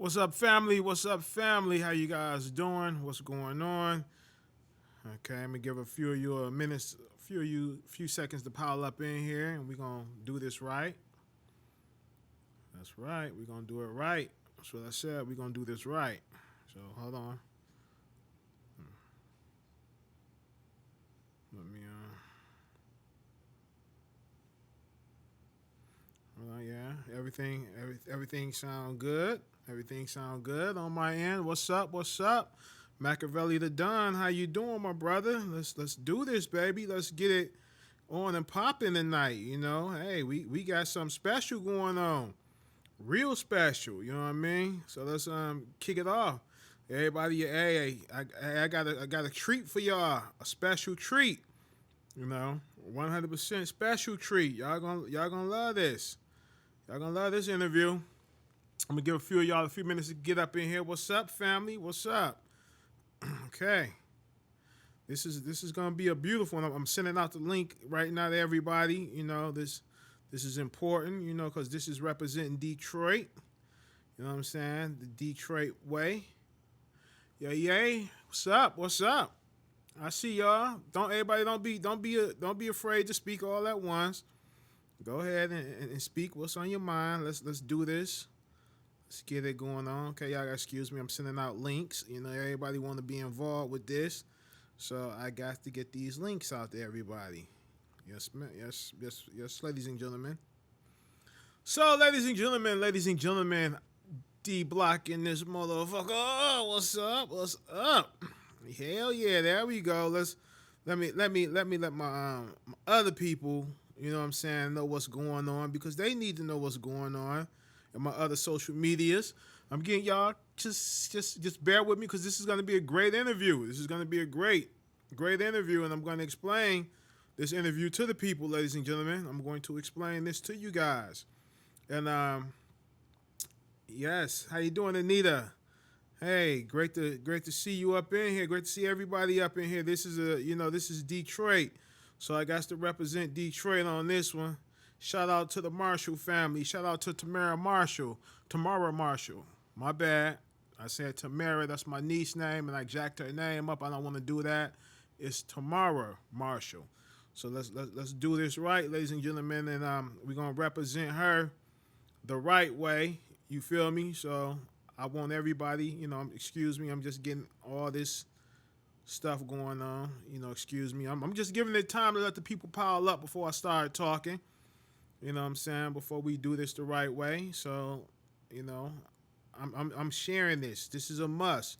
What's up, family? What's up, family? How you guys doing? What's going on? Okay, I'm gonna give a few of you a minutes, few seconds to pile up in here, and we're gonna do this right. That's right. We're gonna do it right. That's what I said. We're gonna do this right. So hold on. Let me hold on, yeah. Everything sound good. Everything sound good on my end. What's up? What's up? Machiavelli the Don, how you doing, my brother? Let's do this, baby. Let's get it on and popping tonight. You know, hey, we got something special going on, real special. You know what I mean? So let's kick it off. Everybody, hey, I got a treat for y'all, a special treat. You know, 100% special treat. Y'all gonna love this. Y'all gonna love this interview. I'm gonna give a few of y'all a few minutes to get up in here. What's up, family? What's up? Okay. This is gonna be a beautiful one. I'm sending out the link right now to everybody. You know, this is important, you know, because this is representing Detroit. You know what I'm saying? The Detroit way. Yay. What's up? What's up? I see y'all. Don't be afraid to speak all at once. Go ahead and speak what's on your mind. Let's do this. Let's get it going on. Okay, y'all excuse me. I'm sending out links. You know, everybody want to be involved with this. So I got to get these links out to everybody. Yes, ladies and gentlemen. So, ladies and gentlemen, D Block in this motherfucker. Oh, what's up? What's up? Hell yeah, there we go. Let my other people, you know what I'm saying, know what's going on, because they need to know what's going on. And my other social medias. I'm getting y'all just bear with me, because this is going to be a great interview. This is going to be a great interview, and I'm going to explain this interview to the people, ladies and gentlemen. I'm going to explain this to you guys. And yes, how you doing, Anita? Hey, great to see you up in here. Great to see everybody up in here. This is Detroit, so I got to represent Detroit on this one. Shout out to the Marshall family. Shout out to Tamara Marshall. My bad. I said Tamara. That's my niece name, and I jacked her name up. I don't want to do that. It's Tamara Marshall. So let's do this right, ladies and gentlemen, and we're gonna represent her the right way. You feel me? So I want everybody. You know, excuse me. I'm just getting all this stuff going on. You know, excuse me. I'm just giving it time to let the people pile up before I start talking. You know what I'm saying? Before we do this the right way. So, you know, I'm sharing this. This is a must.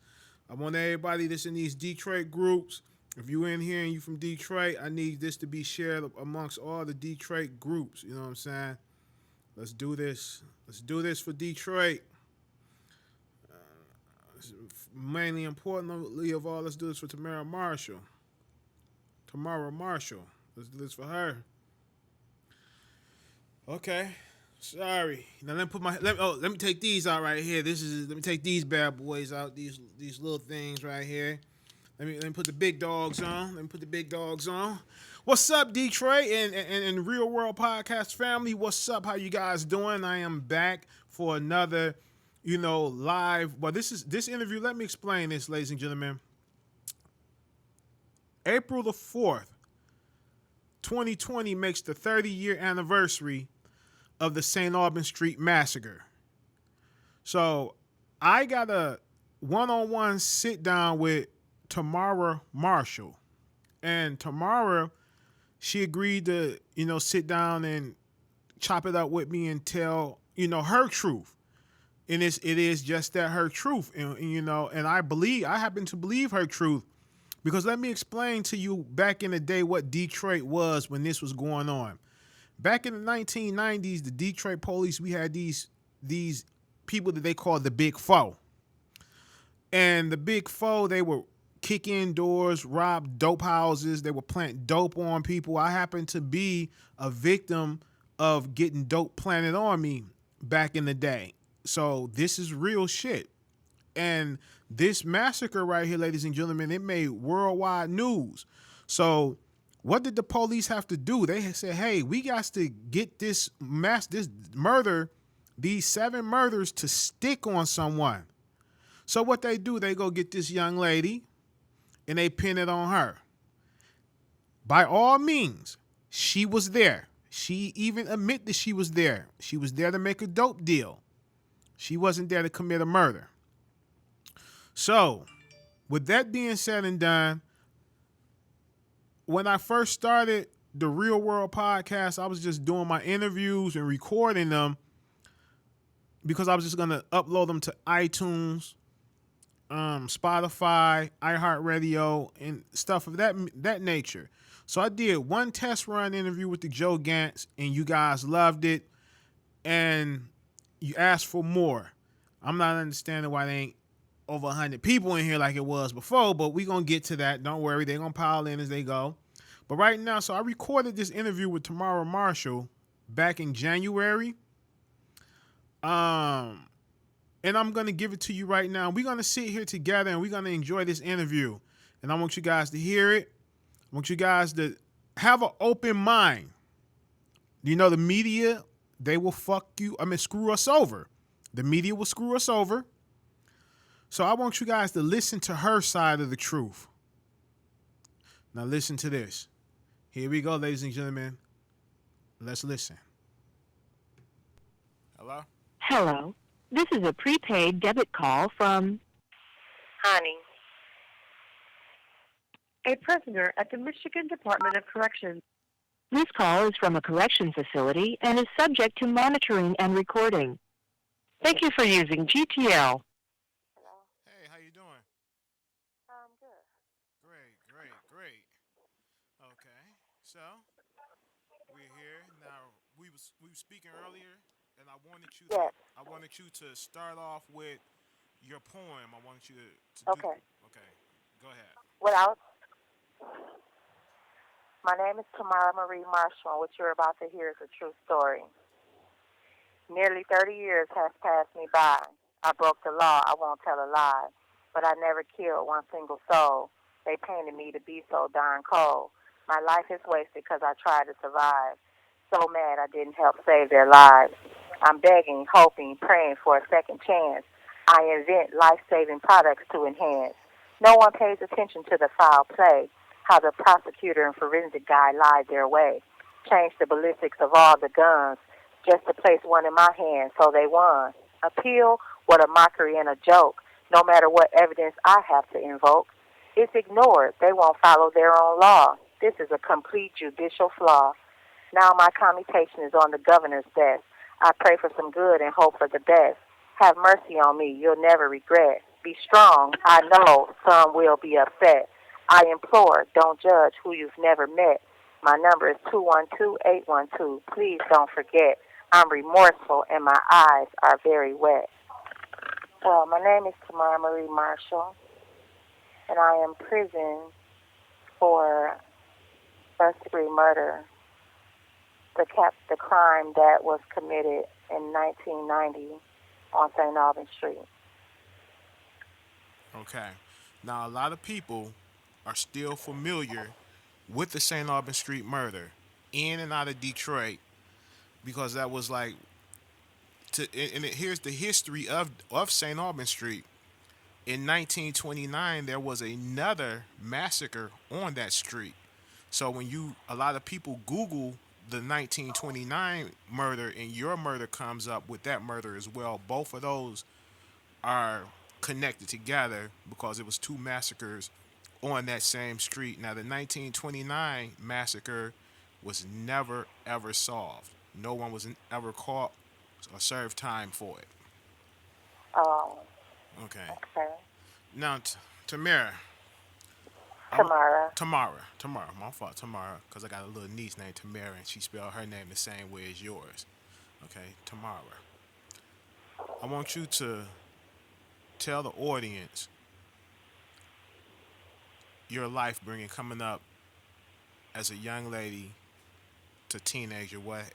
I want everybody that's in these Detroit groups. If you in here and you from Detroit, I need this to be shared amongst all the Detroit groups. You know what I'm saying? Let's do this. Let's do this for Detroit. Mainly importantly of all, let's do this for Tamara Marshall. Let's do this for her. Okay, sorry. Now let me take these out right here. Let me take these bad boys out. These little things right here. Let me put the big dogs on. What's up, Detroit and Real World Podcast family? What's up? How you guys doing? I am back for another, live. Well, this interview. Let me explain this, ladies and gentlemen. April the 4th, 2020 makes the 30-year anniversary of the St. Aubin Street Massacre. So I got a one-on-one sit down with Tamara Marshall. And Tamara, she agreed to, sit down and chop it up with me and tell, her truth. And it is just that, her truth. And I happen to believe her truth. Because let me explain to you back in the day what Detroit was when this was going on. Back in the 1990s, the Detroit police, we had these people that they called the Big Four. And the Big Four, they were kick in doors, rob dope houses. They were plant dope on people. I happened to be a victim of getting dope planted on me back in the day. So this is real shit. And this massacre right here, ladies and gentlemen, it made worldwide news. So what did the police have to do? They said, hey, we got to get this murder these 7 murders to stick on someone. So what they do, they go get this young lady and they pin it on her. By all means, she was there. She even admitted that she was there. She was there to make a dope deal. She wasn't there to commit a murder. So, with that being said and done, when I first started the Real World podcast, I was just doing my interviews and recording them because I was just going to upload them to iTunes, Spotify, iHeartRadio, and stuff of that nature. So I did one test run interview with the Joe Gants, and you guys loved it, and you asked for more. I'm not understanding why they ain't over 100 people in here like it was before, but we going to get to that. Don't worry. They're going to pile in as they go. But right now, so I recorded this interview with Tamara Marshall back in January. And I'm going to give it to you right now. We're going to sit here together and we're going to enjoy this interview. And I want you guys to hear it. I want you guys to have an open mind. You know, the media, they will screw us over. The media will screw us over. So I want you guys to listen to her side of the truth. Now listen to this. Here we go, ladies and gentlemen. Let's listen. Hello? Hello. This is a prepaid debit call from Honey. a prisoner at the Michigan Department of Corrections. This call is from a correction facility and is subject to monitoring and recording. Thank you for using GTL. Hello? Hey, how you doing? I'm good. Great. Okay, so we're here now. We was speaking earlier, and I wanted you. Yes. I wanted you to start off with your poem. I wanted you to Okay. Okay, go ahead. My name is Tamara Marie Marshall, and what you're about to hear is a true story. Nearly 30 years has passed me by. I broke the law, I won't tell a lie, but I never killed one single soul. They painted me to be so darn cold. My life is wasted because I tried to survive. So mad I didn't help save their lives. I'm begging, hoping, praying for a second chance. I invent life-saving products to enhance. No one pays attention to the foul play, how the prosecutor and forensic guy lied their way. Changed the ballistics of all the guns just to place one in my hand, so they won. Appeal? What a mockery and a joke. No matter what evidence I have to invoke, it's ignored. They won't follow their own law. This is a complete judicial flaw. Now my commutation is on the governor's desk. I pray for some good and hope for the best. Have mercy on me, you'll never regret. Be strong, I know some will be upset. I implore, don't judge who you've never met. My number is 212-812. Please don't forget. I'm remorseful and my eyes are very wet. Well, my name is Tamara Marie Marshall, and I am in prison for first-degree murder, the crime that was committed in 1990 on St. Aubin Street. Okay. Now, a lot of people are still familiar with the St. Aubin Street murder in and out of Detroit because that was like, here's the history of St. Aubin Street. In 1929, there was another massacre on that street. So when a lot of people Google the 1929 murder and your murder comes up with that murder as well, both of those are connected together because it was 2 massacres on that same street. Now, the 1929 massacre was never, ever solved. No one was ever caught or served time for it. Oh. Okay. Okay. Now, Tamara. Tamara. My fault, Tamara, because I got a little niece named Tamara, and she spelled her name the same way as yours. Okay, Tamara. I want you to tell the audience your life coming up as a young lady to teenager, what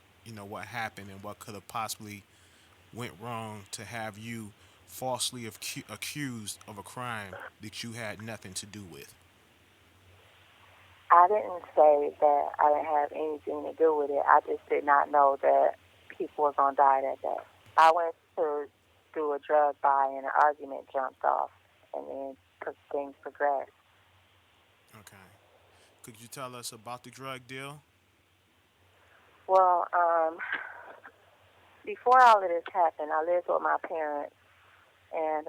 happened and what could have possibly went wrong to have you falsely accused of a crime that you had nothing to do with. I didn't say that I didn't have anything to do with it. I just did not know that people were going to die that day. I went to do a drug buy and an argument jumped off, and then things progressed. Okay. Could you tell us about the drug deal? Well, before all of this happened, I lived with my parents, and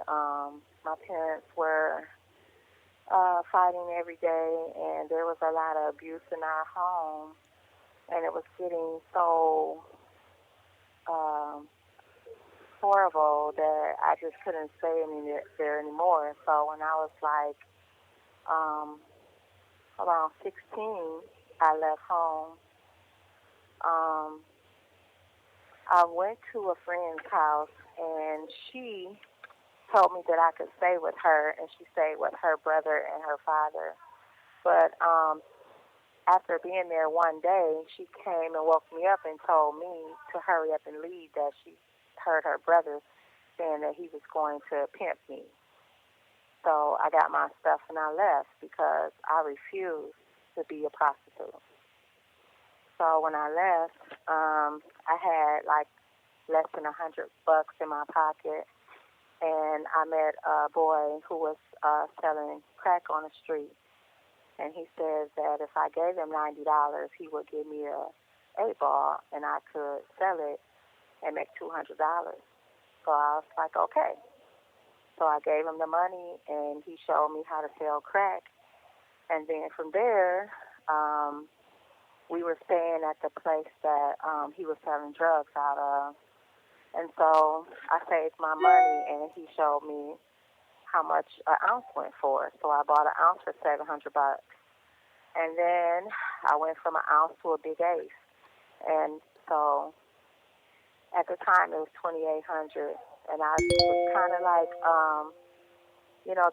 my parents were fighting every day, and there was a lot of abuse in our home, and it was getting so um, horrible that I just couldn't stay there anymore. So when I was like um, around 16, I left home. Um, I went to a friend's house, and she told me that I could stay with her, and she stayed with her brother and her father. But after being there one day, she came and woke me up and told me to hurry up and leave, that she heard her brother saying that he was going to pimp me. So I got my stuff and I left because I refused to be a prostitute. So when I left, I had like less than $100 in my pocket, and I met a boy who was selling crack on the street. And he says that if I gave him $90, he would give me a 8 ball, and I could sell it and make $200. So I was like, okay. So I gave him the money, and he showed me how to sell crack. And then from there, we were staying at the place that he was selling drugs out of. And so I saved my money, and he showed me how much an ounce went for. So I bought an ounce for $700. And then I went from an ounce to a big ace. And so at the time it was 2,800. And I was kind of like,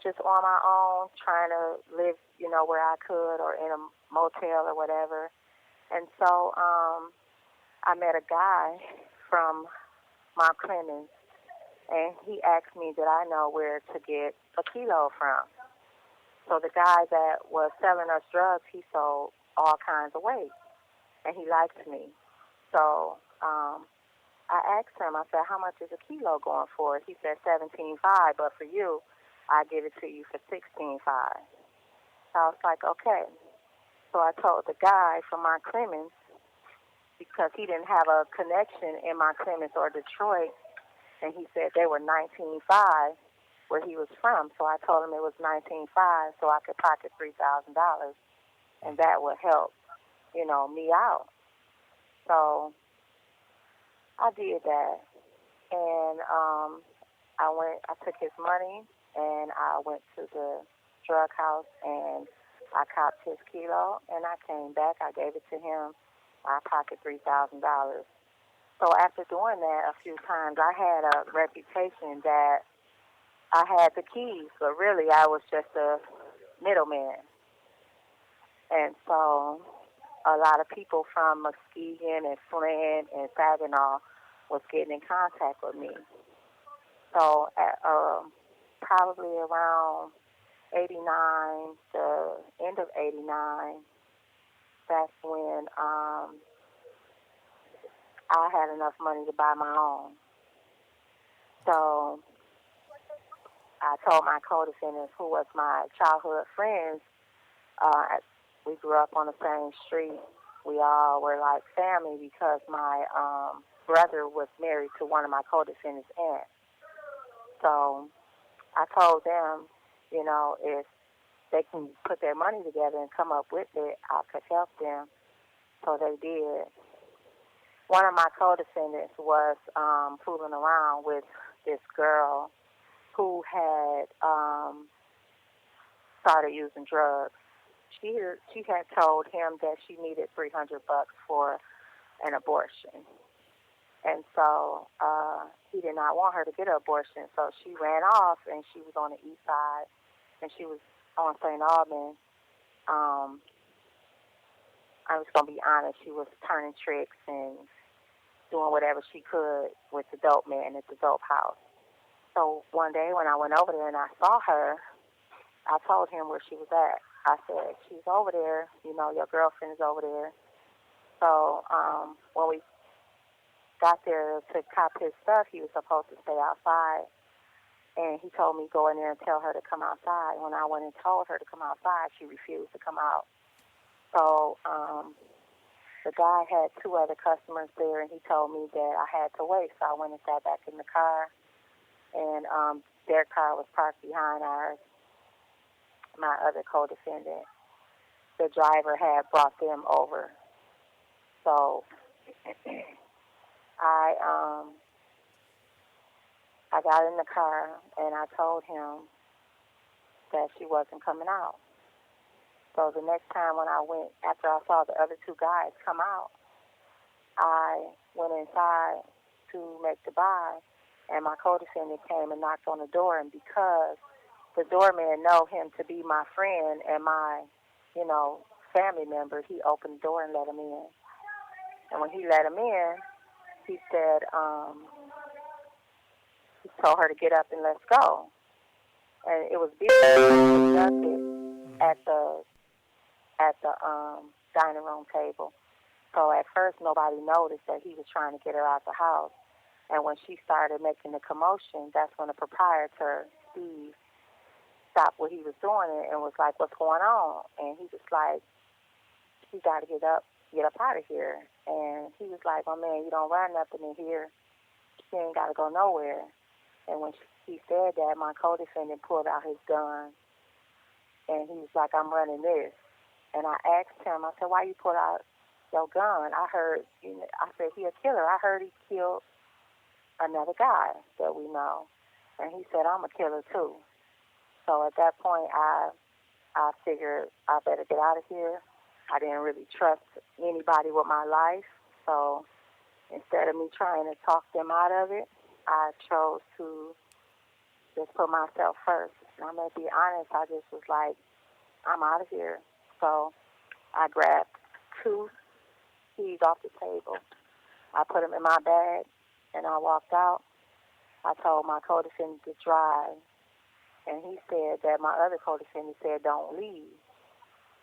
just on my own, trying to live, where I could, or in a motel or whatever. And so I met a guy from Mount Clemens, and he asked me did I know where to get a kilo from. So the guy that was selling us drugs, he sold all kinds of weight, and he liked me. So I asked him, I said, how much is a kilo going for? He said 17.5, but for you, I give it to you for 16.5. So I was like, okay. So I told the guy from Mount Clemens, because he didn't have a connection in Mount Clemens or Detroit, and he said they were 19.5 where he was from. So I told him it was 19.5 so I could pocket $3,000, and that would help, me out. So I did that, and I took his money, and I went to the drug house, and I copped his kilo, and I came back. I gave it to him. I pocketed $3,000. So after doing that a few times, I had a reputation that I had the keys, but really I was just a middleman. And so a lot of people from Muskegon and Flint and Saginaw was getting in contact with me. So at probably around 89, the end of 89, that's when I had enough money to buy my own. So I told my co-defendants, who was my childhood friends, we grew up on the same street. We all were like family because my brother was married to one of my co-defendants' aunts. So I told them, if they can put their money together and come up with it, I could help them. So they did. One of my co-defendants was fooling around with this girl who had started using drugs. She had told him that she needed $300 for an abortion, and so he did not want her to get an abortion. So she ran off, and she was on the east side, and she was on St. Aubin. I was gonna be honest. She was turning tricks and doing whatever she could with the dope man at the dope house. So one day when I went over there and I saw her, I told him where she was at. I said, she's over there, your girlfriend is over there. So when we got there to cop his stuff, he was supposed to stay outside. And he told me go in there and tell her to come outside. When I went and told her to come outside, she refused to come out. So the guy had two other customers there, and he told me that I had to wait. So I went and sat back in the car, and their car was parked behind ours, my other co-defendant. The driver had brought them over. So I got in the car, and I told him that she wasn't coming out. So the next time when I went, after I saw the other two guys come out, I went inside to make the buy, and my co-defendant came and knocked on the door, and because the doorman know him to be my friend and my, family member, he opened the door and let him in. And when he let him in, he said, he told her to get up and let's go. And it was being conducted at the dining room table. So at first nobody noticed that he was trying to get her out the house. And when she started making the commotion, that's when the proprietor, Steve, stopped what he was doing and was like, what's going on? And he was like, you got to get up out of here. And he was like, oh, man, you don't run nothing in here. She ain't got to go nowhere. And when he said that, my co-defendant pulled out his gun, and he was like, I'm running this. And I asked him, I said, why you pull out your gun? I said, he a killer. I heard he killed another guy that we know. And he said, I'm a killer too. So at that point, I figured I better get out of here. I didn't really trust anybody with my life. So instead of me trying to talk them out of it, I chose to just put myself first. And I'm going to be honest, I just was like, I'm out of here. So I grabbed two keys off the table. I put them in my bag, and I walked out. I told my co-defendant to drive, and he said that my other co-defendant said don't leave.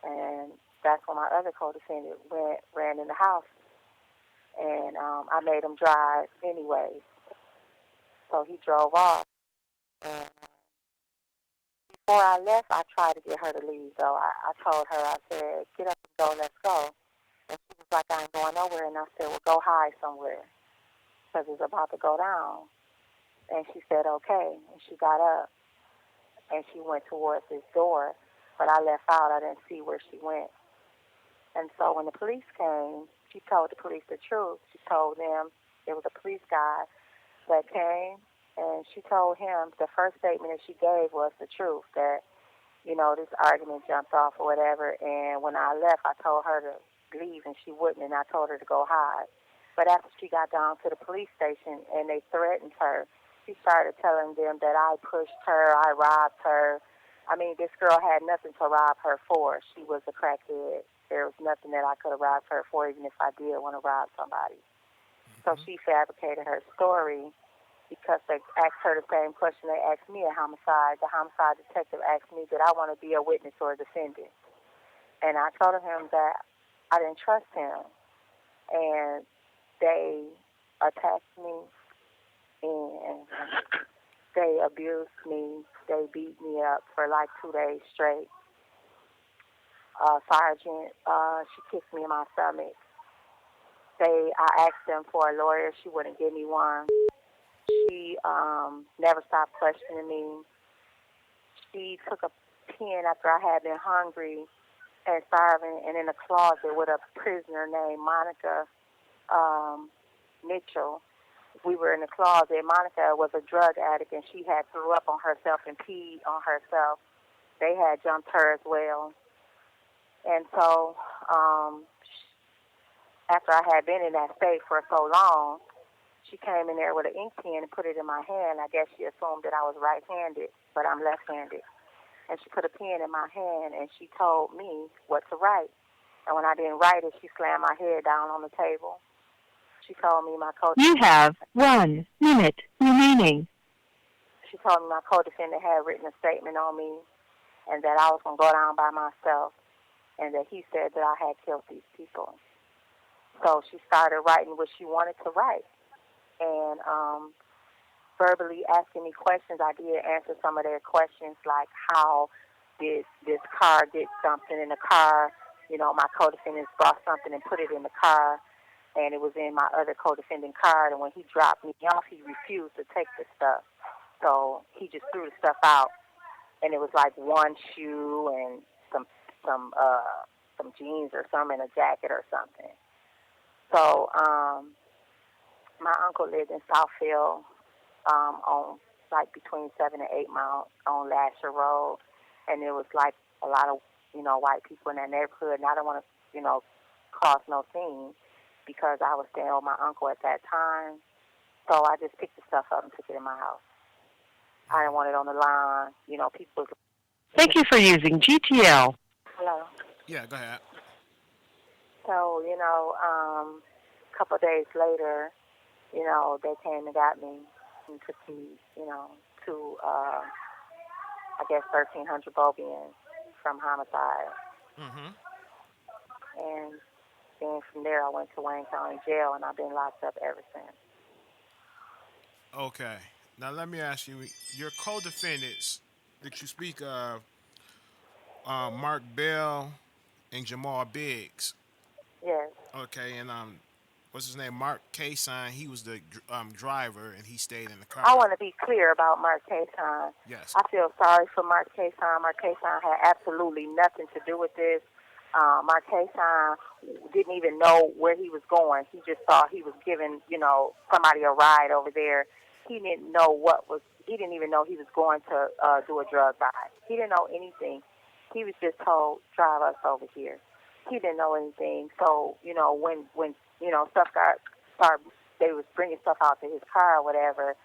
And that's when my other co-defendant ran in the house, and I made him drive anyway. So he drove off. And before I left, I tried to get her to leave, though. I told her, I said, get up and go, let's go. And she was like, I ain't going nowhere. And I said, well, go hide somewhere, because it's about to go down. And she said, okay. And she got up, and she went towards this door. But I left out. I didn't see where she went. And so when the police came, she told the police the truth. She told them it was a police guy that came, and she told him the first statement that she gave was the truth, that, this argument jumped off or whatever. And when I left, I told her to leave, and she wouldn't, and I told her to go hide. But after she got down to the police station and they threatened her, she started telling them that I pushed her, I robbed her. I mean, this girl had nothing to rob her for. She was a crackhead. There was nothing that I could have robbed her for, even if I did want to rob somebody. So she fabricated her story because they asked her the same question they asked me at homicide. The homicide detective asked me, did I want to be a witness or a defendant? And I told him that I didn't trust him. And they attacked me, and they abused me. They beat me up for like 2 days straight. Sergeant, she kicked me in my stomach. I asked them for a lawyer. She wouldn't give me one. She never stopped questioning me. She took a pen after I had been hungry and starving, and in a closet with a prisoner named Monica Mitchell. We were in the closet. Monica was a drug addict, and she had threw up on herself and peed on herself. They had jumped her as well. And so after I had been in that state for so long, she came in there with an ink pen and put it in my hand. I guess she assumed that I was right-handed, but I'm left-handed. And she put a pen in my hand, and she told me what to write. And when I didn't write it, she slammed my head down on the table. She told me my co-defendant... You have 1 minute remaining. She told me my co-defendant had written a statement on me and that I was going to go down by myself, and that he said that I had killed these people. So she started writing what she wanted to write. and verbally asking me questions. I did answer some of their questions, like how did this car get something in the car. My co-defendants brought something and put it in the car, and it was in my other co-defendant car. And when he dropped me off, he refused to take the stuff. So he just threw the stuff out, and it was like one shoe and some jeans or something, and a jacket or something. So my uncle lived in Southfield, on like between 7 and 8 miles on Lasher Road, and there was like a lot of white people in that neighborhood, and I don't want to cause no scene because I was staying with my uncle at that time. So I just picked the stuff up and took it in my house. I didn't want it on the line. People. Thank you for using GTL. Hello. Yeah, go ahead. So a couple of days later, they came and got me and took me, to I guess 1300 Aubin from homicide. Mm-hmm. And then from there, I went to Wayne County Jail, and I've been locked up ever since. Okay. Now let me ask you: your co-defendants that you speak of, Mark Bell and Jamal Biggs. Yes. Okay, and what's his name? Mark Kason. He was the driver, and he stayed in the car. I want to be clear about Mark Kason. Yes. I feel sorry for Mark Kason. Mark Kason had absolutely nothing to do with this. Mark Kason didn't even know where he was going. He just thought he was giving, somebody a ride over there. He didn't know he didn't even know he was going to do a drug buy. He didn't know anything. He was just told, drive us over here. He didn't know anything. So, when stuff started, they was bringing stuff out to his car or whatever,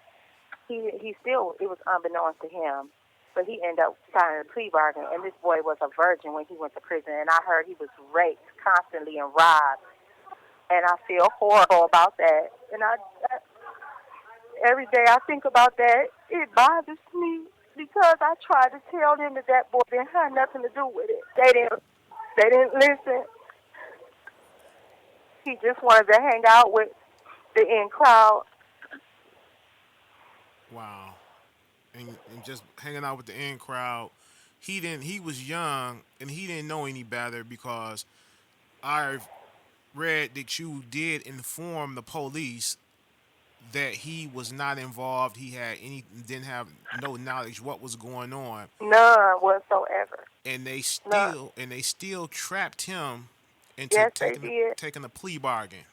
he still, it was unbeknownst to him. But he ended up signing a plea bargain, and this boy was a virgin when he went to prison, and I heard he was raped constantly and robbed, and I feel horrible about that. And every day I think about that, it bothers me because I tried to tell them that boy didn't have nothing to do with it. They didn't listen. He just wanted to hang out with the in crowd. Wow. And just hanging out with the in crowd. He was young and he didn't know any better because I've read that you did inform the police that he was not involved. Didn't have no knowledge what was going on. None whatsoever. And they still trapped him into Yes, taking a plea bargain.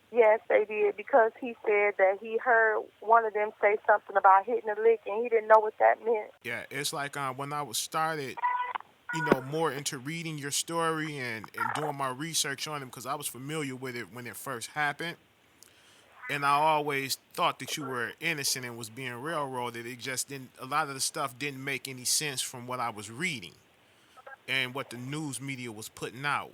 Yes, they did, because he said that he heard one of them say something about hitting a lick, and he didn't know what that meant. Yeah, it's like when I was started, more into reading your story and doing my research on him, because I was familiar with it when it first happened. And I always thought that you were innocent and was being railroaded. It just didn't, a lot of the stuff didn't make any sense from what I was reading and what the news media was putting out.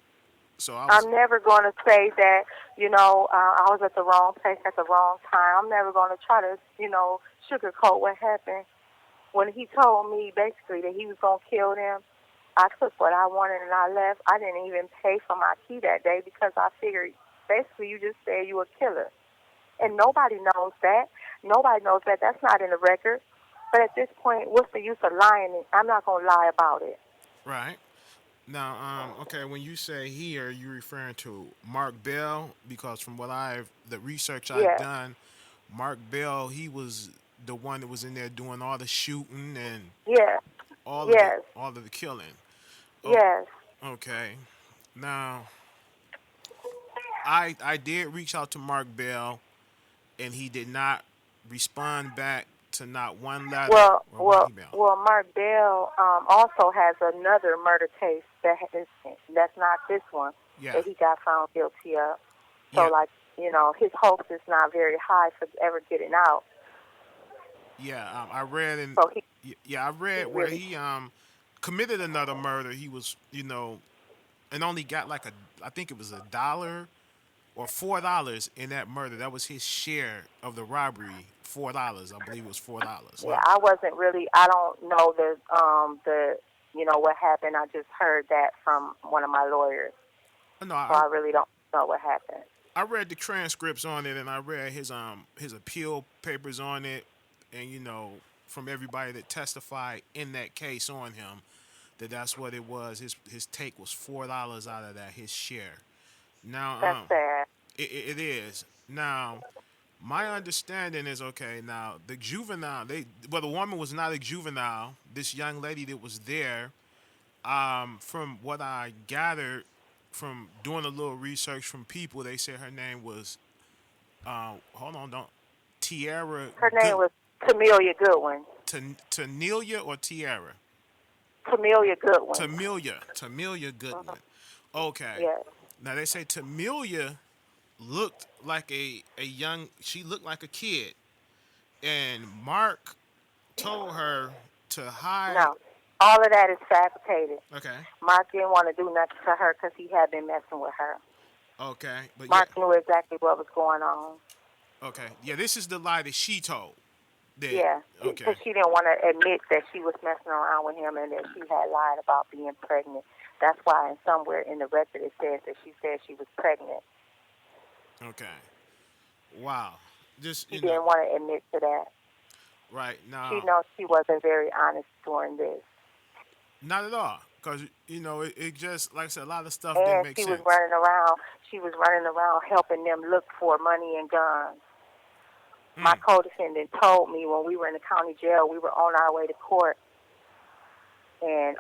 So I'm never going to say that, I was at the wrong place at the wrong time. I'm never going to try to, sugarcoat what happened. When he told me basically that he was going to kill them, I took what I wanted and I left. I didn't even pay for my key that day because I figured basically you just said you were a killer. And nobody knows that. Nobody knows that. That's not in the record. But at this point, what's the use of lying? I'm not going to lie about it. Right. Now, okay, when you say he, are you referring to Mark Bell? Because from the research I've done, Mark Bell, he was the one that was in there doing all the shooting and all of the killing. Oh, yes. Okay. Now, I did reach out to Mark Bell, and he did not respond back to not one letter or one email. Well, Mark Bell also has another murder case that's not this one that he got found guilty of. So, his hopes is not very high for ever getting out. Yeah, I read where he committed another murder. He was, and only got I think it was $1 or $4 in that murder. That was his share of the robbery. $4, I believe it was $4. Yeah, I wasn't really. I don't know what happened. I just heard that from one of my lawyers. No, I really don't know what happened. I read the transcripts on it, and I read his appeal papers on it, and from everybody that testified in that case on him, that's what it was. His take was $4 out of that, his share. Now, That's sad. it is now. My understanding is okay. Now the juvenile, the woman was not a juvenile. This young lady that was there, from what I gathered from doing a little research from people, they said her name was, hold on, don't, Tiara. Her name was Tamelia Goodwin. Tanelia or Tiara? Tamelia Goodwin. Tamelia Goodwin. Okay. Yes. Now they say Tamelia looked like she looked like a kid, and Mark told her to hide. No, all of that is fabricated. Okay. Mark didn't want to do nothing to her because he had been messing with her. Okay, but Mark knew exactly what was going on. Okay, yeah, this is the lie that she told. Yeah, okay. Because she didn't want to admit that she was messing around with him and that she had lied about being pregnant. That's why somewhere in the record it says that she said she was pregnant. Okay. Wow. She didn't want to admit to that. Right. Now, she knows she wasn't very honest during this. Not at all. Because, it just, like I said, a lot of stuff and didn't make sense. She was running around helping them look for money and guns. My co-defendant told me when we were in the county jail, we were on our way to court, and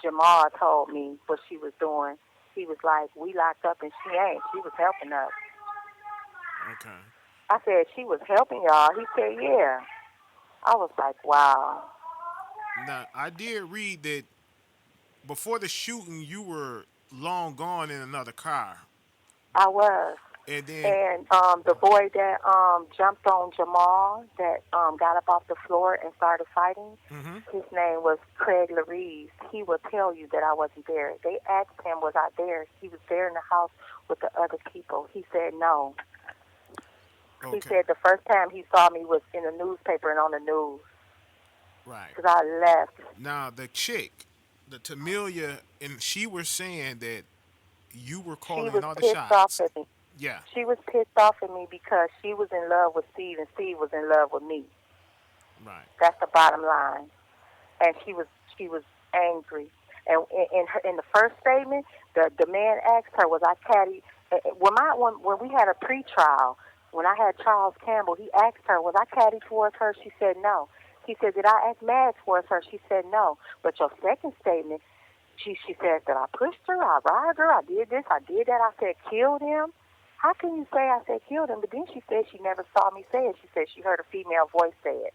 Jamal told me what she was doing. He was like, we locked up and she ain't. She was helping us. Okay. I said, she was helping y'all? He said, yeah. I was like, wow. Now, I did read that before the shooting, you were long gone in another car. I was. And then, the boy that jumped on Jamal, that got up off the floor and started fighting, his name was Craig LaReese. He will tell you that I wasn't there. They asked him, was I there? He was there in the house with the other people. He said no. Okay. He said the first time he saw me was in the newspaper and on the news. Right. Because I left. Now, the chick, the Tamelia, and she were saying that you were calling all the shots. She was pissed off at me. Yeah. She was pissed off at me because she was in love with Steve and Steve was in love with me. Right. That's the bottom line. And she was angry. And in the first statement, the man asked her, was I caddy? When we had a pre-trial, when I had Charles Campbell, he asked her, was I caddy towards her? She said no. He said, did I act mad towards her? She said no. But your second statement, she said that I pushed her, I robbed her, I did this, I did that. I said killed him. How can you say I said killed him? But then she said she never saw me say it. She said she heard a female voice say it.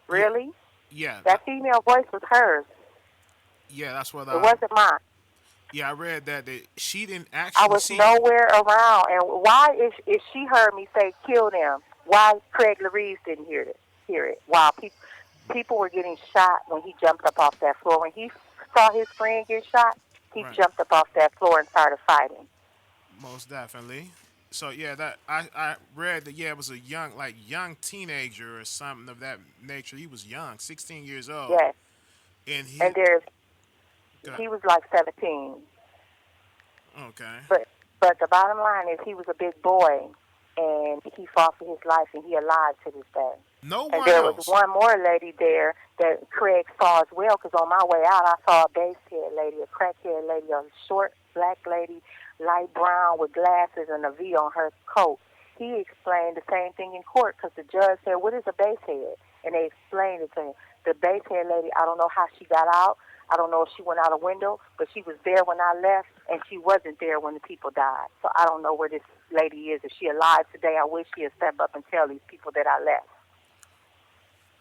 Really? Yeah. That female voice was hers. Yeah, that's what It wasn't mine. Yeah, I read that she didn't actually I was nowhere around. And why, if she heard me say killed him, why Craig LaReese didn't hear it? While people were getting shot when he jumped up off that floor. When he saw his friend get shot, he jumped up off that floor and started fighting. Most definitely. So yeah, that I read that it was a young teenager or something of that nature. He was young, 16 years old. Yes. And he was like 17. Okay. But the bottom line is he was a big boy and he fought for his life and he alive to this day. And there was one more lady there that Craig saw as well, because on my way out I saw a basehead lady, a crackhead lady, a short black lady, light brown with glasses and a V on her coat. He explained the same thing in court because the judge said, what is a basehead? And they explained it to him. The basehead lady, I don't know how she got out. I don't know if she went out a window, but she was there when I left, and she wasn't there when the people died. So I don't know where this lady is. If she alive today, I wish she'd step up and tell these people that I left.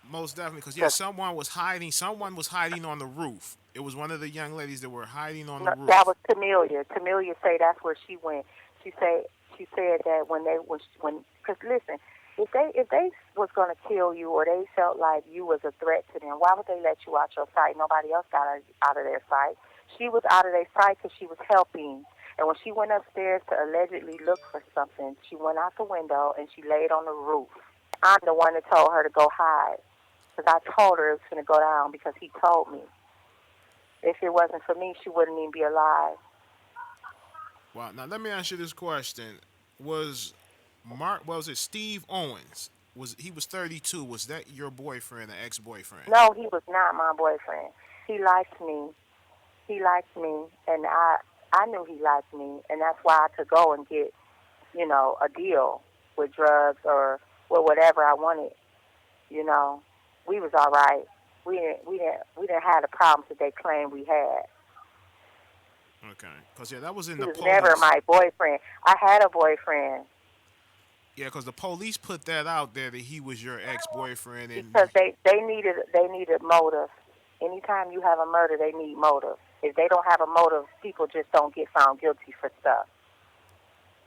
Most definitely, because someone was hiding. Someone was hiding on the roof. It was one of the young ladies that were hiding on the roof. That was Tamelia. Tamelia said that's where she went. She said that because listen, if they was going to kill you or they felt like you was a threat to them, why would they let you out your sight? Nobody else got out of their sight. She was out of their sight because she was helping. And when she went upstairs to allegedly look for something, she went out the window and she laid on the roof. I'm the one that told her to go hide because I told her it was going to go down because he told me. If it wasn't for me, she wouldn't even be alive. Wow. Now let me ask you this question: Was was it Steve Owens? Was 32? Was that your boyfriend or ex-boyfriend? No, he was not my boyfriend. He liked me. He liked me, and I knew he liked me, and that's why I could go and get, a deal with drugs or with whatever I wanted. You know, we was all right. We didn't have the problems that they claimed we had. Okay. Because yeah, that was in He the was never police. my boyfriend. I had a boyfriend Yeah, because the police put that out there that he was your ex-boyfriend, and because they needed motive. Anytime you have a murder, they need motive. If they don't have a motive, people just don't get found guilty for stuff.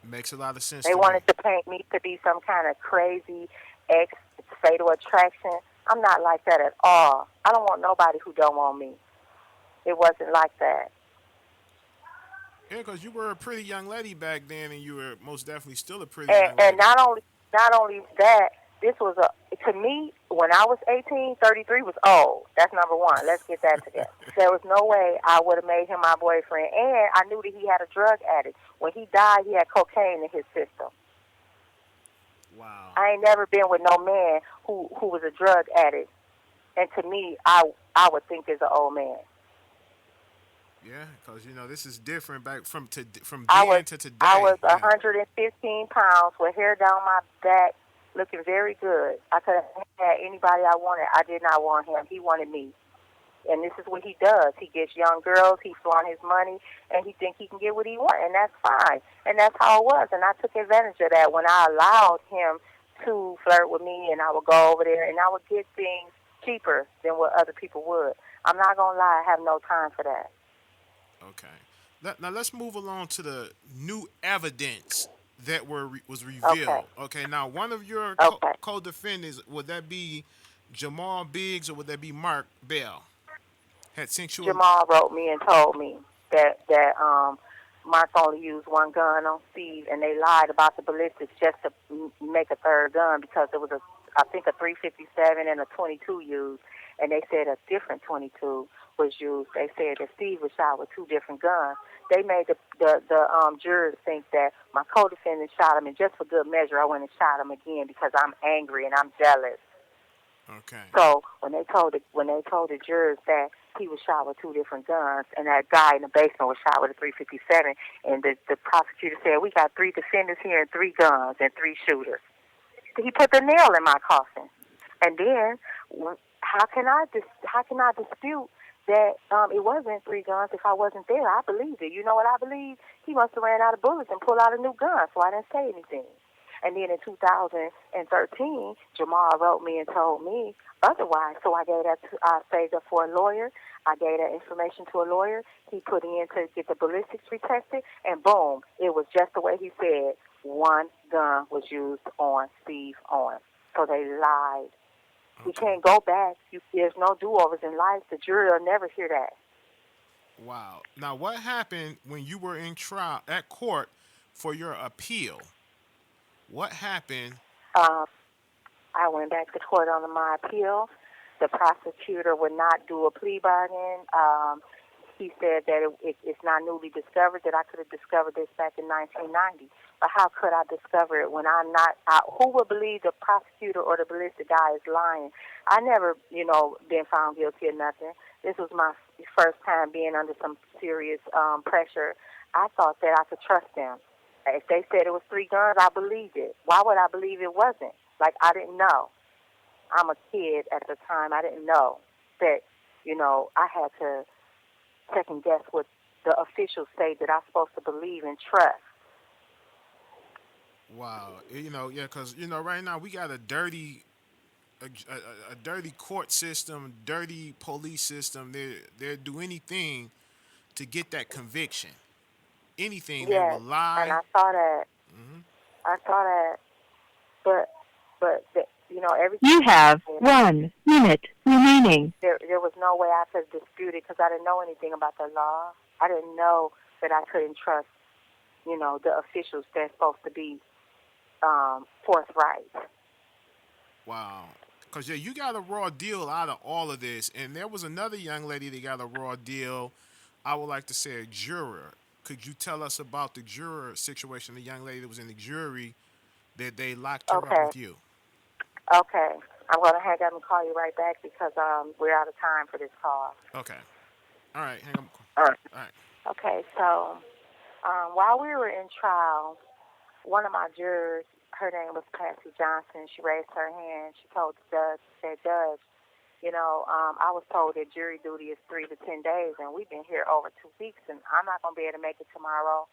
makes a lot of sense They to me. wanted to paint me to be some kind of crazy ex fatal attraction. I'm not like that at all. I don't want nobody who don't want me. It wasn't like that. Yeah, because you were a pretty young lady back then, and you were most definitely still a pretty And young and lady. not only that, this was to me when I was 18, 33 was old. That's number one. Let's get that together. There was no way I would have made him my boyfriend, and I knew that he had a drug addict. When he died, he had cocaine in his system. Wow. I ain't never been with no man who was a drug addict, and to me, I would think is an old man. Yeah, because this is different back from I was then to I today. was Yeah. 115 pounds with hair down my back, looking very good. I could have had anybody I wanted. I did not want him. He wanted me. And this is what he does. He gets young girls, he flaunt his money, and he think he can get what he wants, and that's fine. And that's how it was. And I took advantage of that when I allowed him to flirt with me, and I would go over there, and I would get things cheaper than what other people would. I'm not going to lie, I have no time for that. Okay. Now let's move along to the new evidence that was Okay, revealed. Okay. Now one of your okay. co-defendants, would that be Jamal Biggs or would that be Mark Bell? Had sent you a Jamal wrote me and told me that Mark only used one gun on Steve, and they lied about the ballistics just to make a third gun because there was I think a 357 and a 22 used, and they said a different 22 was used. They said that Steve was shot with two different guns. They made the jurors think that my co-defendant shot him, and just for good measure, I went and shot him again because I'm angry and I'm jealous. okay. So when they told the jurors that he was shot with two different guns, and that guy in the basement was shot with a 357, and the prosecutor said we got three defendants here and three guns and three shooters. He put the nail in my coffin. And then how can I dispute that it wasn't three guns if I wasn't there? I believe it. You know what I believe? He must have ran out of bullets and pulled out a new gun, so I didn't say anything. And then in 2013, Jamal wrote me and told me otherwise. So I saved up for a lawyer. I gave that information to a lawyer. He put in to get the ballistics retested, and boom, it was just the way he said. One gun was used on Steve Owens. So they lied. We Okay. can't go back. There's no do-overs in life. The jury will never hear that. Wow. Now what happened when you were in trial at court for your appeal? What happened? Um, I went back to court on my appeal. The prosecutor would not do a plea bargain. He said that it's not newly discovered, that I could have discovered this back in 1990. But how could I discover it when I'm not? Who would believe the prosecutor or the ballistic guy is lying? I never, been found guilty of nothing. This was my first time being under some serious pressure. I thought that I could trust them. If they said it was three guns, I believed it. Why would I believe it wasn't? Like, I didn't know. I'm a kid at the time. I didn't know that, I had to second guess what the officials say that I'm supposed to believe and trust. Wow. Yeah, because right now we got a dirty court system, dirty police system. They do anything to get that conviction. Anything. They will Yes, and lie. I saw that. Hmm. I saw that. But You everything have 1 minute remaining. there was no way I could dispute it because I didn't know anything about the law. I didn't know that I couldn't trust, the officials that's supposed to be forthright. Wow. Because yeah, you got a raw deal out of all of this, and there was another young lady that got a raw deal. I would like to say a juror. could you tell us about the juror situation? The young lady that was in the jury that they locked her up Okay. with you. Okay. I'm going to hang up and call you right back because we're out of time for this call. Okay. All right. Hang on. All right. All right. Okay, so while we were in trial, one of my jurors, her name was Patsy Johnson, she raised her hand. She told the judge, said, Judge, I was told that jury duty is 3 to 10 days, and we've been here over 2 weeks, and I'm not going to be able to make it tomorrow.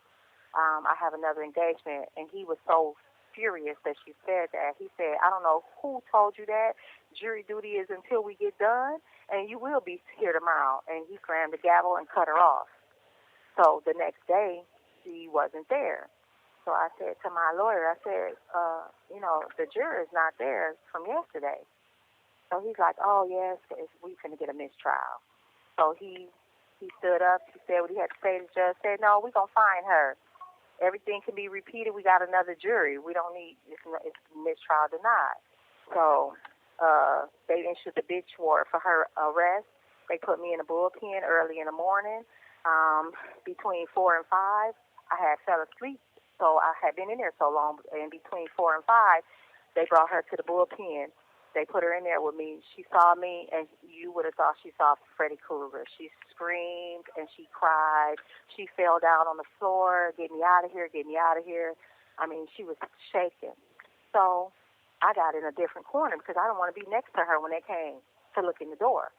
I have another engagement. And he was so furious that she said that. He said, I don't know who told you that. Jury duty is until we get done, and you will be here tomorrow. And he slammed the gavel and cut her off. So the next day, she wasn't there. So I said to my lawyer, I said, the juror is not there from yesterday. So he's like, oh, yes, we finna get a mistrial. So he stood up. He said what he had to say. The judge said, no, we're going to find her. Everything can be repeated. We got another jury. We don't need, it's mistrial denied. So they issued the bitch warrant for her arrest. They put me in a bullpen early in the morning. Between 4 and 5, I had fell asleep. So I had been in there so long. And between 4 and 5, they brought her to the bullpen. They put her in there with me. She saw me, and you would have thought she saw Freddy Krueger. She screamed, and she cried. She fell down on the floor, get me out of here, get me out of here. I mean, she was shaking. So I got in a different corner because I didn't want to be next to her when they came to look in the door.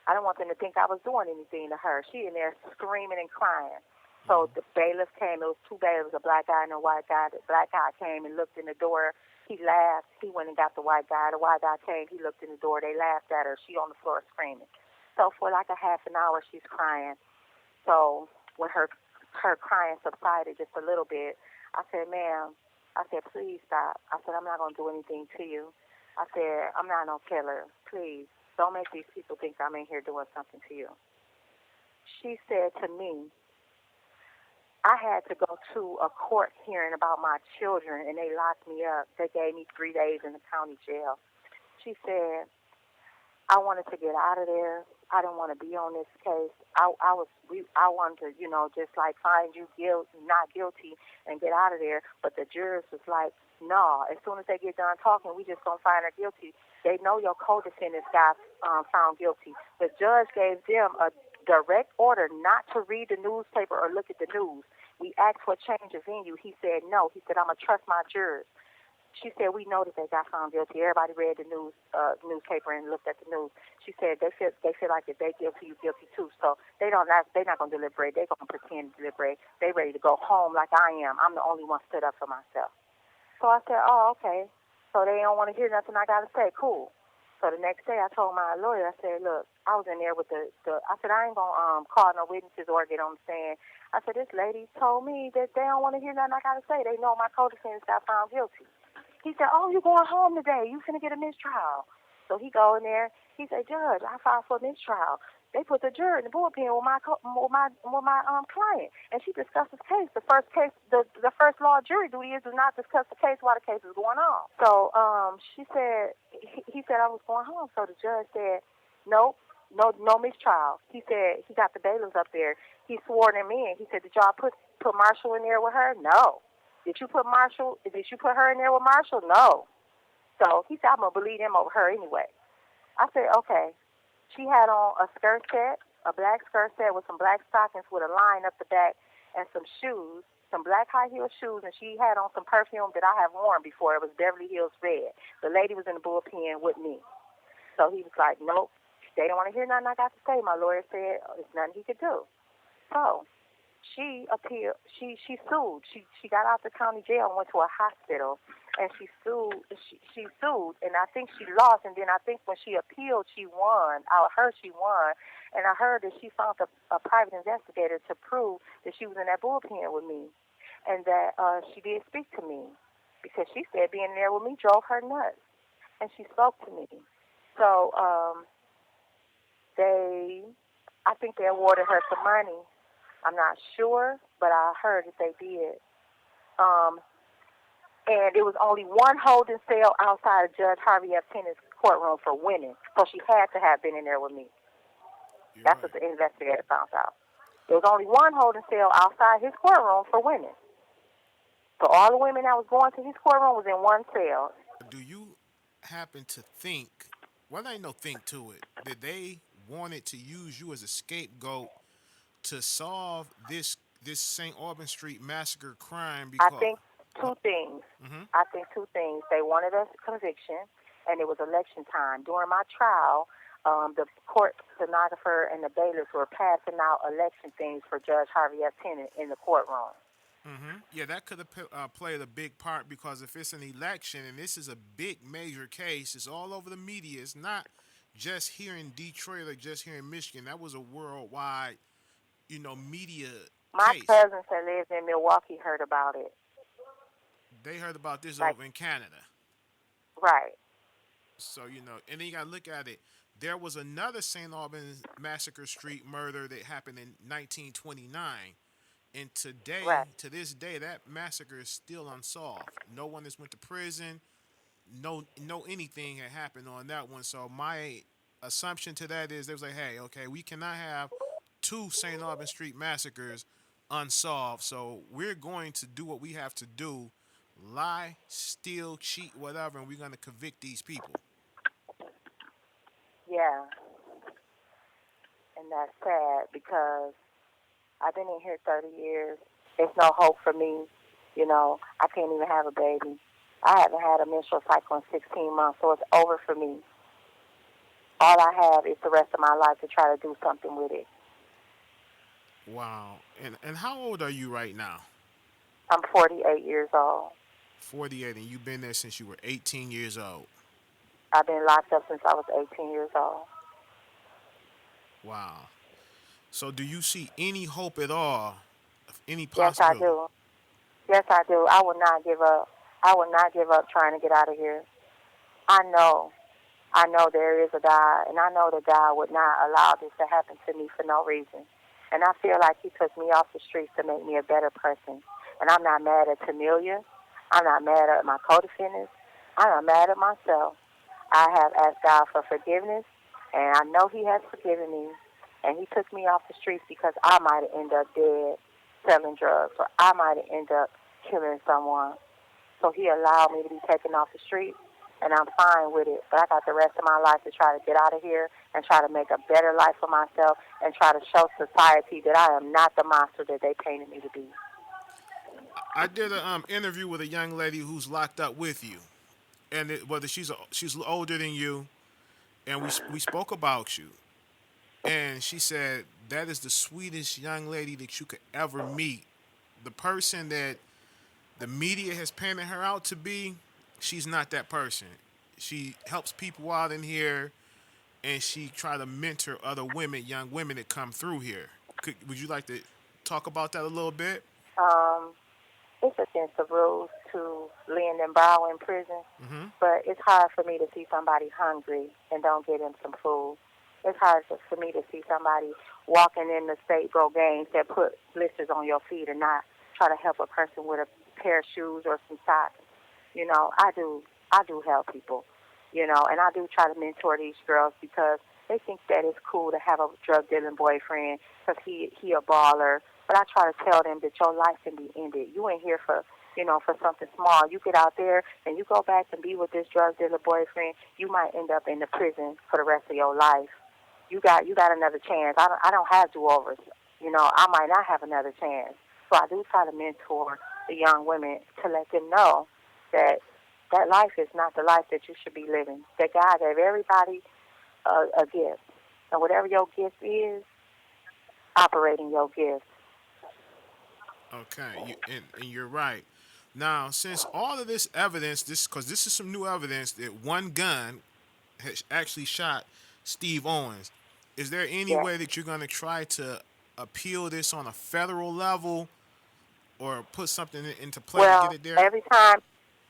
I didn't want them to think I was doing anything to her. She in there screaming and crying. So the bailiff came. It was 2 bailiffs, a black guy and a white guy. The black guy came and looked in the door. He laughed. He went and got the white guy. The white guy came. He looked in the door. They laughed at her. She on the floor screaming. So for like a half an hour, she's crying. So when her crying subsided just a little bit, I said, ma'am, I said, please stop. I said, I'm not going to do anything to you. I said, I'm not no killer. Please, don't make these people think I'm in here doing something to you. She said to me, I had to go to a court hearing about my children, and they locked me up. They gave me 3 days in the county jail. She said, I wanted to get out of there. I didn't want to be on this case. I wanted to, just like find you not guilty and get out of there. But the jurors was like, no, as soon as they get done talking, we just going to find her guilty. They know your co-defendants got found guilty. The judge gave them a direct order not to read the newspaper or look at the news. We asked for change of venue. He said no. He said, I'm going to trust my jurors. She said, we know that they got found guilty. Everybody read the newspaper and looked at the news. She said they feel like if they guilty, you guilty too. So they're not going to deliberate. They're going to pretend to deliberate. They ready to go home like I am. I'm the only one stood up for myself. So I said, oh, okay. So they don't want to hear nothing I got to say. Cool. So the next day I told my lawyer, I said, look, I was in there with I said, I ain't going to call no witnesses or get on the stand. I said, this lady told me that they don't want to hear nothing I got to say. They know my co-defendants got found guilty. He said, oh, you going home today. You finna get a mistrial. So he go in there. He said, Judge, I filed for a mistrial. They put the juror in the bullpen with my client, and she discussed this case. The first case, the first law of jury duty is to not discuss the case while the case is going on. So she said, he said I was going home. So the judge said, no mistrial. He said he got the bailiffs up there. He swore them in. He said, did y'all put Marshall in there with her? No. Did you put her in there with Marshall? No. So he said, I'm gonna believe him over her anyway. I said, okay. She had on a skirt set, a black skirt set with some black stockings with a line up the back and some shoes, some black high-heel shoes, and she had on some perfume that I have worn before. It was Beverly Hills Red. The lady was in the bullpen with me. So he was like, nope, they don't want to hear nothing I got to say. My lawyer said there's nothing he could do. So she appealed. She sued. She got out the county jail and went to a hospital, and she sued. She sued, and I think she lost. And then I think when she appealed, she won. I heard she won, and I heard that she found a private investigator to prove that she was in that bullpen with me, and that she did speak to me because she said being there with me drove her nuts, and she spoke to me. So I think they awarded her some money. I'm not sure, but I heard that they did. And it was only one holding cell outside of Judge Harvey F. Tennant's courtroom for women, so she had to have been in there with me. That's what the investigator found out. There was only one holding cell outside his courtroom for women. So all the women that was going to his courtroom was in one cell. Do you happen to think? Well, there ain't no think to it. That they wanted to use you as a scapegoat to solve this St. Aubin Street massacre crime I because. think two things. Mm-hmm. I think two things. They wanted a conviction, and it was election time. During my trial, the court stenographer and the bailiffs were passing out election things for Judge Harvey F. Tennant in the courtroom. Mm-hmm. Yeah, that could have played a big part because if it's an election and this is a big major case, it's all over the media. It's not just here in Detroit or just here in Michigan. That was a worldwide, media My case. cousins that lived in Milwaukee heard about it. They heard about this Like, over in Canada. right. So, and then you got to look at it. There was another St. Albans Massacre Street murder that happened in 1929. And today, Right. to this day, that massacre is still unsolved. No one has went to prison. No anything had happened on that one. So my assumption to that is they was like, hey, okay, we cannot have two St. Albans Street massacres unsolved. So we're going to do what we have to do, lie, steal, cheat, whatever, and we're going to convict these people. Yeah. And that's sad because I've been in here 30 years. There's no hope for me. I can't even have a baby. I haven't had a menstrual cycle in 16 months, so it's over for me. All I have is the rest of my life to try to do something with it. Wow. And how old are you right now? I'm 48 years old. 48, and you've been there since you were 18 years old. I've been locked up since I was 18 years old. Wow. So do you see any hope at all of any Yes, I possibility? do. Yes, I do. I will not give up. I will not give up trying to get out of here. I know there is a God, and I know that God would not allow this to happen to me for no reason. And I feel like he took me off the streets to make me a better person. And I'm not mad at Tamelia. I'm not mad at my co-defendants. I'm not mad at myself. I have asked God for forgiveness, and I know he has forgiven me. And he took me off the streets because I might have ended up dead selling drugs, or I might have ended up killing someone. So he allowed me to be taken off the streets, and I'm fine with it. But I got the rest of my life to try to get out of here and try to make a better life for myself and try to show society that I am not the monster that they painted me to be. I did an interview with a young lady who's locked up with you, and whether she's older than you, and we spoke about you, and she said that is the sweetest young lady that you could ever meet. The person that the media has painted her out to be, she's not that person. She helps people out in here, and she try to mentor other women, young women that come through here. Would you like to talk about that a little bit? It's against the rules to lend and borrow in prison, Mm-hmm. but it's hard for me to see somebody hungry and don't get him some food. It's hard for me to see somebody walking in the state bro games that put blisters on your feet and not try to help a person with a pair of shoes or some socks. I do help people, and I do try to mentor these girls because they think that it's cool to have a drug dealing boyfriend because he a baller. But I try to tell them that your life can be ended. You ain't here for something small. You get out there and you go back and be with this drug dealer boyfriend, you might end up in the prison for the rest of your life. You got another chance. I don't have do-overs. I might not have another chance. So I do try to mentor the young women to let them know that life is not the life that you should be living. That God gave everybody a gift. And whatever your gift is, operate in your gift. Okay, and you're right. Now, since all of this evidence, because this is some new evidence that one gun has actually shot Steve Owens, is there any Yes. way that you're going to try to appeal this on a federal level or put something into play Well, to get it there?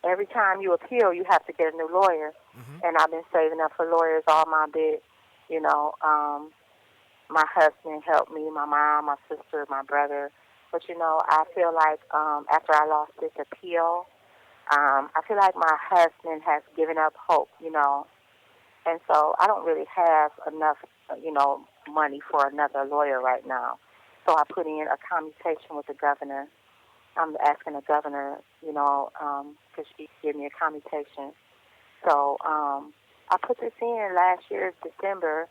every time you appeal, you have to get a new lawyer. Mm-hmm. And I've been saving up for lawyers all my bit. My husband helped me, my mom, my sister, my brother. But, I feel like after I lost this appeal, I feel like my husband has given up hope, And so I don't really have enough, money for another lawyer right now. So I put in a commutation with the governor. I'm asking the governor, because she gave me a commutation. So I put this in last year, December,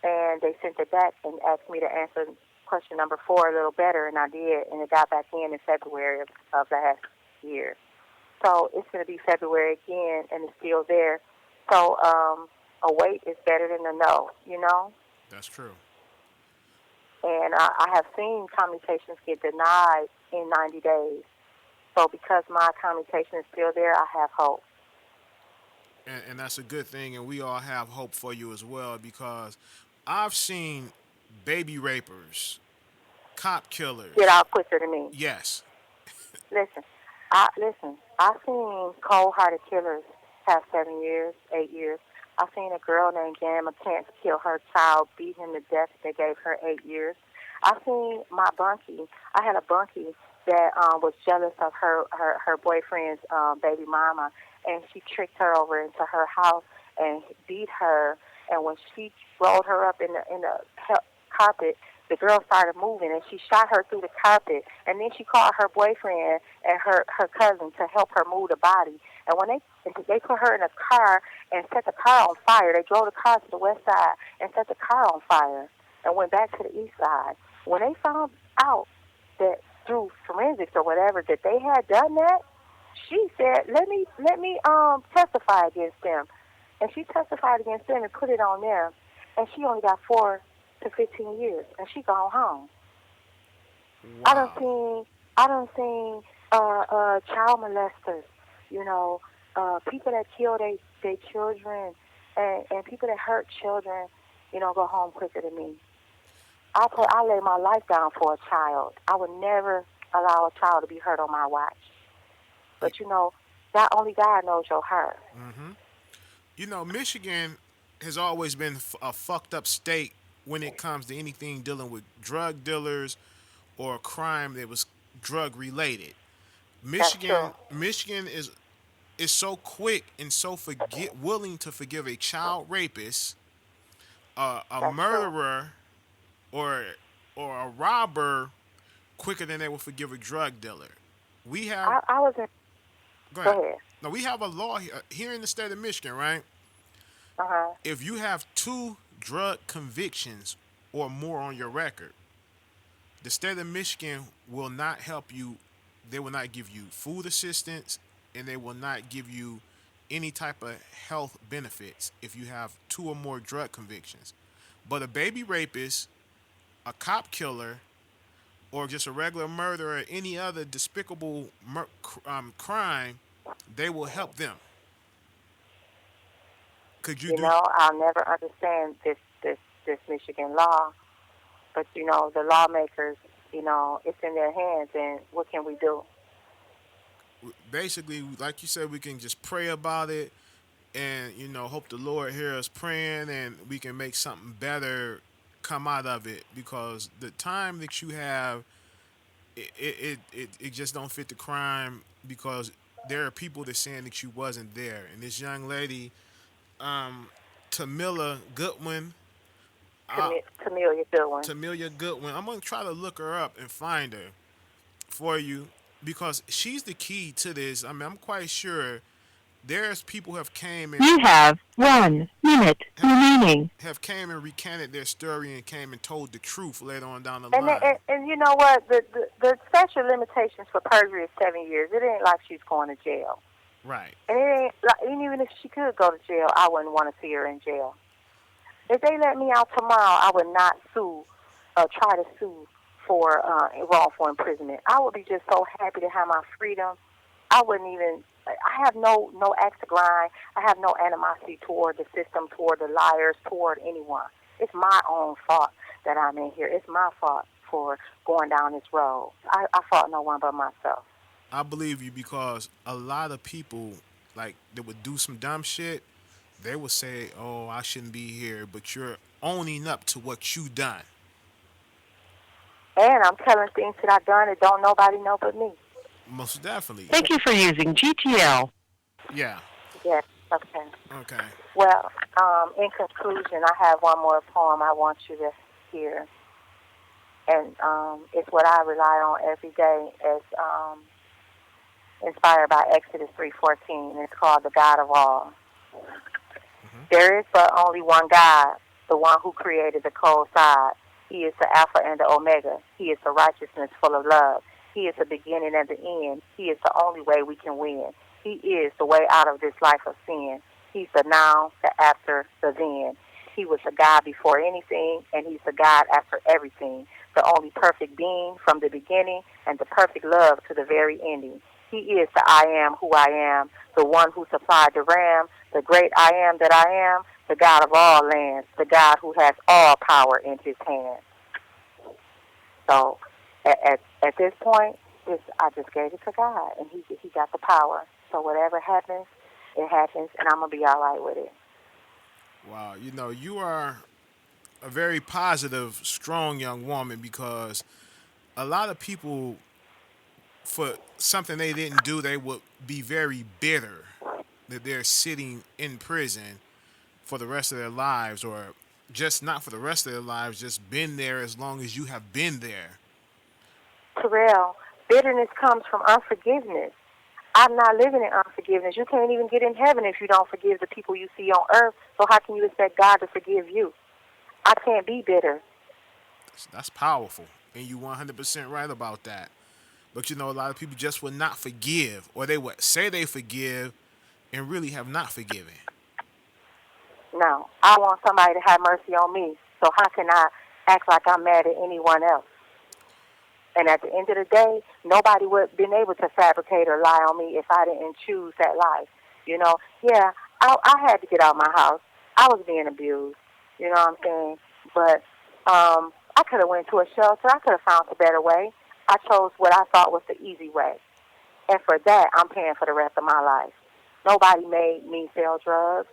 and they sent it back and asked me to answer question number 4 a little better, and I did, and it got back in February of last year. So it's going to be February again, and it's still there. So a wait is better than a no, That's true. And I have seen commutations get denied in 90 days. So because my commutation is still there, I have hope. And that's a good thing, and we all have hope for you as well, because I've seen baby rapers, cop killers. Get out quicker than me. Yes. Listen. I've seen cold-hearted killers have 7 years, 8 years. I've seen a girl named Jan McCants kill her child, beat him to death. They gave her 8 years. I've seen my bunkie. I had a bunkie that was jealous of her boyfriend's baby mama, and she tricked her over into her house and beat her. And when she rolled her up in the carpet, the girl started moving, and she shot her through the carpet. And then she called her boyfriend and her cousin to help her move the body. And when they put her in a car and set the car on fire, they drove the car to the west side and set the car on fire and went back to the east side. When they found out that through forensics or whatever that they had done that, she said, let me testify against them. And she testified against them and put it on them. And she only got 4 to 15 years, and she gone home. Wow. I done seen child molesters, people that kill their children and people that hurt children, go home quicker than me. I lay my life down for a child. I would never allow a child to be hurt on my watch. But that only God knows your heart. Mm-hmm. Michigan has always been a fucked up state when it comes to anything dealing with drug dealers or crime that was drug related. Michigan is so quick and so willing to forgive a child rapist, a murderer, or a robber quicker than they will forgive a drug dealer. We have. I was in. Go Go ahead. ahead. No, we have a law here in the state of Michigan, right? If you have 2 drug convictions or more on your record, the state of Michigan will not help you. They will not give you food assistance, and they will not give you any type of health benefits if you have 2 or more drug convictions. But a baby rapist, a cop killer, or just a regular murderer or any other despicable crime, they will help them. Could you do? I'll never understand this Michigan law, but the lawmakers, it's in their hands, and what can we do? Basically, like you said, we can just pray about it, and hope the Lord hear us praying, and we can make something better come out of it, because the time that you have, it just don't fit the crime, because there are people that saying that you wasn't there. And this young lady, Tamila Goodwin. Tamelia Goodwin. Tamelia Goodwin. I'm gonna try to look her up and find her for you, because she's the key to this. I mean, I'm quite sure there's people who have came and You have 1 minute remaining. have came and recanted their story and came and told the truth later on down the And line. and you know what? The statute of limitations for perjury is 7 years. It ain't like she's going to jail. Right. And it ain't like, even if she could go to jail, I wouldn't want to see her in jail. If they let me out tomorrow, I would not try to sue for wrongful imprisonment. I would be just so happy to have my freedom. I wouldn't even. I have no axe to grind. I have no animosity toward the system, toward the liars, toward anyone. It's my own fault that I'm in here. It's my fault for going down this road. I fault no one but myself. I believe you, because a lot of people, like, that would do some dumb shit, they would say, "Oh, I shouldn't be here," but you're owning up to what you done. And I'm telling things that I've done that don't nobody know but me. Most definitely. Thank you for using GTL. Yeah. Yes, okay. Okay. Well, in conclusion, I have one more poem I want you to hear. And it's what I rely on every day as inspired by Exodus 3:14. It's called the God of all. Mm-hmm. There is but only one God, the one who created the cold side. He is the Alpha and the Omega. He is the righteousness full of love. He is the beginning and the end. He is the only way we can win. He is the way out of this life of sin. He's the now, the after, the then. He was the God before anything, and he's the God after everything. The only perfect being from the beginning, and the perfect love to the very ending. He is the I am who I am, the one who supplied the ram, the great I am that I am, the God of all lands, the God who has all power in his hands. So at this point, I just gave it to God, and he got the power. So whatever happens, it happens, and I'm going to be all right with it. Wow, you are a very positive, strong young woman because a lot of people, for something they didn't do, they would be very bitter that they're sitting in prison for the rest of their lives, or just not for the rest of their lives, just been there as long as you have been there. Terrell, bitterness comes from unforgiveness. I'm not living in unforgiveness. You can't even get in heaven if you don't forgive the people you see on earth. So how can you expect God to forgive you? I can't be bitter. That's powerful, and you 100% right about that. But a lot of people just will not forgive, or they would say they forgive and really have not forgiven. No, I want somebody to have mercy on me. So how can I act like I'm mad at anyone else? And at the end of the day, nobody would have been able to fabricate or lie on me if I didn't choose that life. Yeah, I had to get out of my house. I was being abused. You know what I'm saying? But I could have went to a shelter. I could have found a better way. I chose what I thought was the easy way. And for that, I'm paying for the rest of my life. Nobody made me sell drugs.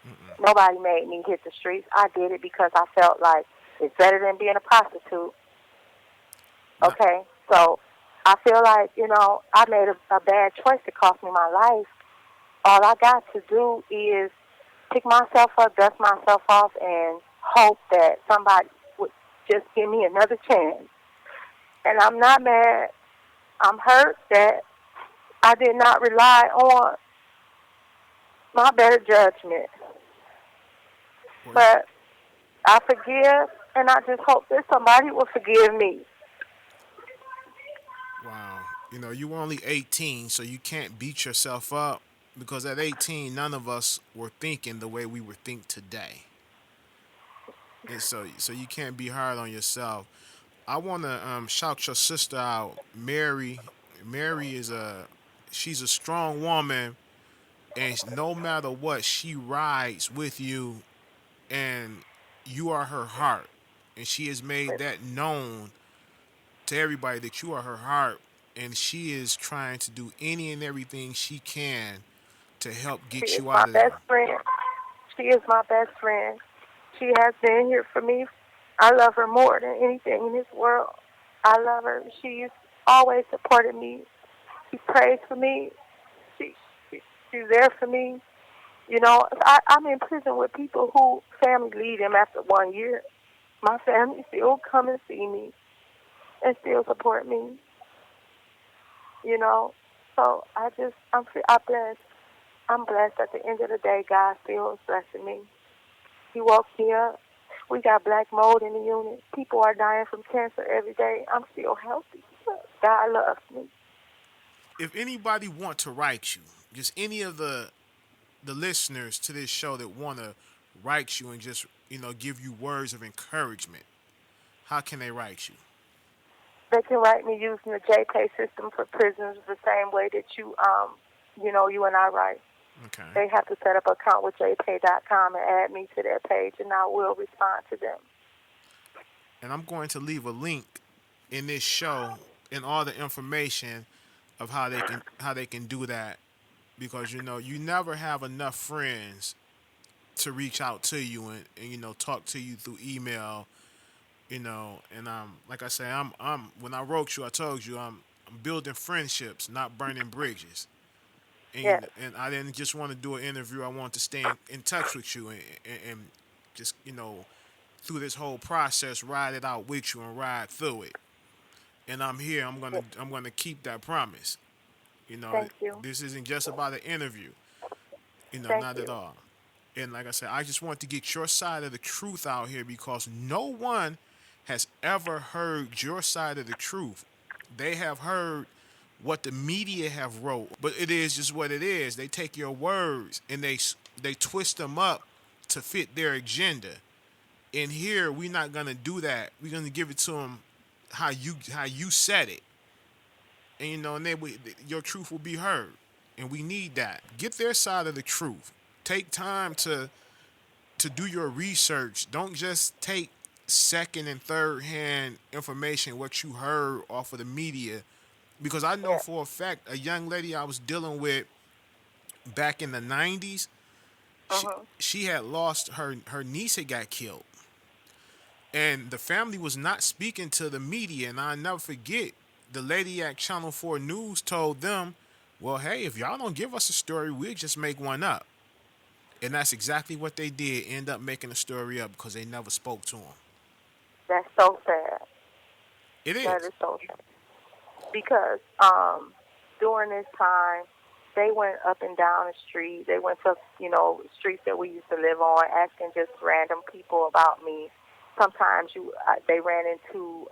Mm-mm. Nobody made me hit the streets. I did it because I felt like it's better than being a prostitute. Not, Okay, so I feel like, I made a bad choice that cost me my life. All I got to do is pick myself up, dust myself off, and hope that somebody would just give me another chance. And I'm not mad. I'm hurt that I did not rely on my better judgment. well, But I forgive, and I just hope that somebody will forgive me. wow. You were only 18, so you can't beat yourself up because at 18, none of us were thinking the way we would think today. And so you can't be hard on yourself. I want to shout your sister out, Mary. Mary she's a strong woman, and no matter what, she rides with you, and you are her heart, and she has made that known to everybody that you are her heart, and she is trying to do any and everything she can to help She get is you my out of best there. friend. She is my best friend. She has been here for me. I love her more than anything in this world. I love her. She's always supported me. She prays for me. She, she's there for me. I'm in prison with people who family leave them after 1 year. My family still come and see me and still support me. So I'm blessed. I'm blessed. At the end of the day, God still is blessing me. He woke me up. We got black mold in the unit. People are dying from cancer every day. I'm still healthy. God loves me. If anybody want to write you, just any of the listeners to this show that want to write you and just give you words of encouragement, how can they write you? They can write me using the JPay system for prisoners the same way that you and I write. Okay. They have to set up an account with jpay.com and add me to their page, and I will respond to them. And I'm going to leave a link in this show and all the information of how they can do that, because you never have enough friends to reach out to you and talk to you through email, and like I say, I'm when I wrote you, I told you I'm building friendships, not burning bridges. Yes. And I didn't just want to do an interview. I wanted to stay in touch with you and just through this whole process, ride it out with you and ride through it. And I'm here. I'm gonna keep that promise. You know, Thank you. this isn't just about an interview. You know, Thank not you. at all. And like I said, I just want to get your side of the truth out here because no one has ever heard your side of the truth. They have heard what the media have wrote, but it is just what it is. They take your words and they twist them up to fit their agenda. And here we're not gonna do that. We're gonna give it to them how you said it, and you know, and then your truth will be heard. And we need that. Get their side of the truth. Take time to do your research. Don't just take second and third hand information what you heard off of the media, because I know Yeah. for a fact a young lady I was dealing with back in the 90s, she, Mhm. she had lost her niece had got killed, and the family was not speaking to the media. And I never forget, the lady at Channel 4 News told them, well, hey, if y'all don't give us a story, we'll just make one up. And that's exactly what they did, end up making a story up because they never spoke to him. That's so sad. It That is. is so sad. Because during this time, they went up and down the street. They went to, streets that we used to live on, asking just random people about me. Sometimes they ran into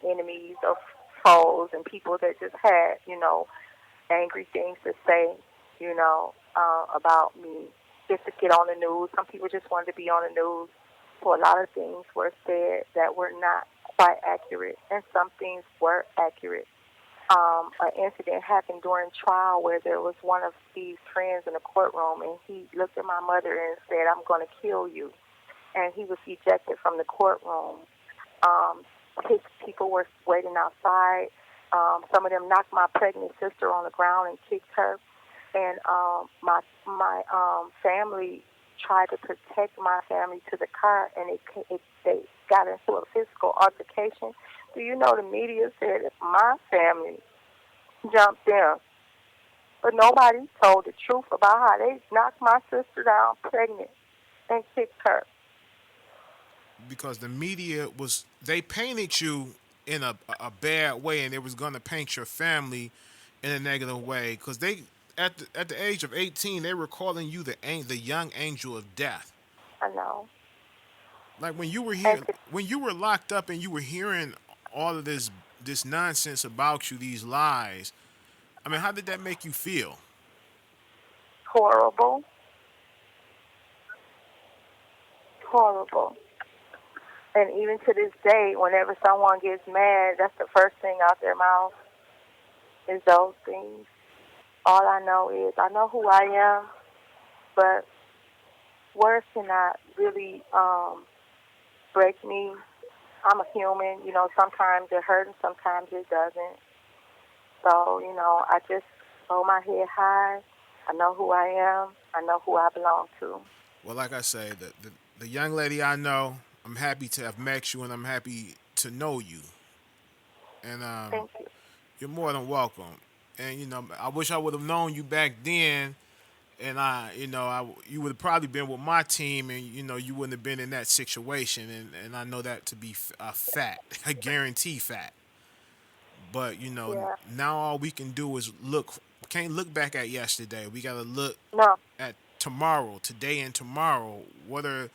enemies or foes and people that just had, angry things to say, about me, just to get on the news. Some people just wanted to be on the news. So a lot of things were said that were not quite accurate, and some things were accurate. An incident happened during trial where there was one of Steve's friends in the courtroom, and he looked at my mother and said, "I'm going to kill you." And he was ejected from the courtroom. His people were waiting outside. Some of them knocked my pregnant sister on the ground and kicked her. And my family tried to protect my family to the car, and they got into a physical altercation. Do you know the media said that my family jumped in, but nobody told the truth about how they knocked my sister down pregnant and kicked her. Because the media they painted you in a bad way, and it was going to paint your family in a negative way, because they at the age of 18 they were calling you the young angel of death. I know. Like when you were And here, when you were locked up and you were hearing all of this nonsense about you, these lies, I mean, how did that make you feel? horrible, horrible. And even to this day, whenever someone gets mad, that's the first thing out their mouth is those things. All I know is I know who I am, but words cannot really break me. I'm a human. Sometimes it hurts and sometimes it doesn't. So, I just hold my head high. I know who I am. I know who I belong to. Well, like I say, the young lady I know, I'm happy to have met you, and I'm happy to know you. And Thank you. you're more than welcome. And I wish I would have known you back then, and you would have probably been with my team, and you wouldn't have been in that situation. And I know that to be a fact, a guarantee fact. But Yeah. now all we can do is look. Can't look back at yesterday. We gotta look No. at tomorrow, today and tomorrow. Yeah.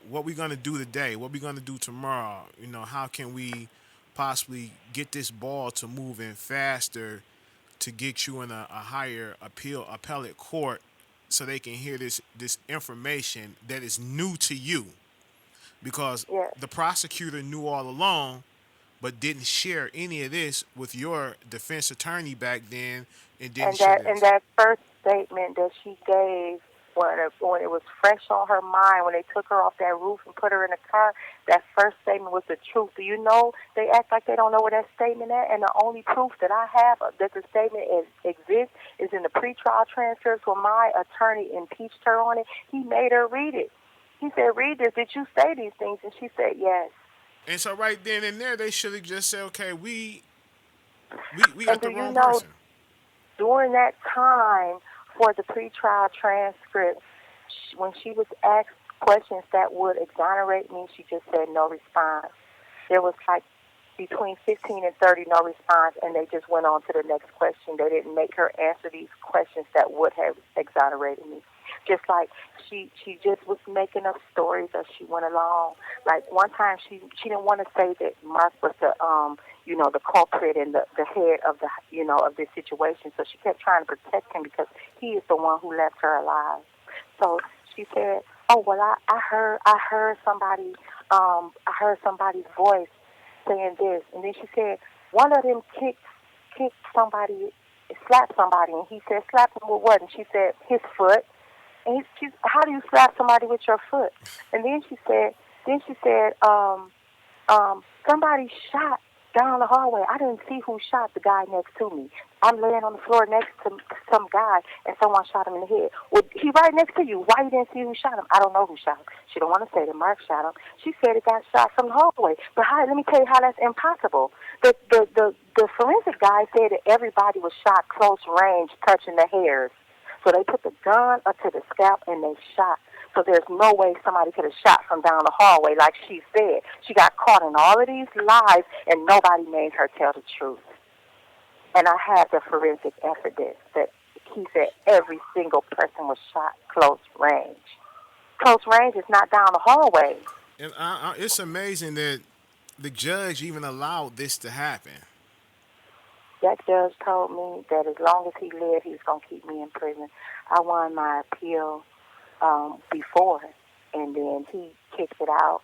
What we gonna do today? What we gonna do tomorrow? How can we possibly get this ball to moving faster to get you in a higher appellate court, so they can hear this information that is new to you, because Yeah. the prosecutor knew all along but didn't share any of this with your defense attorney back then, and didn't And share that and this. that first statement that she gave when it was fresh on her mind, when they took her off that roof and put her in a car, that first statement was the truth. Do you know they act like they don't know where that statement at? And the only proof that I have that the statement exists is in the pretrial transcripts when my attorney impeached her on it. He made her read it. He said, "Read this. Did you say these things?" And she said, "Yes." And so right then and there, they should have just said, "Okay, we And got do the you wrong know, person." during that time for the pretrial transcript, when she was asked questions that would exonerate me, she just said no response. There was like between 15 and 30 no response, and they just went on to the next question. They didn't make her answer these questions that would have exonerated me. Just like she just was making up stories as she went along. Like one time she didn't want to say that Mark was the the culprit and the head of the of this situation. So she kept trying to protect him because he is the one who left her alive. So she said, "Oh well, I heard somebody somebody's voice saying this," and then she said one of them kicked somebody, slapped somebody, and he said, "Slap him with what?" And she said, "His foot." And she's, "How do you slap somebody with your foot?" And then she said, somebody shot down the hallway. I didn't see who shot the guy next to me. I'm laying on the floor next to some guy, and someone shot him in the head. Well, he right next to you. Why you didn't see who shot him? I don't know who shot him. She don't want to say that Mark shot him. She said it got shot from the hallway. But let me tell you how that's impossible. The forensic guy said that everybody was shot close range, touching the hairs. So they put the gun up to the scalp and they shot. So there's no way somebody could have shot from down the hallway like she said. She got caught in all of these lies and nobody made her tell the truth. And I have the forensic evidence that he said every single person was shot close range. Close range is not down the hallway. And it's amazing that the judge even allowed this to happen. That judge told me that as long as he lived, he was going to keep me in prison. I won my appeal before, and then he kicked it out.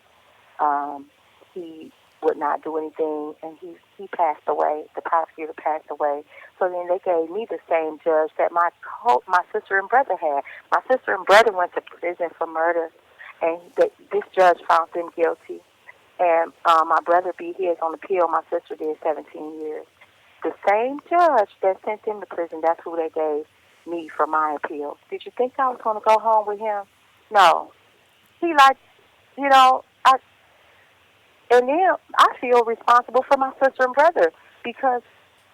He would not do anything, and he passed away. The prosecutor passed away. So then they gave me the same judge that my sister and brother had. My sister and brother went to prison for murder, and this judge found them guilty. And my brother beat his on appeal. My sister did 17 years. The same judge that sent them to prison, that's who they gave me for my appeal. Did you think I was going to go home with him? No. He and then I feel responsible for my sister and brother because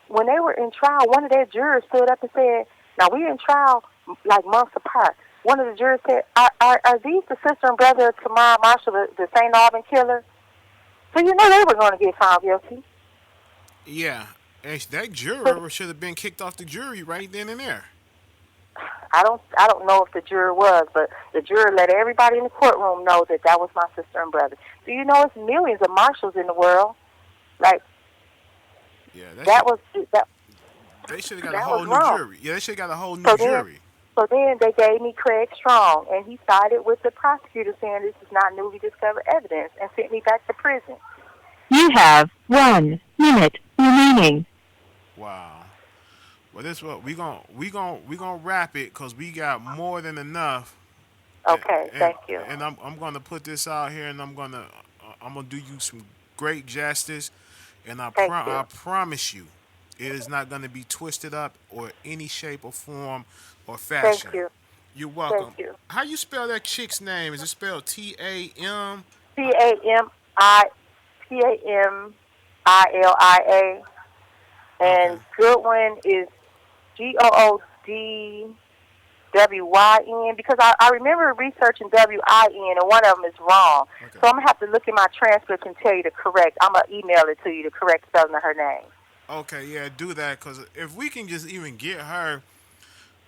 when they were in trial, one of their jurors stood up and said, now we in trial like months apart. One of the jurors said, are these the sister and brother of Tamar Marshall, the St. Aubin killer? So you know they were going to get found guilty. Yeah. And that juror should have been kicked off the jury right then and there. I don't know if the juror was, but the juror let everybody in the courtroom know that was my sister and brother. Do you know it's millions of Marshalls in the world? Like, yeah, they should have got a whole new jury. Yeah, they should have got a whole new jury. So then they gave me Craig Strong, and he sided with the prosecutor saying this is not newly discovered evidence and sent me back to prison. You have 1 minute remaining. Wow. Well, this what we gonna wrap it because we got more than enough. Okay, thank you. And I'm gonna put this out here, and I'm gonna do you some great justice, and I promise you, it is not gonna be twisted up or any shape or form or fashion. Thank you. You're welcome. Thank you. How you spell that chick's name? Is it spelled Tam? Tamila, and Goodwin is Goodwyn, because I remember researching WIN and one of them is wrong. Okay. So I'm going to have to look at my transcript and tell you the correct. I'm going to email it to you, the correct spelling of her name. Okay, yeah, do that because if we can just even get her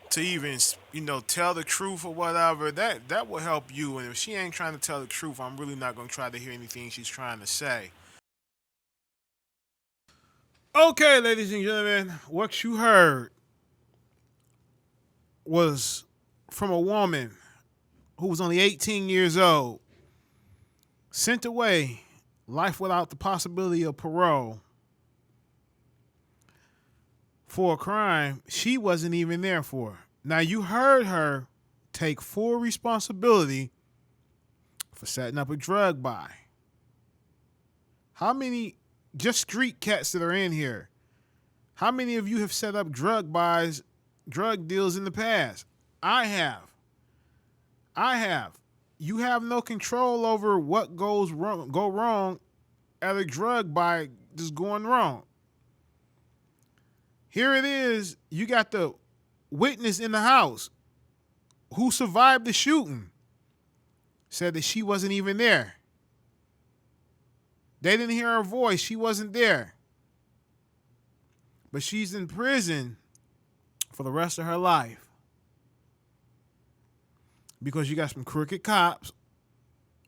to even, tell the truth or whatever, that will help you. And if she ain't trying to tell the truth, I'm really not going to try to hear anything she's trying to say. Okay, ladies and gentlemen, what you heard was from a woman who was only 18 years old, sent away, life without the possibility of parole, for a crime she wasn't even there for. Now, you heard her take full responsibility for setting up a drug buy. How many, just street cats that are in here, how many of you have set up drug buys, drug deals in the past? I have. You have no control over what go wrong at a drug buy just going wrong. Here it is. You got the witness in the house who survived the shooting, said that she wasn't even there. They didn't hear her voice. She wasn't there. But she's in prison for the rest of her life because you got some crooked cops.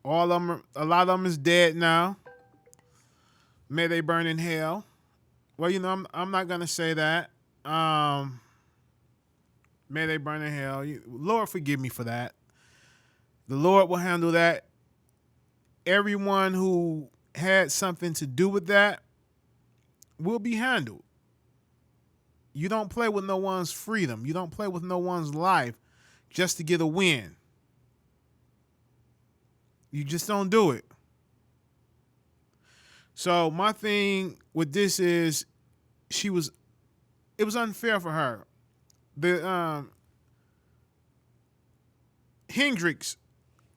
All of them, a lot of them is dead now. May they burn in hell. Well, I'm not gonna say that. May they burn in hell. Lord, forgive me for that. The Lord will handle that. Everyone who had something to do with that will be handled. You don't play with no one's freedom. You don't play with no one's life just to get a win. You just don't do it. So my thing with this is it was unfair for her. The Hendricks,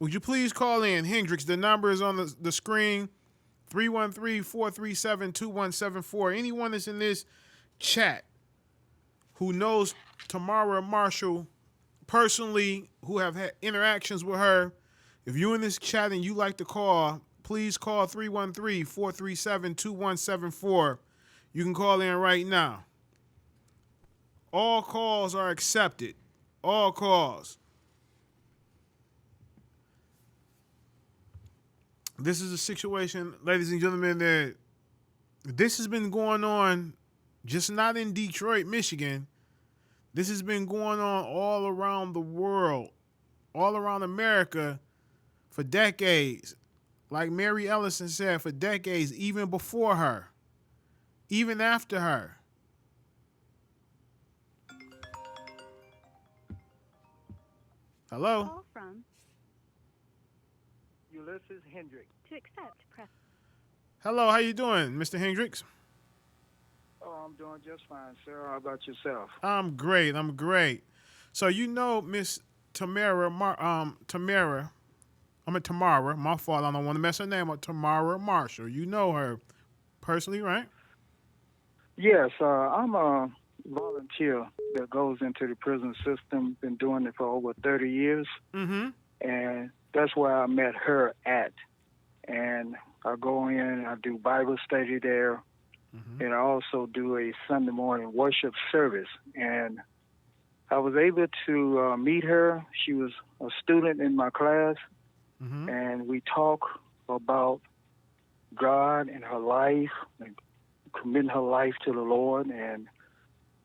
would you please call in? Hendricks, the number is on the screen, 313-437-2174. Anyone that's in this chat who knows Tamara Marshall personally, who have had interactions with her, if you're in this chat and you like to call, please call 313-437-2174. You can call in right now. All calls are accepted. All calls. This is a situation, ladies and gentlemen, that this has been going on just not in Detroit, Michigan. This has been going on all around the world, all around America for decades. Like Mary Ellison said, for decades, even before her, even after her. Hello? Call from Ulysses Hendricks. to accept, press. Hello, how you doing, Mr. Hendricks? Oh, I'm doing just fine, sir. How about yourself? I'm great. So Miss Tamara, Tamara, my fault, I don't want to mess her name up, Tamara Marshall. You know her personally, right? Yes, I'm a volunteer that goes into the prison system. Been doing it for over 30 years. Mm-hmm. And that's where I met her at. And I go in, I do Bible study there, and I also do a Sunday morning worship service. And I was able to meet her. She was a student in my class, and we talk about God and her life, and committing her life to the Lord. And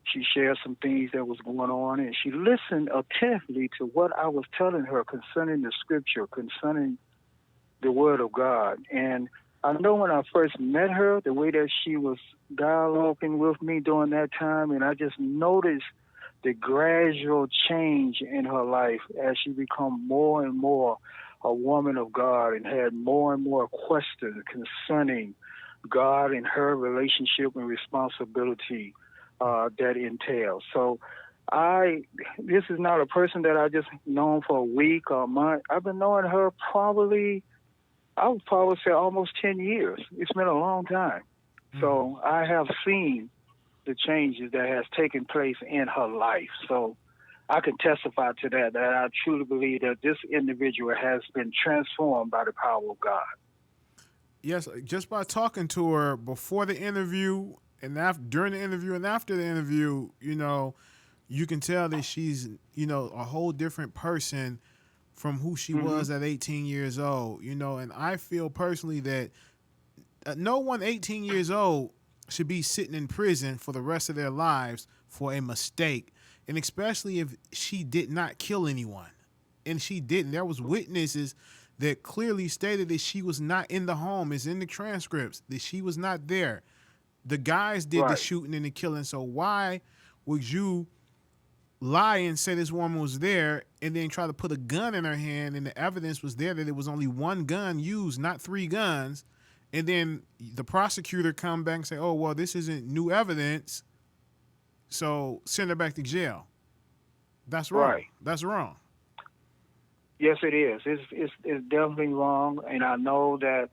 she shared some things that was going on, and she listened attentively to what I was telling her concerning the scripture, concerning the word of God. And I know when I first met her, the way that she was dialoguing with me during that time, and I just noticed the gradual change in her life as she become more and more a woman of God and had more and more questions concerning God and her relationship and responsibility that entails. So this is not a person that I just known for a week or a month. I've been knowing her I would probably say almost 10 years. It's been a long time. So I have seen the changes that has taken place in her life. So I can testify to that I truly believe that this individual has been transformed by the power of God. Yes, just by talking to her before the interview and during the interview and after the interview, you can tell that she's, a whole different person from who she was at 18 years old, and I feel personally that no one 18 years old should be sitting in prison for the rest of their lives for a mistake, and especially if she did not kill anyone, and she didn't. There was witnesses that clearly stated that she was not in the home. It's in the transcripts that she was not there. The guys did the shooting and the killing, so why would you lie and say this woman was there and then try to put a gun in her hand, and the evidence was there that it was only one gun used, not three guns, and then the prosecutor come back and say, oh, well, this isn't new evidence, so send her back to jail. That's wrong. Right. That's wrong. Yes, it is. It's definitely wrong, and I know that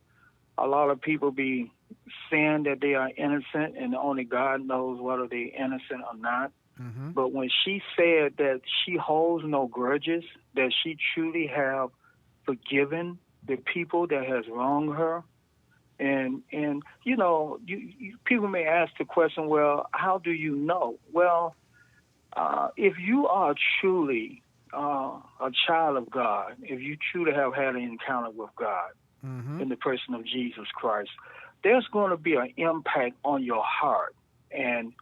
a lot of people be saying that they are innocent, and only God knows whether they're innocent or not. But when she said that she holds no grudges, that she truly have forgiven the people that has wronged her. And people may ask the question, well, how do you know? Well, if you are truly a child of God, if you truly have had an encounter with God in the person of Jesus Christ, there's going to be an impact on your heart. And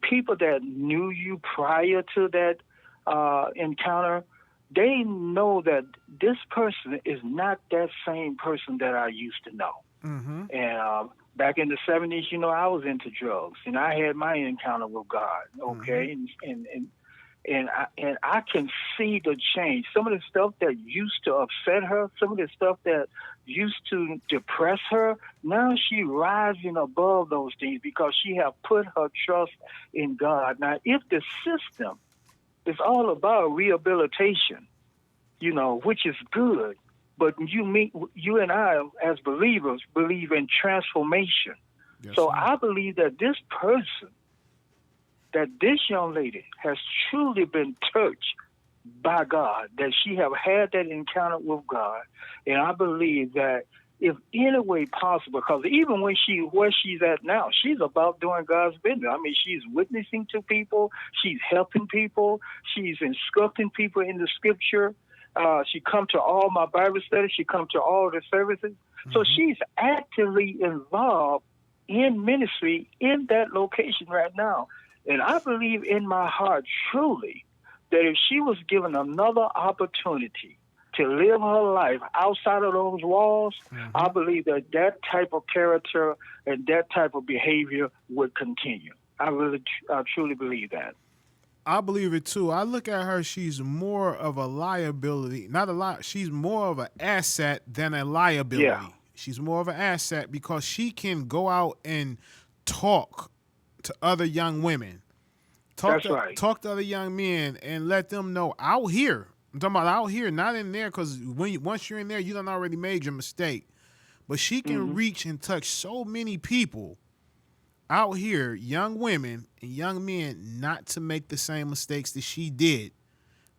people that knew you prior to that encounter, they know that this person is not that same person that I used to know. And back in the 70s, I was into drugs, and I had my encounter with God. Okay, and I can see the change. Some of the stuff that used to upset her, some of the stuff that used to depress her, now she rising above those things because she have put her trust in God. Now, if the system is all about rehabilitation, which is good, but you and I as believers believe in transformation. Yes, so I believe that this person, that this young lady has truly been touched by God, that she have had that encounter with God. And I believe that if any way possible, because even where she's at now, she's about doing God's business. I mean, she's witnessing to people, she's helping people, she's instructing people in the scripture. She come to all my Bible studies. She come to all the services. So she's actively involved in ministry in that location right now. And I believe in my heart truly that if she was given another opportunity to live her life outside of those walls, I believe that type of character and that type of behavior would continue. I truly believe that. I believe it too. I look at her, she's more of a liability. She's more of an asset than a liability. Yeah. She's more of an asset because she can go out and talk to other young women. Talk to other young men and let them know out here. I'm talking about out here, not in there, because once you're in there, you done already made your mistake. But she can reach and touch so many people out here, young women and young men, not to make the same mistakes that she did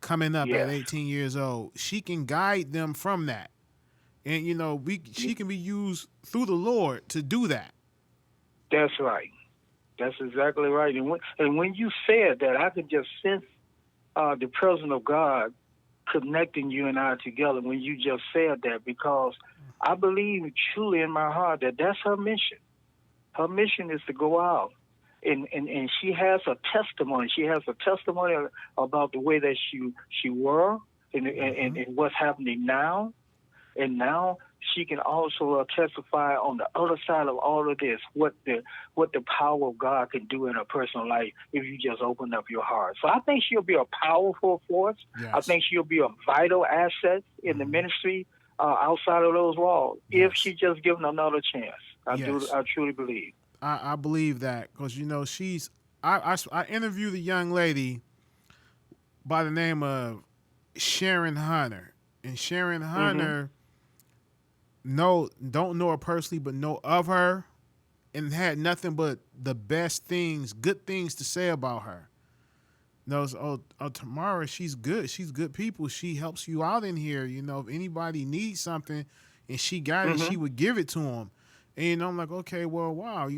coming up at 18 years old. She can guide them from that. And, she can be used through the Lord to do that. That's right. That's exactly right. And when you said that, I could just sense the presence of God connecting you and I together when you just said that, because I believe truly in my heart that that's her mission. Her mission is to go out, and she has a testimony. She has a testimony about the way that she were and what's happening now. And now she can also testify on the other side of all of this, what the power of God can do in a personal life if you just open up your heart. So I think she'll be a powerful force. Yes. I think she'll be a vital asset in the ministry outside of those walls if she just given another chance. I truly believe. I believe that because, she's I interviewed a young lady by the name of Sharon Hunter. And Sharon Hunter, don't know her personally, but know of her and had nothing but the best things, good things to say about her. Knows, Tamara, she's good. She's good people. She helps you out in here. If anybody needs something and she got it, she would give it to them. And I'm like, okay, well, wow,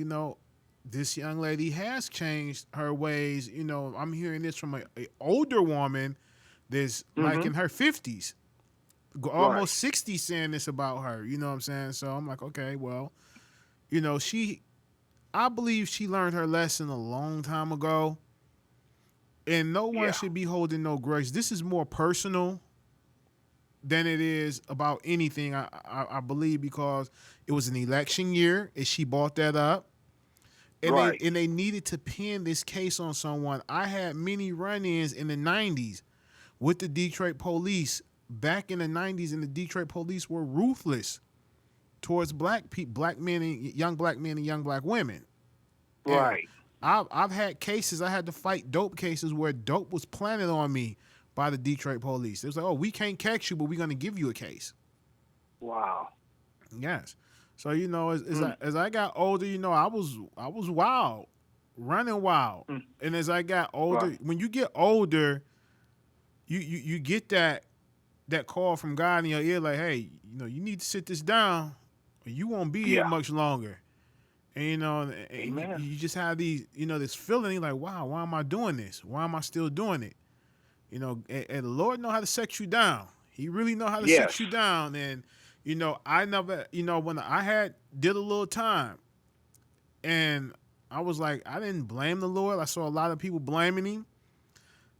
this young lady has changed her ways. I'm hearing this from an older woman that's like in her 50s, almost 60, saying this about her. You know what I'm saying? So I'm like, okay, well, I believe she learned her lesson a long time ago. And no one should be holding no grudge. This is more personal than it is about anything, I believe, because it was an election year and she brought that up. And they needed to pin this case on someone. I had many run-ins in the 90s with the Detroit police. Back in the 90s, and the Detroit police were ruthless towards black men and young black women. Right. And I've had cases, I had to fight dope cases where dope was planted on me by the Detroit police. It was like, oh, we can't catch you, but we're going to give you a case. Wow. Yes. So, as I got older, I was wild, running wild. And as I got older, when you get older, you get that that call from God in your ear, like, hey, you need to sit this down, or you won't be here Yeah. much longer. And and Amen. you just have these, this feeling like, wow, why am I doing this? Why am I still doing it? And the Lord know how to set you down. He really know how to Yes. set you down. And I never, when I had did a little time, and I was like, I didn't blame the Lord. I saw a lot of people blaming him.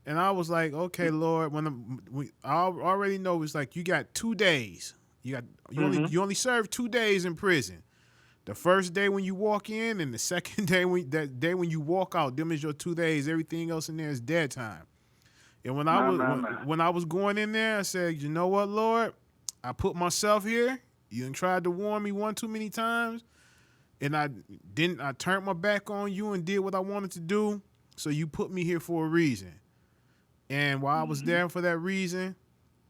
And I was like, okay, Lord, I already know it's like you got 2 days. You only serve 2 days in prison. The first day when you walk in, and the second day when you walk out, them is your 2 days. Everything else in there is dead time. And when I was going in there, I said, you know what, Lord, I put myself here. You done tried to warn me one too many times, and I turned my back on you and did what I wanted to do. So you put me here for a reason. And while I was there for that reason,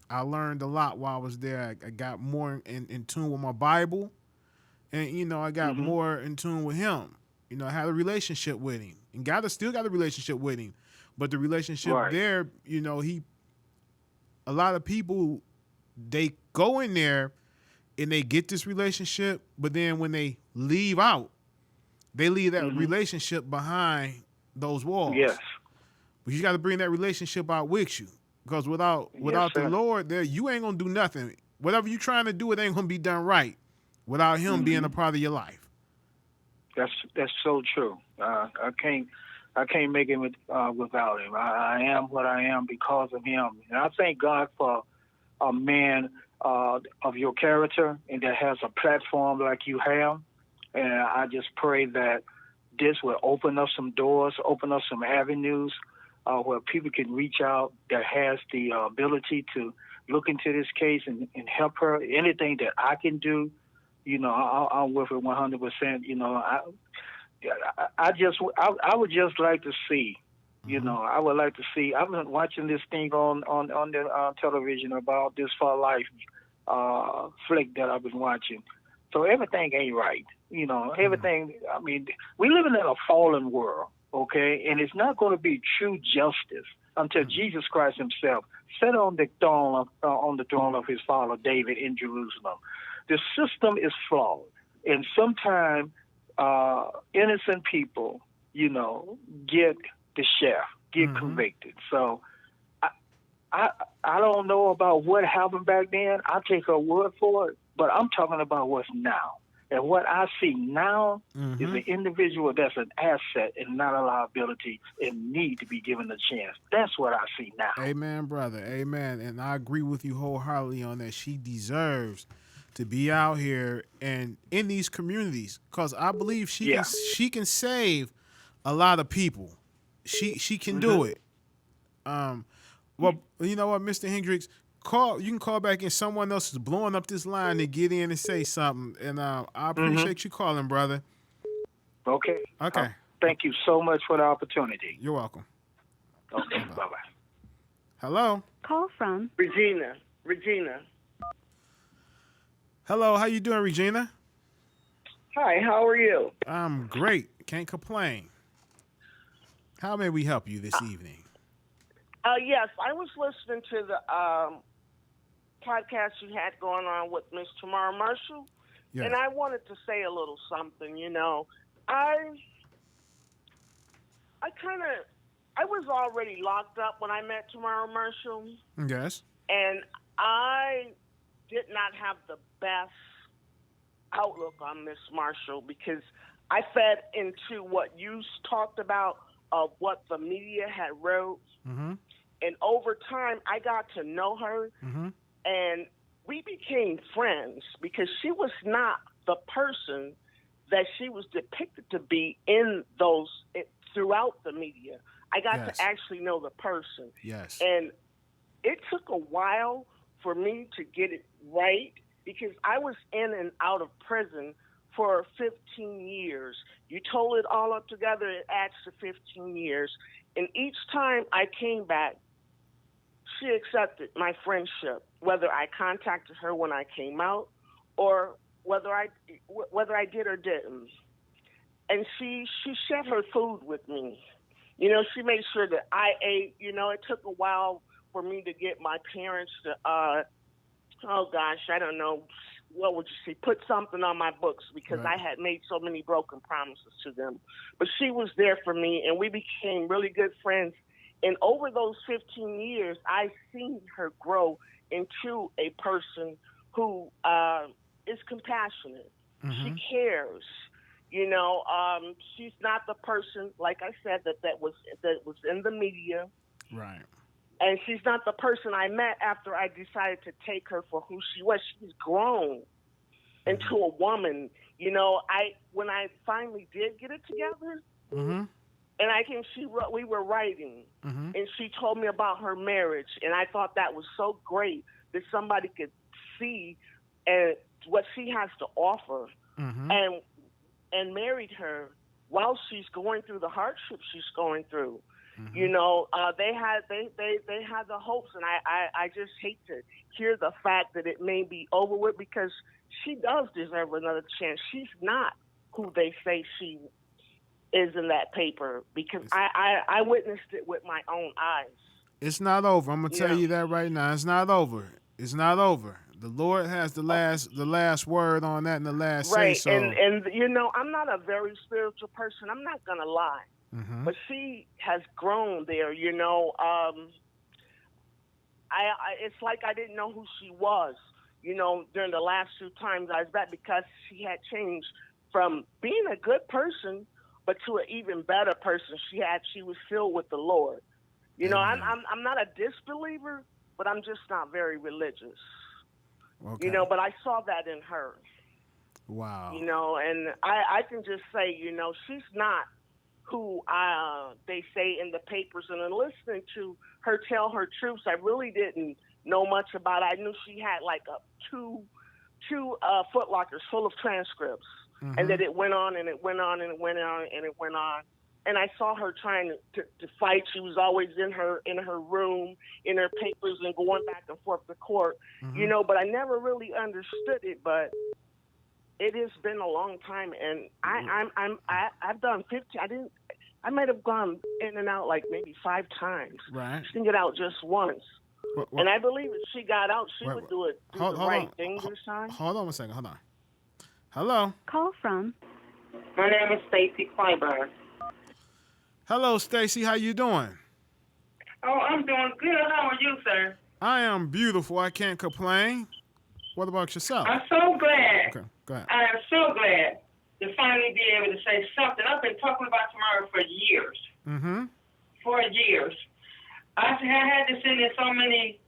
I learned a lot while I was there. I got more in tune with my Bible. And, I got more in tune with him. I had a relationship with him. And God still got a relationship with him. But the relationship there, a lot of people, they go in there and they get this relationship, but then when they leave out, they leave that relationship behind those walls. Yes. But you got to bring that relationship out with you. Because without the Lord there, you ain't going to do nothing. Whatever you're trying to do, it ain't going to be done right without him being a part of your life. That's so true. I can't make it without him. I am what I am because of him. And I thank God for a man of your character and that has a platform like you have. And I just pray that this will open up some doors, open up some avenues where people can reach out that has the ability to look into this case and help her. Anything that I can do, I'm with it 100%. I would just like to see, I would like to see. I've been watching this thing on the television about this For Life flick that I've been watching. So everything ain't right. Everything. I mean, we live in a fallen world, okay, and it's not going to be true justice until Jesus Christ Himself sat on the throne of His father David in Jerusalem. The system is flawed, and sometimes innocent people, get the shaft, get convicted. So I don't know about what happened back then. I take her word for it, but I'm talking about what's now. And what I see now is an individual that's an asset and not a liability and need to be given a chance. That's what I see now. Amen, brother. Amen. And I agree with you wholeheartedly on that. She deserves to be out here and in these communities, because I believe she can save a lot of people. She can do it. Well, you know what, Mr. Hendricks, you can call back in. Someone else is blowing up this line to get in and say something, and I appreciate you calling, brother. Okay. Thank you so much for the opportunity. You're welcome. Okay. Bye-bye. Hello. Call from Regina. Hello, how you doing, Regina? Hi, how are you? I'm great. Can't complain. How may we help you this evening? Yes, I was listening to the podcast you had going on with Miss Tamara Marshall, and I wanted to say a little something. I was already locked up when I met Tamara Marshall. Yes. And I did not have the best outlook on Miss Marshall because I fed into what you talked about of what the media had wrote. And over time, I got to know her, and we became friends because she was not the person that she was depicted to be throughout the media. I got to actually know the person. Yes. And it took a while for me to get it right because I was in and out of prison for 15 years. You total it all up together, it adds to 15 years. And each time I came back, she accepted my friendship, whether I contacted her when I came out or whether I did or didn't. And she shared her food with me. She made sure that I ate. It took a while for me to get my parents to, oh gosh, I don't know, what would you say, put something on my books because I had made so many broken promises to them. But she was there for me, and we became really good friends. And over those 15 years, I've seen her grow into a person who is compassionate. She cares. You know, she's not the person, like I said, that was in the media. Right. And she's not the person I met after I decided to take her for who she was. She's grown into a woman. You know, when I finally did get it together, and we were writing, and she told me about her marriage, and I thought that was so great that somebody could see what she has to offer, and married her while she's going through the hardships she's going through. You know, they had the hopes, and I just hate to hear the fact that it may be over with because she does deserve another chance. She's not who they say she is in that paper because I witnessed it with my own eyes. It's not over. I'm gonna tell you that right now. It's not over. It's not over. The Lord has the last word on that and the last say so. And you know, I'm not a very spiritual person. I'm not gonna lie. But she has grown there, you know. It's like I didn't know who she was, you know, during the last few times I was back because she had changed from being a good person, but to an even better person. She was filled with the Lord. You know, I'm not a disbeliever, but I'm just not very religious. Okay. You know, but I saw that in her. Wow. You know, and I can just say, you know, she's not who they say in the papers, and in listening to her tell her truths, I really didn't know much about it. I knew she had like two Foot Lockers full of transcripts, and that it went on and it went on and it went on and it went on. And I saw her trying to fight. She was always in her room, in her papers, and going back and forth to court. You know, but I never really understood it. But it has been a long time, and I've done 15. I might have gone in and out like maybe 5 times. Right. She didn't get out just once. And I believe if she got out, she would do the right thing this time. Hold on a second. Hold on. Hello. Call from. My name is Stacy Clyburn. Hello, Stacy. How you doing? Oh, I'm doing good. How are you, sir? I am beautiful. I can't complain. What about yourself? I'm so glad. Okay, go ahead. I am so glad to finally be able to say something. I've been talking about Tamara for years. For years. I had to send in so many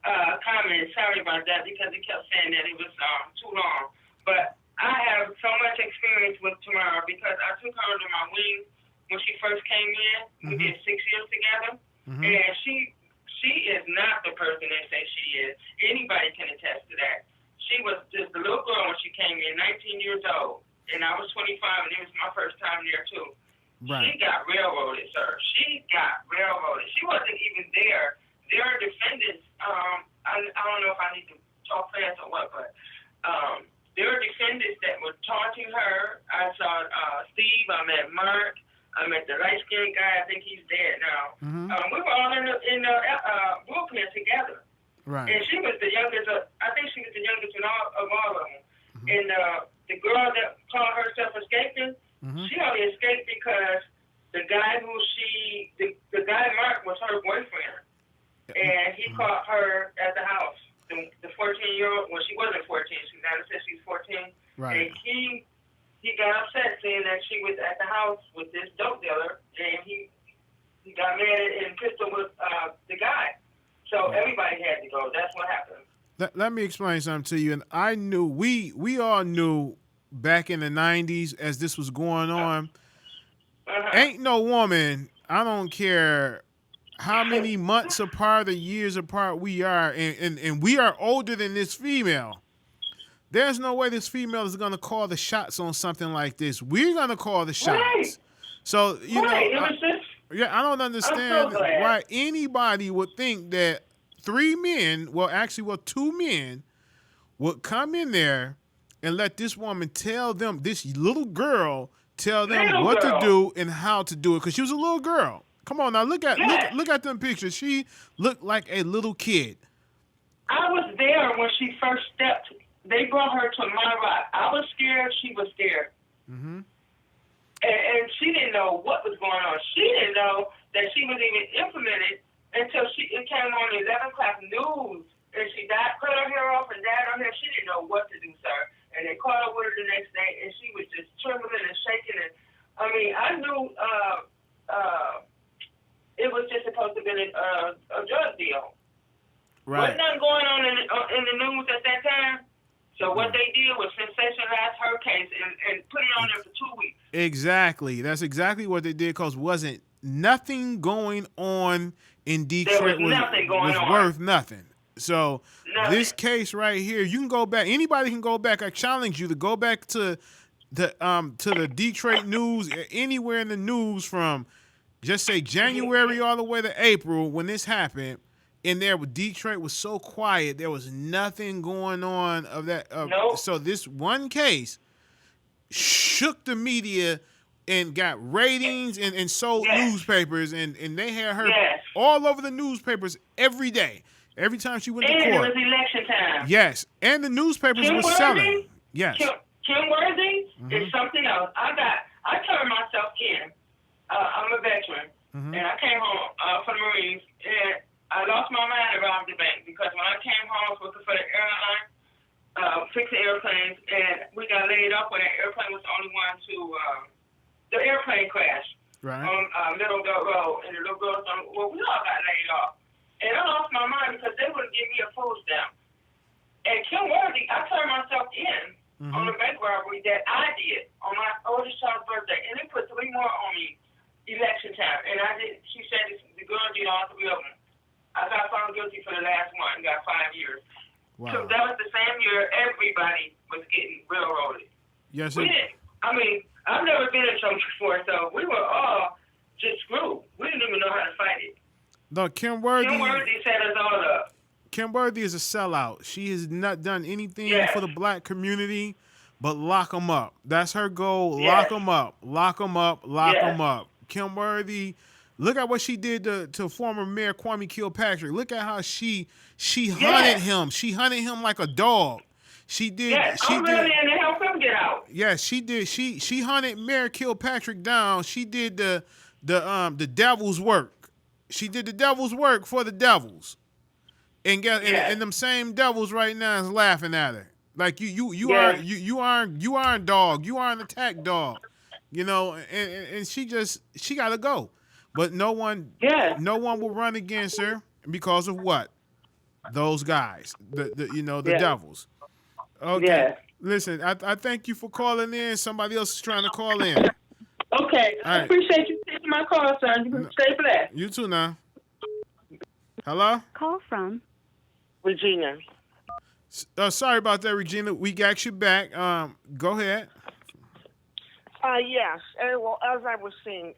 comments. Sorry about that because he kept saying that it was too long. But I have so much experience with Tamara because I took her under my wing when she first came in. We did 6 years together. And she is not the person they say she is. Anybody can attest to that. She was just a little girl when she came in, 19 years old. And I was 25, and it was my first time there, too. Right. She got railroaded, sir. She got railroaded. She wasn't even there. There are defendants. I don't know if I need to talk fast or what, but there are defendants that were taunting her. I saw Steve. I met Mark. I met the light-skinned guy. I think he's dead now. We were all in the bullpen together. Right. And she was the youngest. I think she was the youngest of all of them. And the girl that called herself escaping, she only escaped because the guy the guy Mark was her boyfriend, and he caught her at the house. The 14-year-old, well, she wasn't 14. She said she was 14. Right. And he got upset saying that she was at the house with this dope dealer, and he got mad and pistol with the guy. So everybody had to go. That's what happened. Let me explain something to you. And I knew, we all knew back in the 90s as this was going on, ain't no woman, I don't care how many months apart or years apart we are, and we are older than this female. There's no way this female is going to call the shots on something like this. We're going to call the shots. Right. So, you know, I don't understand why anybody would think that 2 men would come in there and let this woman this little girl tell them what to do and how to do it. Because she was a little girl. Come on now, look at them pictures. She looked like a little kid. I was there when she first stepped. They brought her to my rock. I was scared. She was scared. Mm-hmm. And she didn't know what was going on. She didn't know that she was even implemented until it came on the 11 o'clock news. And she cut her hair off and dyed her hair. She didn't know what to do, sir. And they caught her with her the next day, and she was just trembling and shaking. And I mean, I knew it was just supposed to be a drug deal. Right. Wasn't nothing going on in the news at that time. So what they did was sensationalize her case and put it on there for 2 weeks. Exactly. That's exactly what they did, because wasn't nothing going on in Detroit was worth nothing. So this case right here, you can go back. Anybody can go back. I challenge you to go back to the Detroit news, anywhere in the news from just say January all the way to April when this happened. In there, Detroit was so quiet. There was nothing going on of that. Nope. So this one case shook the media and got ratings and sold newspapers, and they had her all over the newspapers every day. Every time she went to court. And it was election time. Yes, and the newspapers were selling. Yes. Kim Worthy is something else. I turned myself in. I'm a veteran, and I came home from the Marines, and I lost my mind around the bank because when I came home, I was working for the airline, fixing airplanes, and we got laid off when that airplane was the only one to, the airplane crashed on Little Belt Road, and the little girls, we all got laid off. And I lost my mind because they wouldn't give me a food stamp. And Kim Worthy, I turned myself in on the bank robbery that I did on my oldest child's birthday, and they put 3 more on me election time. And I did. She said the girl did all 3 of them. I got found guilty for the last one, got 5 years. Wow. So that was the same year everybody was getting railroaded. Yes, we didn't. I mean, I've never been in trouble before, so we were all just screwed. We didn't even know how to fight it. No, Kim Worthy set us all up. Kim Worthy is a sellout. She has not done anything for the black community but lock them up. That's her goal. Lock them up. Lock them up. Lock them up. Kim Worthy, look at what she did to former Mayor Kwame Kilpatrick. Look at how she hunted him. She hunted him like a dog. She did. Yes, I'm ready to help him get out. Yes, she did. She hunted Mayor Kilpatrick down. She did the devil's work. She did the devil's work for the devils, and them same devils right now is laughing at her. Like you aren't a dog. You are an attack dog. You know, and she got to go. But no one will run against her because of what? Those guys, the devils. Okay. Yeah. Listen, I thank you for calling in. Somebody else is trying to call in. Okay. I appreciate you taking my call, sir. You can stay for that. You too now. Hello? Call from Regina. Sorry about that, Regina. We got you back. Go ahead. Yes. And well, as I was saying,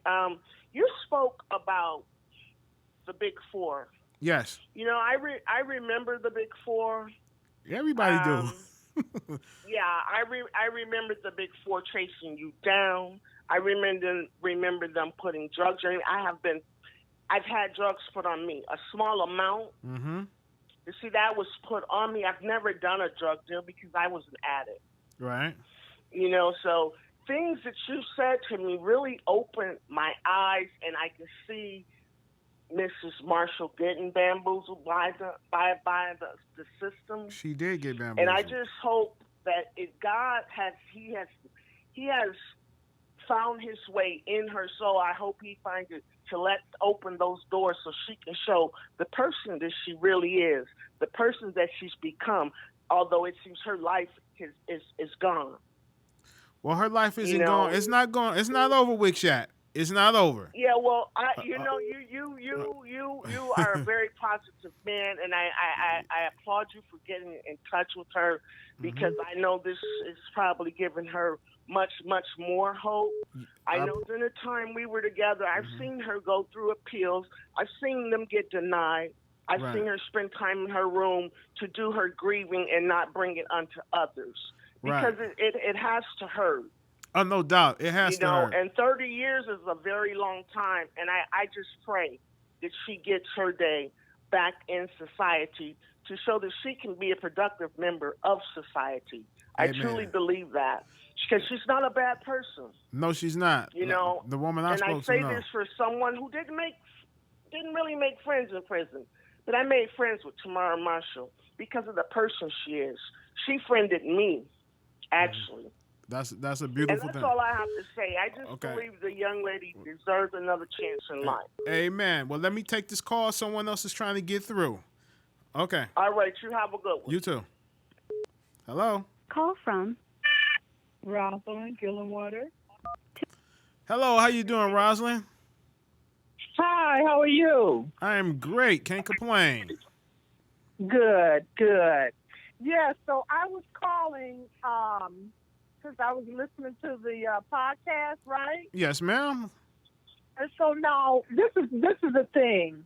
you spoke about the Big Four. Yes. You know, I remember the Big Four. Everybody do. Yeah, I remember the Big Four chasing you down. I remember them putting drugs in. I've had drugs put on me, a small amount. Mm-hmm. You see, that was put on me. I've never done a drug deal because I was an addict. Right. You know, so things that you said to me really opened my eyes, and I can see Mrs. Marshall getting bamboozled by the system. She did get bamboozled. And I just hope that God has found his way in her soul. I hope he finds it to open those doors so she can show the person that she really is, the person that she's become, although it seems her life is gone. Well, her life isn't gone. It's not gone. It's not over with yet. It's not over. Yeah, well, you are a very positive man, and I applaud you for getting in touch with her because I know this is probably giving her much more hope. I know in the time we were together, I've seen her go through appeals. I've seen them get denied. I've seen her spend time in her room to do her grieving and not bring it unto others because it has to hurt. Oh, no doubt. It has You to know, hurt. and 30 years is a very long time. And I just pray that she gets her day back in society to show that she can be a productive member of society. I Amen. truly believe that. Because she's not a bad person. No, she's not. You know, the woman I and I spoke say to, no. this for someone who didn't really make friends in prison, but I made friends with Tamara Marshall because of the person she is. She friended me, actually. That's a And beautiful that's thing. all I have to say. I just believe the young lady deserves another chance in life. Amen. Well, let me take this call. Someone else is trying to get through. Okay. All right, you have a good one. You too. Hello. Call from Rosalind Gillenwater. Hello. How you doing, Rosalind? Hi, how are you? I am great. Can't complain. Good, good. Yeah, so I was calling because I was listening to the podcast, right? Yes, ma'am. And so now this is the thing.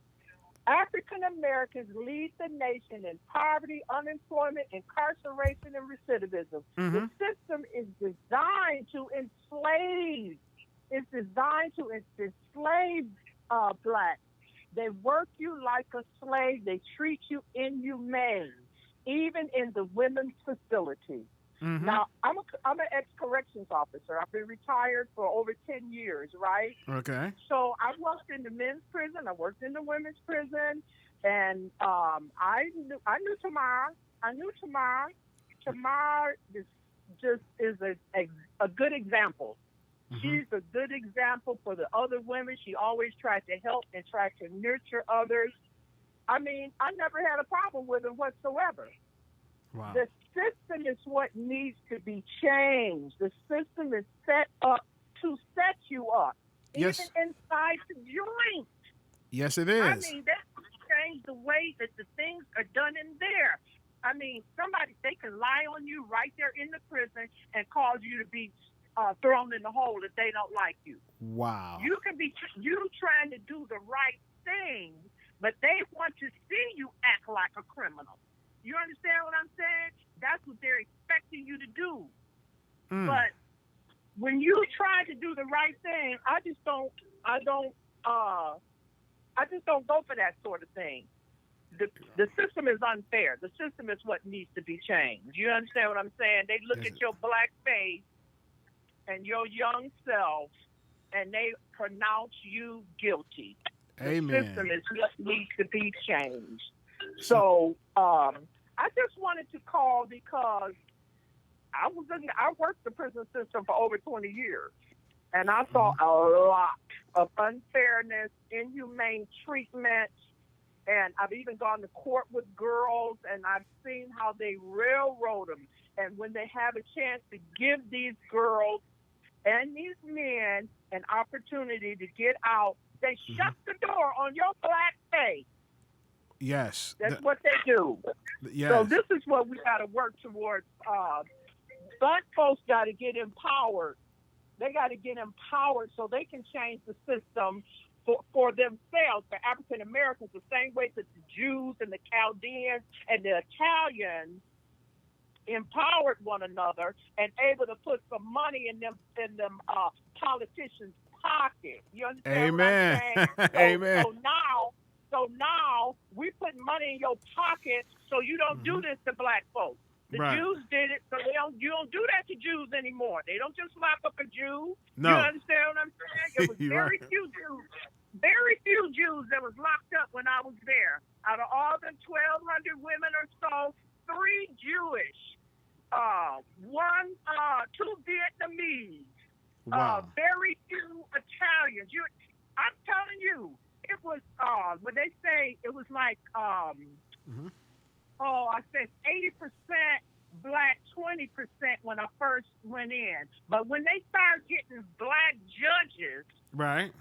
African Americans lead the nation in poverty, unemployment, incarceration, and recidivism. The system is designed to enslave. It's designed to enslave blacks. They work you like a slave. They treat you inhumane, even in the women's facility. Now, I'm an ex-corrections officer. I've been retired for over 10 years, right? Okay. So I worked in the men's prison. I worked in the women's prison. And I knew Tamar. I knew Tamar. Tamar just is a good example. She's a good example for the other women. She always tried to help and tried to nurture others. I mean, I never had a problem with her whatsoever. Wow. The system is what needs to be changed. The system is set up to set you up, Yes. even inside the joint. Yes, it is. I mean, that's changed the way that the things are done in there. I mean, they can lie on you right there in the prison and cause you to be thrown in the hole if they don't like you. Wow. You can be trying to do the right thing, but they want to see you act like a criminal. You understand what I'm saying? That's what they're expecting you to do. But when you try to do the right thing, I just don't go for that sort of thing. The system is unfair. The system is what needs to be changed. You understand what I'm saying? They look at your black face and your young self, and they pronounce you guilty. Amen. The system is what needs to be changed. So I just wanted to call because I worked the prison system for over 20 years, and I saw a lot of unfairness, inhumane treatment, and I've even gone to court with girls, and I've seen how they railroad them. And when they have a chance to give these girls and these men an opportunity to get out, they shut the door on your black face. Yes. That's what they do. Yes. So this is what we got to work towards. Black folks got to get empowered. They got to get empowered so they can change the system for themselves, for African Americans, the same way that the Jews and the Chaldeans and the Italians empowered one another and able to put some money in them politicians' pockets. You understand Amen. what I'm saying? Amen. So now we put money in your pocket so you don't do this to black folks. The Right. Jews did it, so you don't do that to Jews anymore. They don't just lock up a Jew. No. You understand what I'm saying? There was very Right. few Jews that was locked up when I was there. Out of all the 1,200 women or so, 3 Jewish, two Vietnamese, Wow. very few Italians. I'm telling you, it was when they say it was like I said 80% black, 20% when I first went in. But when they started getting black judges, Right.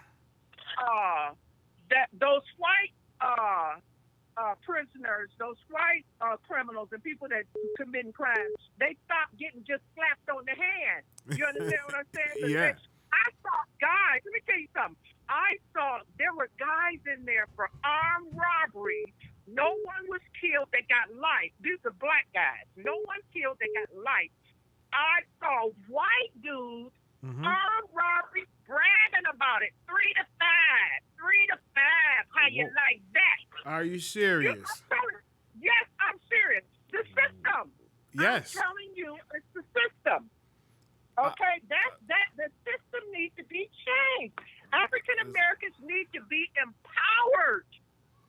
that those white prisoners, those white criminals and people that committing crimes, they stopped getting just slapped on the hand. You understand what I'm saying? 'Cause Yeah. I saw guys, let me tell you something. I saw there were guys in there for armed robbery. No one was killed. They got life. These are black guys. No one killed. They got life. I saw white dudes armed robbery, bragging about it. 3 to 5. 3 to 5. How you like that? Are you serious? Yes, I'm serious. The system. Yes. I'm telling you, it's the system. Okay, the system needs to be changed. African Americans need to be empowered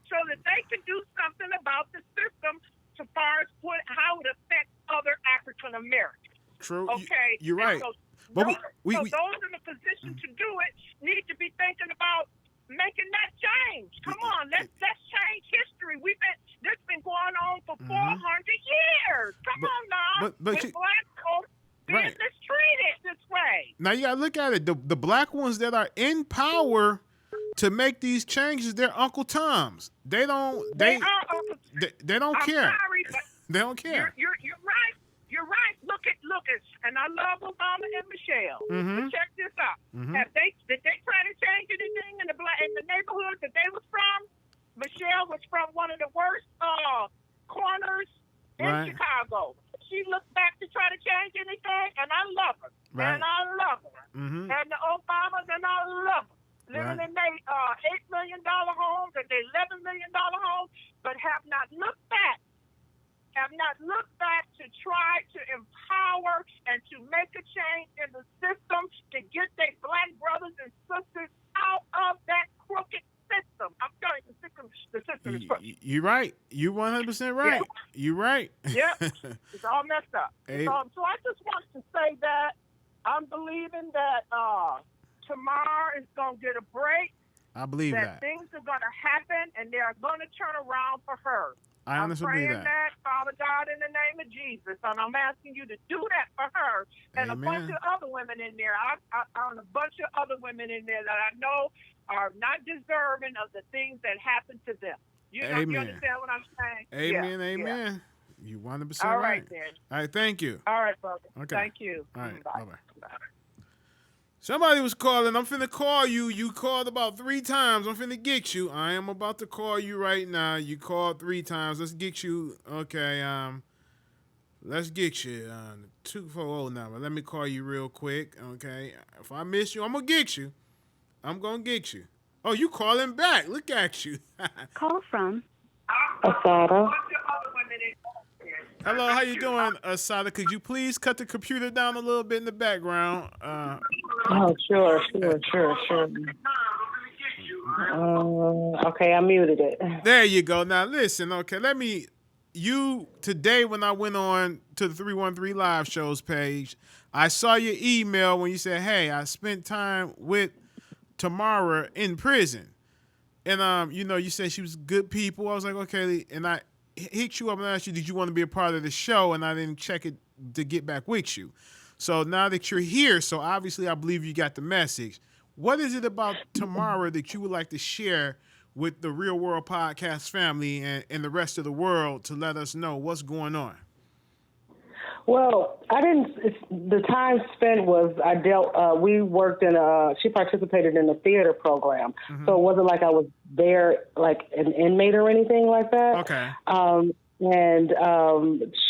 so that they can do something about the system as far as how it affects other African Americans. True. Okay, You're right. So, But those in the position to do it need to be thinking about making that change. Come on, let's change history. This been going on for 400 years. Come on now. But with black folks being mistreated this way. Now you gotta look at it. The black ones that are in power to make these changes, they're Uncle Toms. They don't care. Sorry, they don't care. You're right. You're right. Look at, and I love Obama and Michelle. But check this out. Did they try to change anything in the neighborhood that they was from? Michelle was from one of the worst corners in Chicago. She looked back to try to change anything, and I love her. And I love her. And the Obamas, and I love them. Living in their $8 million homes and their $11 million homes, but have not looked back to try to empower and to make a change in the system to get their black brothers and sisters out of that crooked system. I'm telling you, the system is crooked. You're right. You're 100% right. Yeah. You're right. Yep. It's all messed up. So I just want to say that I'm believing that Tamar is going to get a break. I believe that. Things are going to happen, and they are going to turn around for her. I'm praying that, Father God, in the name of Jesus, and I'm asking you to do that for her and a bunch of other women in there. A bunch of other women in there that I know are not deserving of the things that happen to them. You understand what I'm saying? Amen, amen. You 100% right. All right, then. All right, thank you. All right, brother. Okay. Thank you. All right, Bye. bye-bye. Somebody was calling. I'm finna call you. You called about 3 times. I'm finna get you. I am about to call you right now. You called 3 times. Let's get you. Okay. Let's get you. 240 number. Let me call you real quick. Okay. If I miss you, I'm gonna get you. I'm gonna get you. Oh, you calling back? Look at you. Call from Asada. Hello, how you doing, Asada? Could you please cut the computer down a little bit in the background? Sure. Okay, I muted it. There you go. Now listen, okay, today when I went on to the 313 Live Shows page, I saw your email when you said, hey, I spent time with Tamara in prison. And, you said she was good people. I was like, okay, and I hit you up and asked you, did you want to be a part of the show? And I didn't check it to get back with you. So now that you're here, so obviously I believe you got the message. What is it about Tamara that you would like to share with the Real World Podcast family and the rest of the world to let us know what's going on? Well, the time spent was we worked she participated in a theater program. So it wasn't like I was there like an inmate or anything like that. Okay. And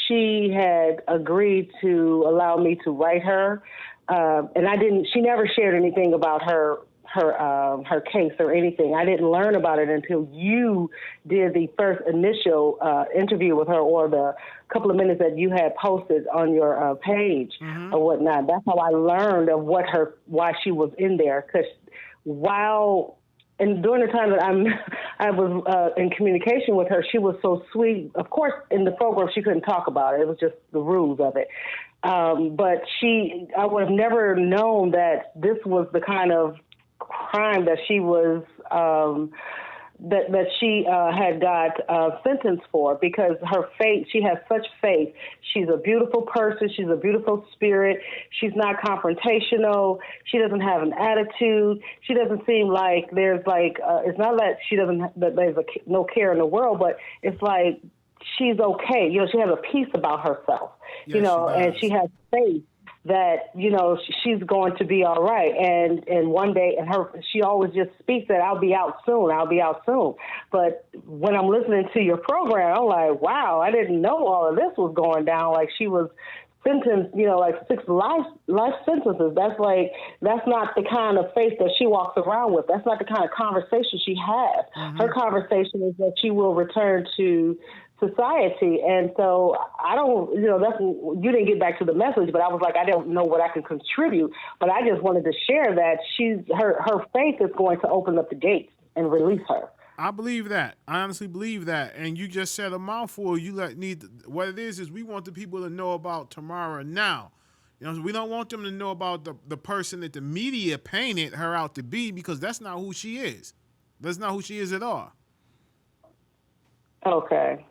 she had agreed to allow me to write her. And she never shared anything about her case or anything. I didn't learn about it until you did the first initial interview with her, or the couple of minutes that you had posted on your page or whatnot. That's how I learned of why she was in there. Because during the time that I was in communication with her, she was so sweet. Of course, in the program, she couldn't talk about it. It was just the rules of it. But I would have never known that this was the kind of crime that she was that she had got sentenced for, because her faith, she has such faith. She's a beautiful person. She's a beautiful spirit. She's not confrontational. She doesn't have an attitude. She doesn't seem like there's it's not that there's no care in the world, but it's like she's okay. She has a peace about herself, yes, and she has faith that, she's going to be all right. And one day, she always just speaks that I'll be out soon. But when I'm listening to your program, I'm like, wow, I didn't know all of this was going down. Like, she was sentenced, like 6 life sentences. That's not the kind of faith that she walks around with. That's not the kind of conversation she has. Mm-hmm. Her conversation is that she will return to society. And so I don't, you didn't get back to the message, but I was like, I don't know what I can contribute, but I just wanted to share that her faith is going to open up the gates and release her. I believe that. I honestly believe that. And you just said a mouthful. What it is we want the people to know about Tamara now. We don't want them to know about the person that the media painted her out to be, because that's not who she is. That's not who she is at all. Okay.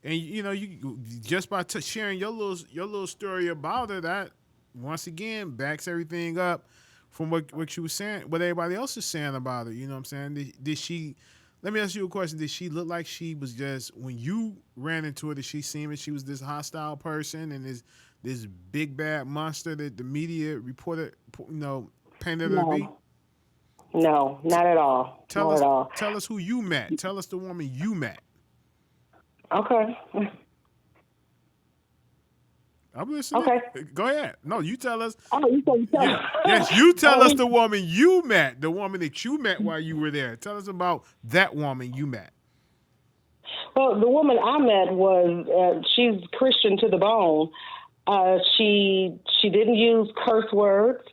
And you just by sharing your little story about her, that once again backs everything up from what you were saying, what everybody else is saying about her. You know what I'm saying? Did she? Let me ask you a question. Did she look like she was just, when you ran into her, did she seem like she was this hostile person and this big bad monster that the media reported, painted her to be? No, not at all. Tell us who you met. Tell us the woman you met. Okay. I'm listening. Okay. Go ahead. No, you tell us. Oh, you tell us. Yes, you tell us the woman you met, the woman that you met while you were there. Tell us about that woman you met. Well, the woman I met was, she's Christian to the bone. She didn't use curse words.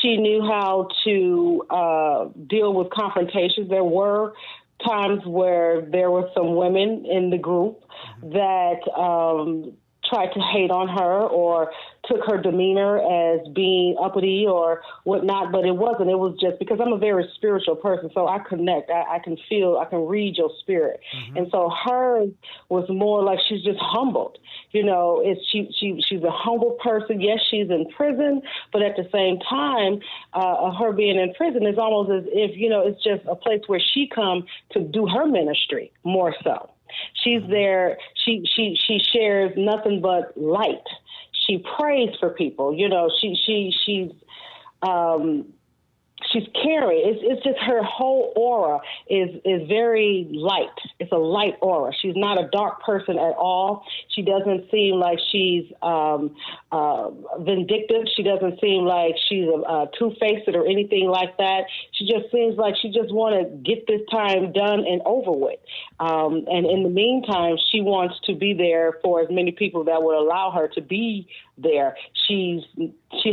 She knew how to deal with confrontations. There were times where there were some women in the group that tried to hate on her or took her demeanor as being uppity or whatnot, but it wasn't. It was just because I'm a very spiritual person, so I connect. I can feel, I can read your spirit. Mm-hmm. And so hers was more like she's just humbled. She's a humble person. Yes, she's in prison, but at the same time, her being in prison is almost as if, it's just a place where she come to do her ministry more so. She's there. She shares nothing but light. She prays for people. She's caring. It's just her whole aura is very light. It's a light aura. She's not a dark person at all. She doesn't seem like she's vindictive. She doesn't seem like she's two-faced or anything like that. She just seems like she just want to get this time done and over with. And in the meantime, she wants to be there for as many people that would allow her to be there. She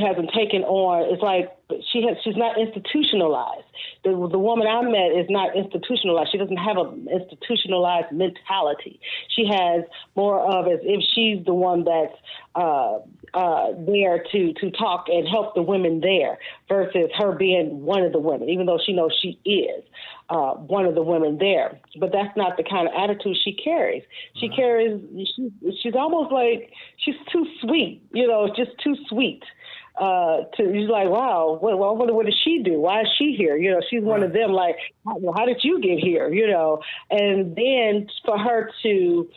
hasn't taken on. It's like she's not institutionalized. The woman I met is not institutionalized. She doesn't have an institutionalized mentality. She has more of as if she's the one that's there to talk and help the women there versus her being one of the women, even though she knows she is one of the women there. But that's not the kind of attitude she carries. She carries, she's almost like she's too sweet, just too sweet. You're like, wow, what does she do? Why is she here? She's one of them, like, how did you get here? And then for her to,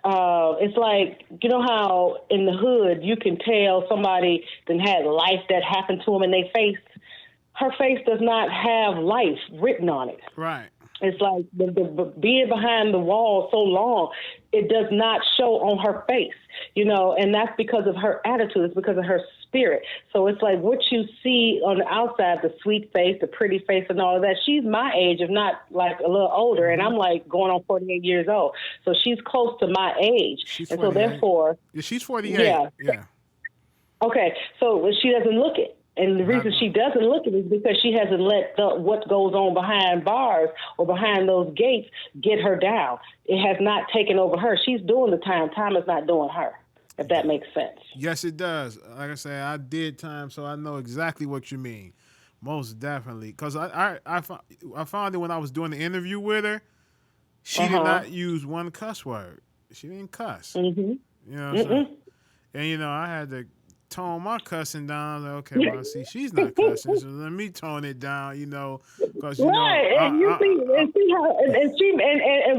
it's like, how in the hood you can tell somebody that had life that happened to them in their face. Her face does not have life written on it. Right. It's like the being behind the wall so long, it does not show on her face, and that's because of her attitude. It's because of her spirit. So it's like what you see on the outside, the sweet face, the pretty face and all of that. She's my age, if not like a little older, and I'm like going on 48 years old. So she's close to my age. She's and 48. So therefore. Yeah, she's 48. Yeah. Okay. So she doesn't look it. And the reason she doesn't look at it is because she hasn't let what goes on behind bars or behind those gates get her down. It has not taken over her. She's doing the time. Time is not doing her, if that makes sense. Yes, it does. Like I said, I did time, so I know exactly what you mean. Most definitely. Because I found it when I was doing the interview with her, she did not use one cuss word. She didn't cuss. Mm-hmm. You know what I'm saying? And, I had to tone my cussing down. Like, okay, well, see, she's not cussing, so let me tone it down, because right. And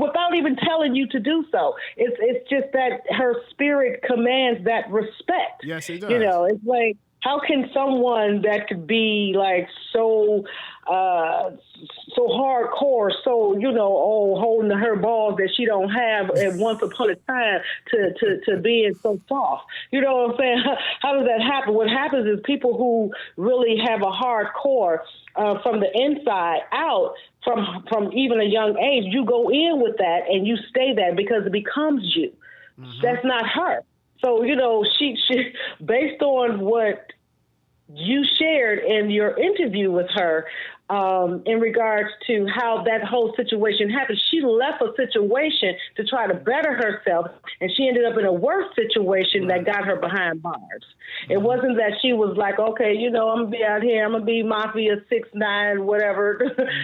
without even telling you to do so, it's just that her spirit commands that respect. Yes, it does. It's like How can someone that could be like so hardcore, so holding her balls that she don't have at once upon a time to being so soft? You know what I'm saying? How does that happen? What happens is people who really have a hardcore from the inside out, from even a young age, you go in with that and you stay that because it becomes you. Mm-hmm. That's not her. So, she based on what you shared in your interview with her, in regards to how that whole situation happened, she left a situation to try to better herself, and she ended up in a worse situation that got her behind bars. Mm-hmm. It wasn't that she was like, okay, I'm going to be out here, I'm going to be Mafia 6ix9ine, whatever.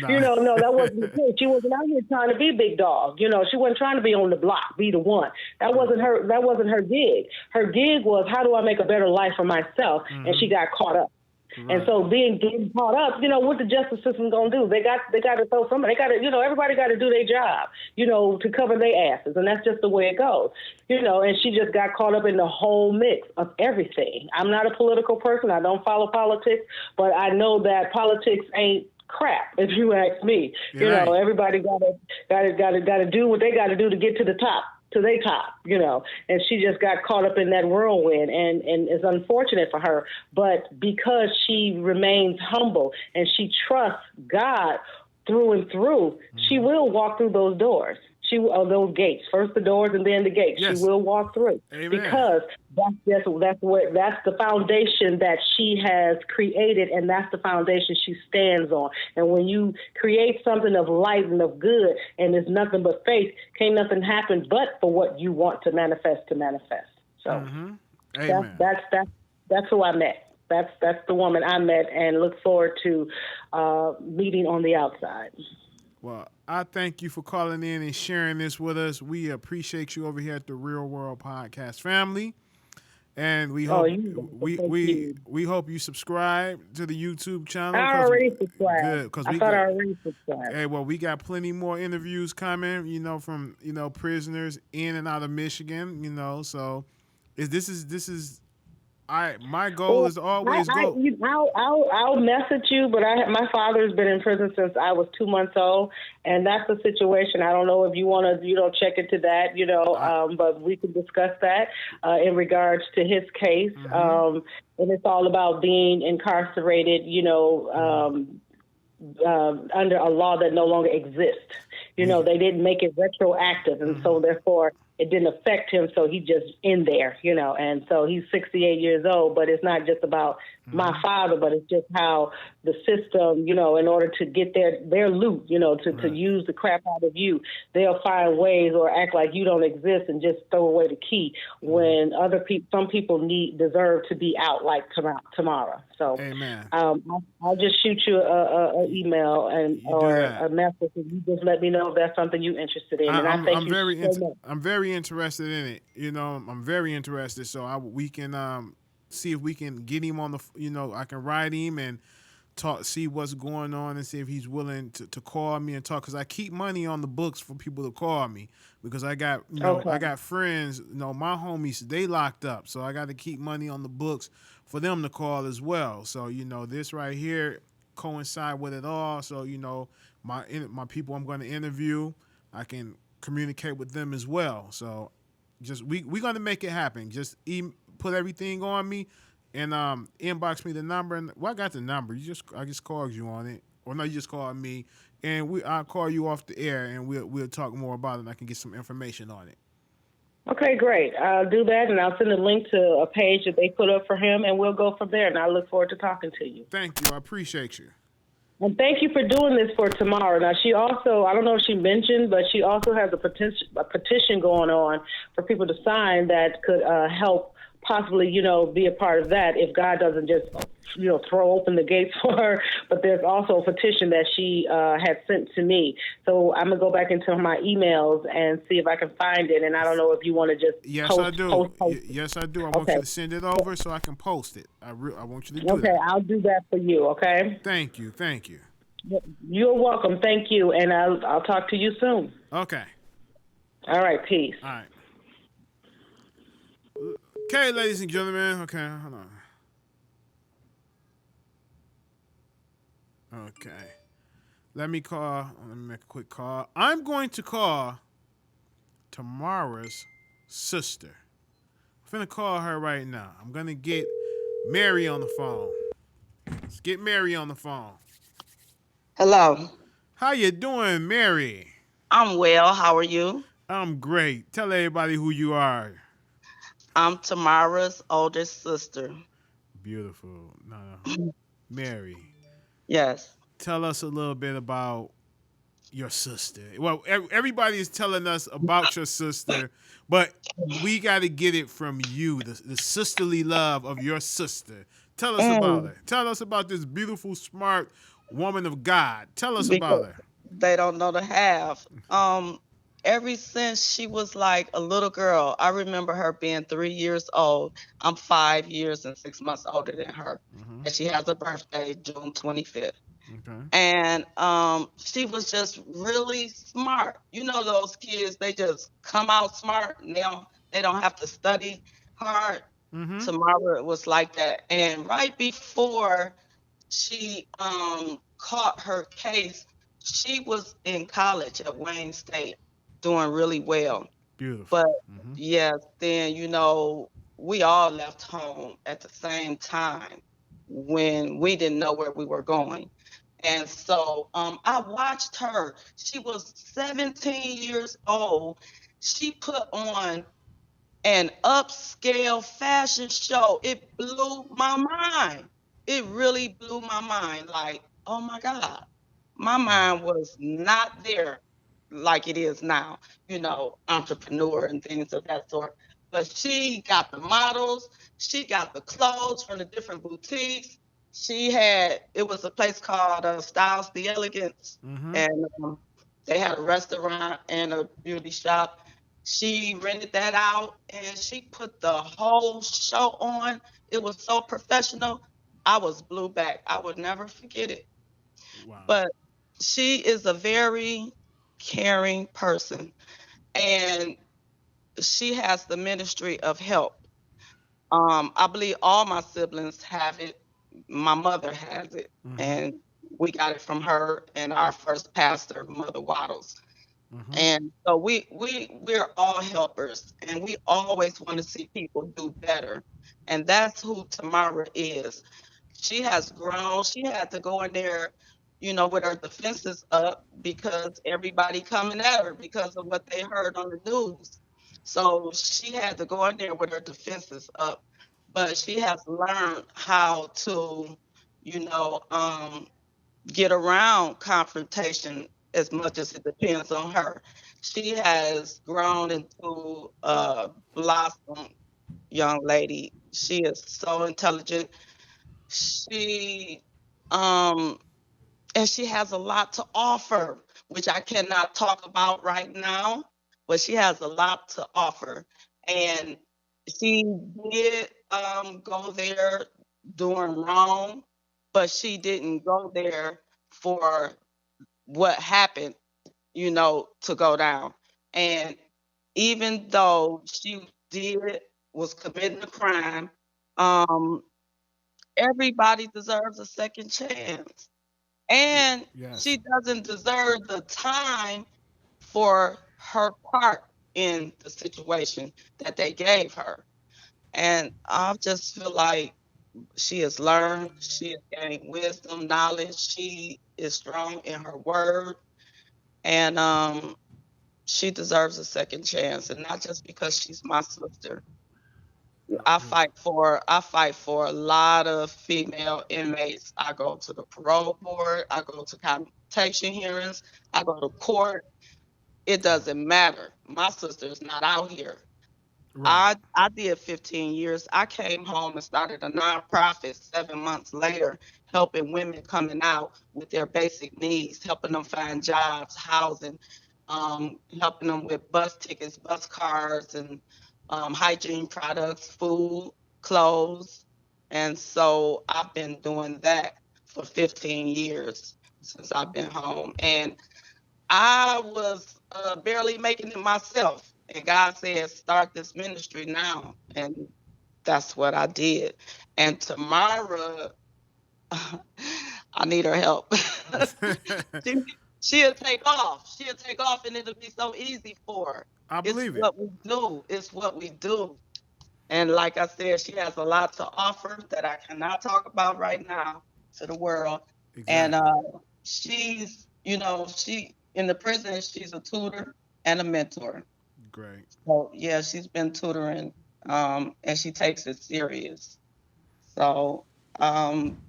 No, that wasn't the case. She wasn't out here trying to be big dog. She wasn't trying to be on the block, be the one. That wasn't her gig. Her gig was, how do I make a better life for myself? Mm-hmm. And she got caught up. Right. And so getting caught up, what the justice system gonna do? They got to throw somebody. They got to, everybody got to do their job, to cover their asses, and that's just the way it goes, And she just got caught up in the whole mix of everything. I'm not a political person. I don't follow politics, but I know that politics ain't crap, if you ask me. Everybody got to do what they got to do to get to the top. To their top, and she just got caught up in that whirlwind, and it's unfortunate for her. But because she remains humble and she trusts God through and through, she will walk through those doors. Those gates, first the doors and then the gates. Yes. She will walk through. Amen. Because that's the foundation that she has created, and that's the foundation she stands on. And when you create something of light and of good, and there's nothing but faith, can't nothing happen but for what you want to manifest. So Amen. That's who I met. That's the woman I met, and look forward to meeting on the outside. Well, I thank you for calling in and sharing this with us. We appreciate you over here at the Real World Podcast family, and we hope we hope you subscribe to the YouTube channel. I already subscribed. Good, I already subscribed. Hey, well, we got plenty more interviews coming. from prisoners in and out of Michigan. So this is. My goal is to always go. I'll message you, but my father's been in prison since I was 2 months old, and that's the situation. I don't know if you want to, check into that, but we can discuss that in regards to his case. Mm-hmm. And it's all about being incarcerated, under a law that no longer exists. They didn't make it retroactive, and so therefore it didn't affect him, so he just in there, and so he's 68 years old, but it's not just about my father, but it's just how the system, in order to get their loot, to use the crap out of you, they'll find ways or act like you don't exist and just throw away the key when some people deserve to be out, like Tamara. So Amen. I'll just shoot you an email or a message, and you just let me know if that's something you're interested in. And I'm very interested in it. I'm very interested. So we can see if we can get him on the. I can write him and talk, see what's going on, and see if he's willing to call me and talk. Because I keep money on the books for people to call me, because I got I got friends. My homies, they locked up, so I got to keep money on the books for them to call as well. So this right here coincide with it all. So my people I'm going to interview, I can communicate with them as well. So just we're going to make it happen. Just put everything on me and inbox me the number. And I got the number. I just called you on it, or no, you just called me, and I'll call you off the air, and we'll talk more about it, and I can get some information on it. Okay, great. I'll do that, and I'll send a link to a page that they put up for him, and we'll go from there. And I look forward to talking to you. Thank you. I appreciate you. And thank you for doing this for Tamara. Now, she also, I don't know if she mentioned, but she also has a petition going on for people to sign that could help possibly, be a part of that if God doesn't just, throw open the gates for her. But there's also a petition that she had sent to me. So I'm going to go back into my emails and see if I can find it. And I don't know if you want to just Yes, I do. Yes, I do. I want you to send it over so I can post it. I want you to do that. Okay, I'll do that for you, okay? Thank you. You're welcome. Thank you. And I'll talk to you soon. Okay. All right, peace. All right. Okay, ladies and gentlemen. Okay, hold on. Okay. Let me call. Let me make a quick call. I'm going to call Tamara's sister. I'm finna call her right now. I'm gonna get Mary on the phone. Let's get Mary on the phone. Hello. How you doing, Mary? I'm well. How are you? I'm great. Tell everybody who you are. I'm Tamara's oldest sister. Beautiful. No, no. Mary, Yes. tell us a little bit about your sister. Well, everybody is telling us about your sister, but we got to get it from you, the sisterly love of your sister. Tell us about Mm, her. Tell us about this beautiful, smart woman of God. Tell us about because her. they don't know the half. Ever since she was like a little girl, I remember her being 3 years old. I'm 5 years and 6 months older than her. Mm-hmm. And she has a birthday June 25th. Okay. And she was just really smart. You know those kids, they just come out smart and they don't have to study hard. Mm-hmm. Tamara was like that. And right before she caught her case, she was in college at Wayne State doing really well. Beautiful. But Mm-hmm. yes, then we all left home at the same time when we didn't know where we were going. And so I watched her. She was 17 years old. She put on an upscale fashion show. It blew my mind. It really blew my mind. Like, oh my God. My mind was not there like it is now, entrepreneur and things of that sort. But she got the models, she got the clothes from the different boutiques. It was a place called Styles the Elegance, Mm-hmm. and they had a restaurant and a beauty shop. She rented that out and she put the whole show on. It was so professional. I was blew back. I would never forget it. Wow. But she is a very caring person and she has the ministry of help. I believe all my siblings have it. My mother has it, Mm-hmm. and we got it from her and our first pastor, Mother Waddles. Mm-hmm. And so we're all helpers and we always want to see people do better. And that's who Tamara is. She has grown. She had to go in there, with her defenses up because everybody coming at her because of what they heard on the news. So she had to go in there with her defenses up. But she has learned how to, you know, um, get around confrontation as much as it depends on her. She has grown into a blossom young lady. She is so intelligent. She um and she has a lot to offer, which I cannot talk about right now, but she has a lot to offer. And she did go there doing wrong, but she didn't go there for what happened, to go down. And even though she did was committing a crime, um, everybody deserves a second chance. And Yes. she doesn't deserve the time for her part in the situation that they gave her. And I just feel like she has learned, she has gained wisdom, knowledge, she is strong in her word, and she deserves a second chance. And not just because she's my sister. I fight for a lot of female inmates. I go to the parole board, I go to commutation hearings, I go to court. It doesn't matter. My sister is not out here. Right. I did 15 years. I came home and started a nonprofit 7 months later, helping women coming out with their basic needs, helping them find jobs, housing, helping them with bus tickets, bus cards, and hygiene products, food, clothes. And so I've been doing that for 15 years since I've been home. And I was barely making it myself. And God said, start this ministry now. And that's what I did. And Tamara, I need her help. she, she'll take off. She'll take off, and it'll be so easy for her. I It's believe it. what we do. It's what we do. And like I said, she has a lot to offer that I cannot talk about right now to the world. And Exactly. she's, she in the prison, she's a tutor and a mentor. Great. So yeah, she's been tutoring, and she takes it serious. So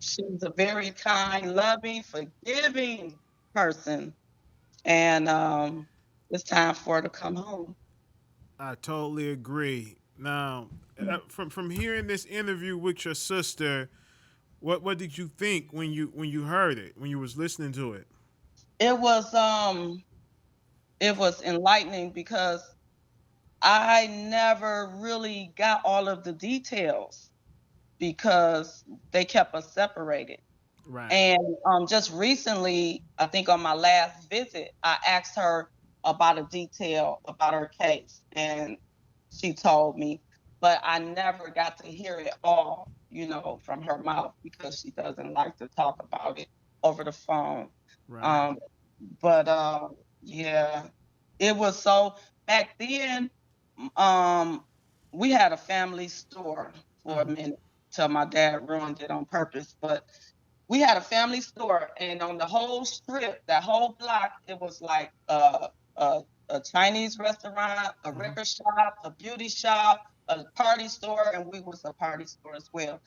she's a very kind, loving, forgiving person. And it's time for her to come home. I totally agree. Now, from hearing this interview with your sister, what did you think when you heard it, when you was listening to it? It was enlightening because I never really got all of the details because they kept us separated. Right. And just recently, I think on my last visit, I asked her about a detail about her case, and she told me, but I never got to hear it all, from her mouth because she doesn't like to talk about it over the phone. Right. Um, but yeah, it was so back then. Um, we had a family store for a minute till my dad ruined it on purpose, but we had a family store, and on the whole strip, that whole block, it was like a Chinese restaurant, a record shop, a beauty shop, a party store, and we was a party store as well.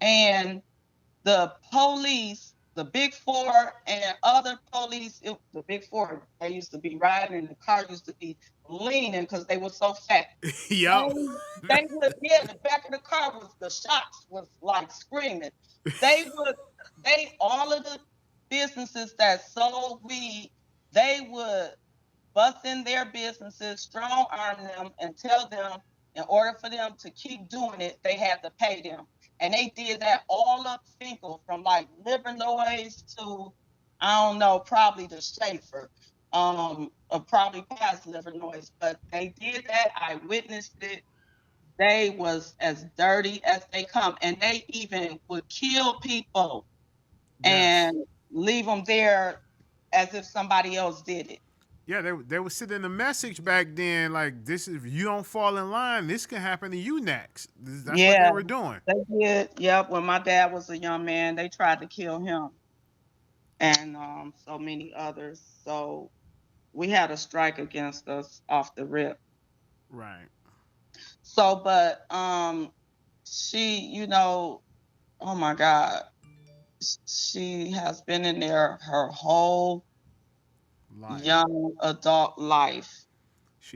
And the police, the big four and other police, the big four, they used to be riding, and the car used to be leaning because they were so fat. Yep. They would, yeah, the back of the car was, the shots was like screaming. All of the businesses that sold weed, they would bust in their businesses, strong arm them, and tell them in order for them to keep doing it, they had to pay them. And they did that all up Finkel, from like Livernois to, I don't know, probably the Schaefer, or probably past Livernois. But they did that. I witnessed it. They was as dirty as they come. And they even would kill people Yes. and leave them there as if somebody else did it. Yeah, they were sending a message back then like, this is, if you don't fall in line, this can happen to you next. That's what they Yeah, were doing. they did. Yep. When my dad was a young man, they tried to kill him, and so many others. So we had a strike against us off the rip. Right. So, but she, oh my God, she has been in there her whole young adult life.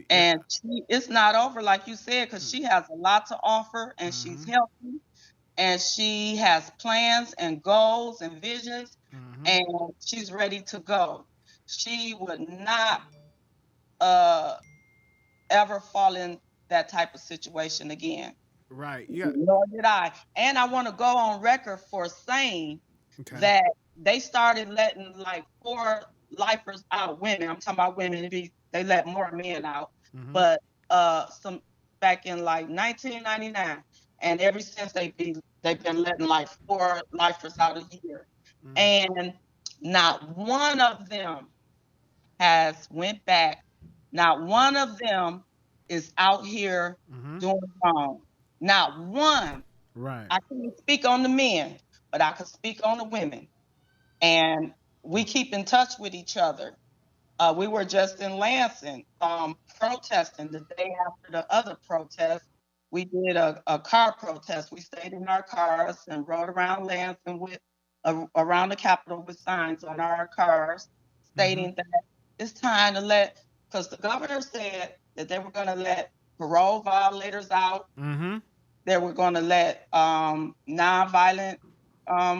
And it's not over, like you said, because she has a lot to offer, and she's healthy, and she has plans and goals and visions, and she's ready to go. She would not ever fall in that type of situation again. Right. Yeah. Nor did I. And I want to go on record for saying that they started letting like 4 lifers out, women. I'm talking about women. They let more men out. But some back in like 1999, and ever since they've been letting like 4 lifers out a year, and not one of them has went back. Not one of them is out here doing wrong. Not one. Right. I can't speak on the men, but I can speak on the women. And we keep in touch with each other. We were just in Lansing protesting the day after the other protest. We did a car protest. We stayed in our cars and rode around Lansing with around the Capitol with signs on our cars stating that it's time to because the governor said that they were going to let parole violators out. They were going to let nonviolent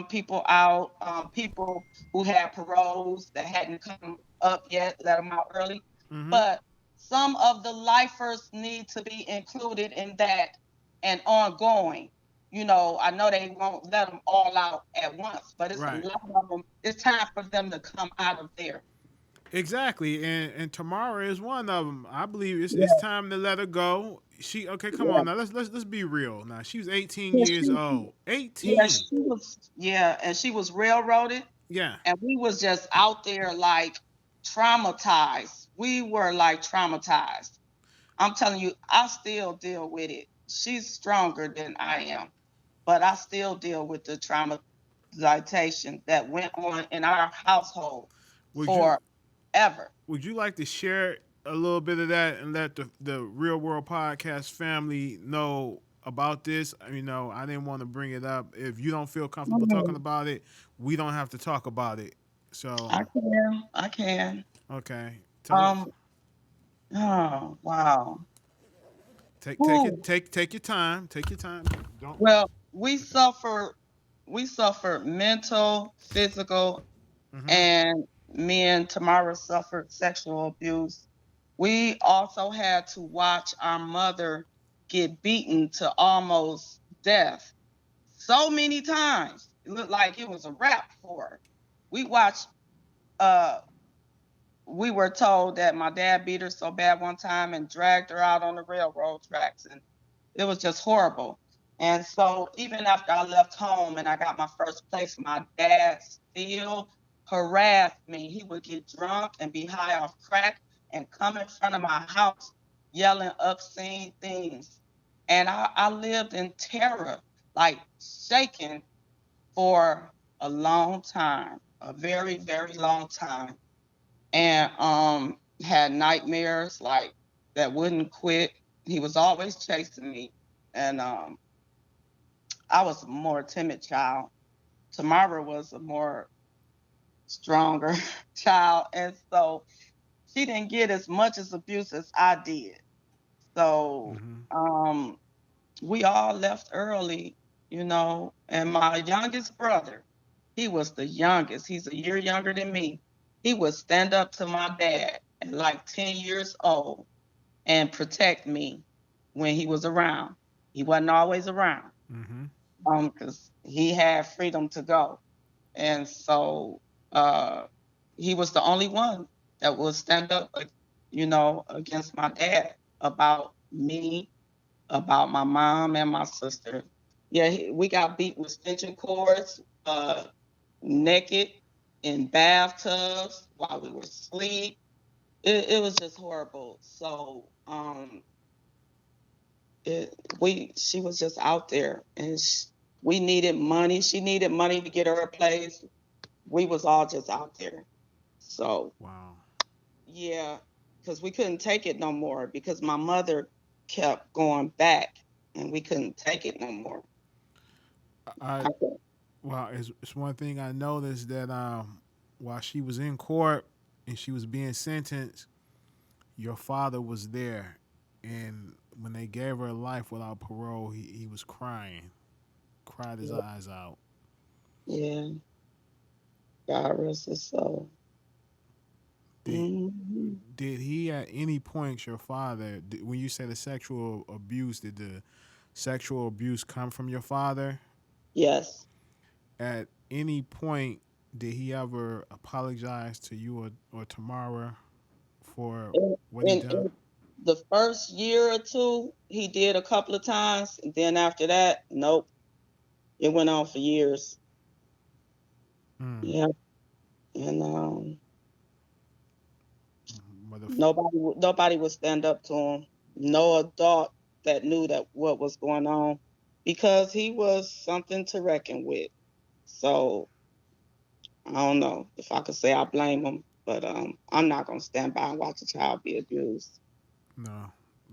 people out, people who had paroles that hadn't come up yet, let them out early. But some of the lifers need to be included in that and ongoing. I know they won't let them all out at once, but it's a lot of them. It's time for them to come out of there. Exactly, and Tamara is one of them. I believe it's time to let her go. Come on now. Let's be real. Now she was 18 years old. 18. Yeah, and she was railroaded. Yeah. And we was just out there like traumatized. We were like traumatized. I'm telling you, I still deal with it. She's stronger than I am, but I still deal with the traumatization that went on in our household Would you forever. would you like to share a little bit of that and let the Real World Podcast family know about this? You know, I didn't want to bring it up. If you don't feel comfortable talking Mhm. about it, we don't have to talk about it. So, I can. I can. okay, tell us. Um. Oh wow. Take it. Whew. Take your time. Take your time. Don't. Well, we suffer mental, physical, Mm-hmm. and me and Tamara suffered sexual abuse. We also had to watch our mother get beaten to almost death so many times. It looked like it was a wrap for her. We watched uh we were told that my dad beat her so bad one time and dragged her out on the railroad tracks, and it was just horrible. And so even after I left home and I got my first place, my dad still harassed me. He would get drunk and be high off crack and come in front of my house yelling obscene things. And I lived in terror, like shaking for a long time, a very, very long time. And had nightmares like that wouldn't quit. He was always chasing me. And I was a more timid child. Tamara was a more stronger child. And so she didn't get as much as abuse as I did. So Mm-hmm. we all left early, and my youngest brother, he was the youngest. He's a year younger than me. He would stand up to my dad at like 10 years old and protect me when he was around. He wasn't always around Mm-hmm. because he had freedom to go. And so uh, he was the only one that would stand up, against my dad about me, about my mom and my sister. Yeah, we got beat with extension cords, naked in bathtubs while we were asleep. It was just horrible. So she was just out there, and we needed money. She needed money to get her a place. We was all just out there. So Wow. yeah, because we couldn't take it no more because my mother kept going back, and we couldn't take it no more. I I said, Well, it's one thing I noticed that while she was in court and she was being sentenced, your father was there, and when they gave her life without parole, he was crying, cried his eyes out. yeah, God rest his soul. Did Hmm. did he at any point, your father, when you say the sexual abuse, did the sexual abuse come from your father? Yes. At any point, did he ever apologize to you or Tamara for In, what he in, done? in the first year or two, he did a couple of times. And then after that, nope. It went on for years. Mm. Yeah. And But the, nobody would stand up to him. No adult that knew that what was going on because he was something to reckon with. So I don't know if I could say I blame him, but I'm not gonna stand by and watch a child be abused. no,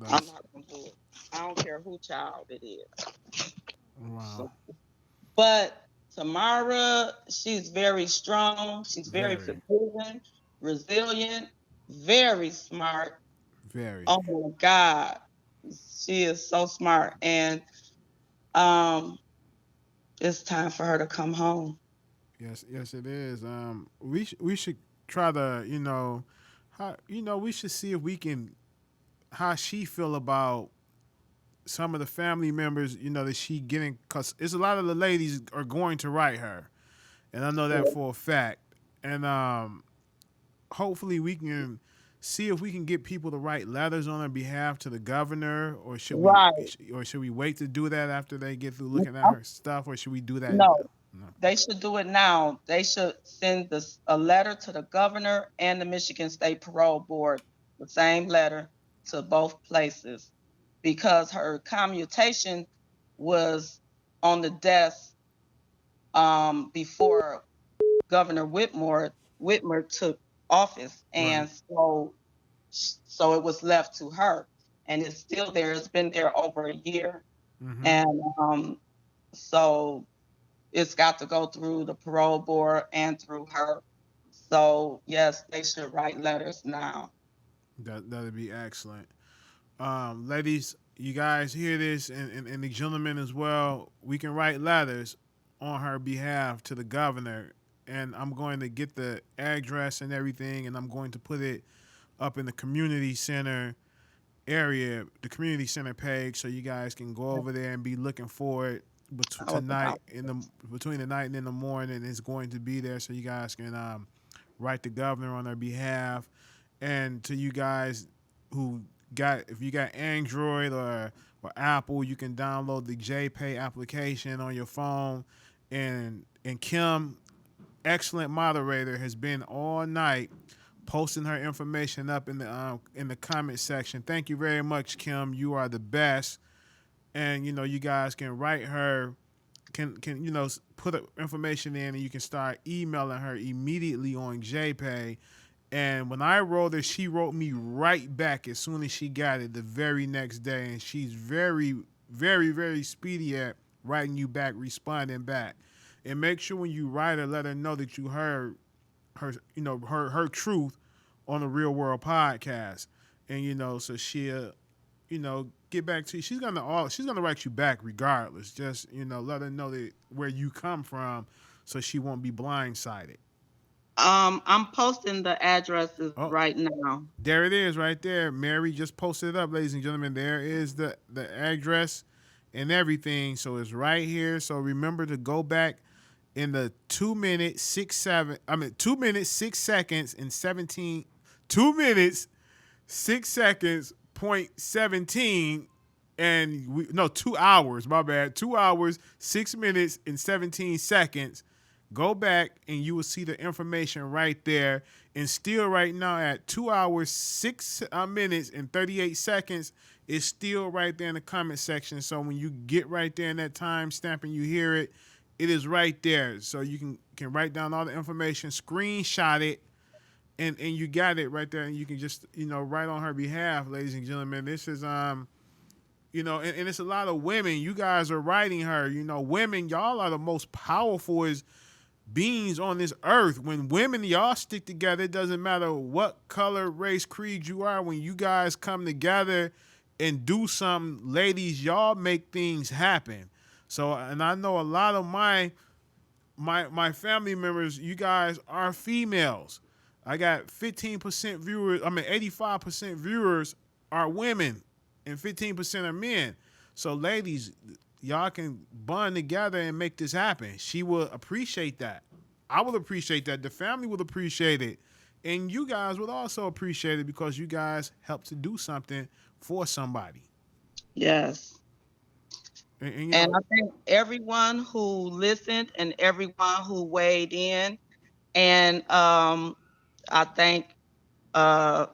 I'm that's not gonna do it. I don't care who child it is. wow, So, but Tamara, she's very strong. She's very very, forgiving, resilient, very smart. very. Oh my God, she is so smart, and um, it's time for her to come home. Yes, yes, it is. We should try to, how we should see if we can how she feel about some of the family members, that she getting, cause it's a lot of the ladies are going to write her, and I know that for a fact. And hopefully we can see if we can get people to write letters on her behalf to the governor, Right? or should we wait to do that after they get through looking at her stuff, or should we do that? No, They should do it now. They should send a letter to the governor and the Michigan State Parole Board, the same letter to both places, because her commutation was on the desk before Governor Whitmer took office, and so it was left to her, and it's still there. It's been there over a year, and so it's got to go through the parole board and through her. So yes, they should write letters now. That'd be excellent. Ladies, you guys hear this, and the gentlemen as well. We can write letters on her behalf to the governor, and I'm going to get the address and everything, and I'm going to put it up in the community center area, the community center page, so you guys can go over there and be looking for it tonight between the night and in the morning. It's going to be there, so you guys can write the governor on her behalf. And to you guys who if you got Android or Apple, you can download the JPay application on your phone. And Kim, excellent moderator, has been all night posting her information up in the comment section. Thank you very much, Kim. You are the best. And you guys can write her, can put information in, and you can start emailing her immediately on JPay. And when I wrote her, she wrote me right back as soon as she got it the very next day. And she's very, very, very speedy at writing you back, responding back. And make sure when you write her, let her know that you heard her truth on the Real World podcast. And so she'll get back to you. She's gonna write you back regardless. Just let her know that where you come from, so she won't be blindsided. I'm posting the addresses right now. There it is, right there. Mary just posted it up, ladies and gentlemen. There is the address and everything. So it's right here. So remember to go back in the 2 minutes 6 seconds and 17 2 minutes 6 seconds point 17 and 2 hours, my bad, 2 hours 6 minutes and 17 seconds. Go back and you will see the information right there. And still right now at 2 hours 6 minutes and 38 seconds, it's still right there in the comment section. So when you get right there in that time stamp and you hear it, it is right there. So you can write down all the information, screenshot it, and you got it right there. And you can just write on her behalf, ladies and gentlemen. This is and it's a lot of women. You guys are writing her. Women, y'all are the most powerful beings on this earth. When women, y'all stick together, it doesn't matter what color, race, creed you are. When you guys come together and do something, ladies, y'all make things happen. So, and I know a lot of my family members, you guys are females. I got 15% viewers. 85% viewers are women and 15% are men. So ladies, y'all can bond together and make this happen. She will appreciate that. I will appreciate that. The family will appreciate it. And you guys would also appreciate it because you guys help to do something for somebody. Yes. And I thank everyone who listened and everyone who weighed in. And I thank the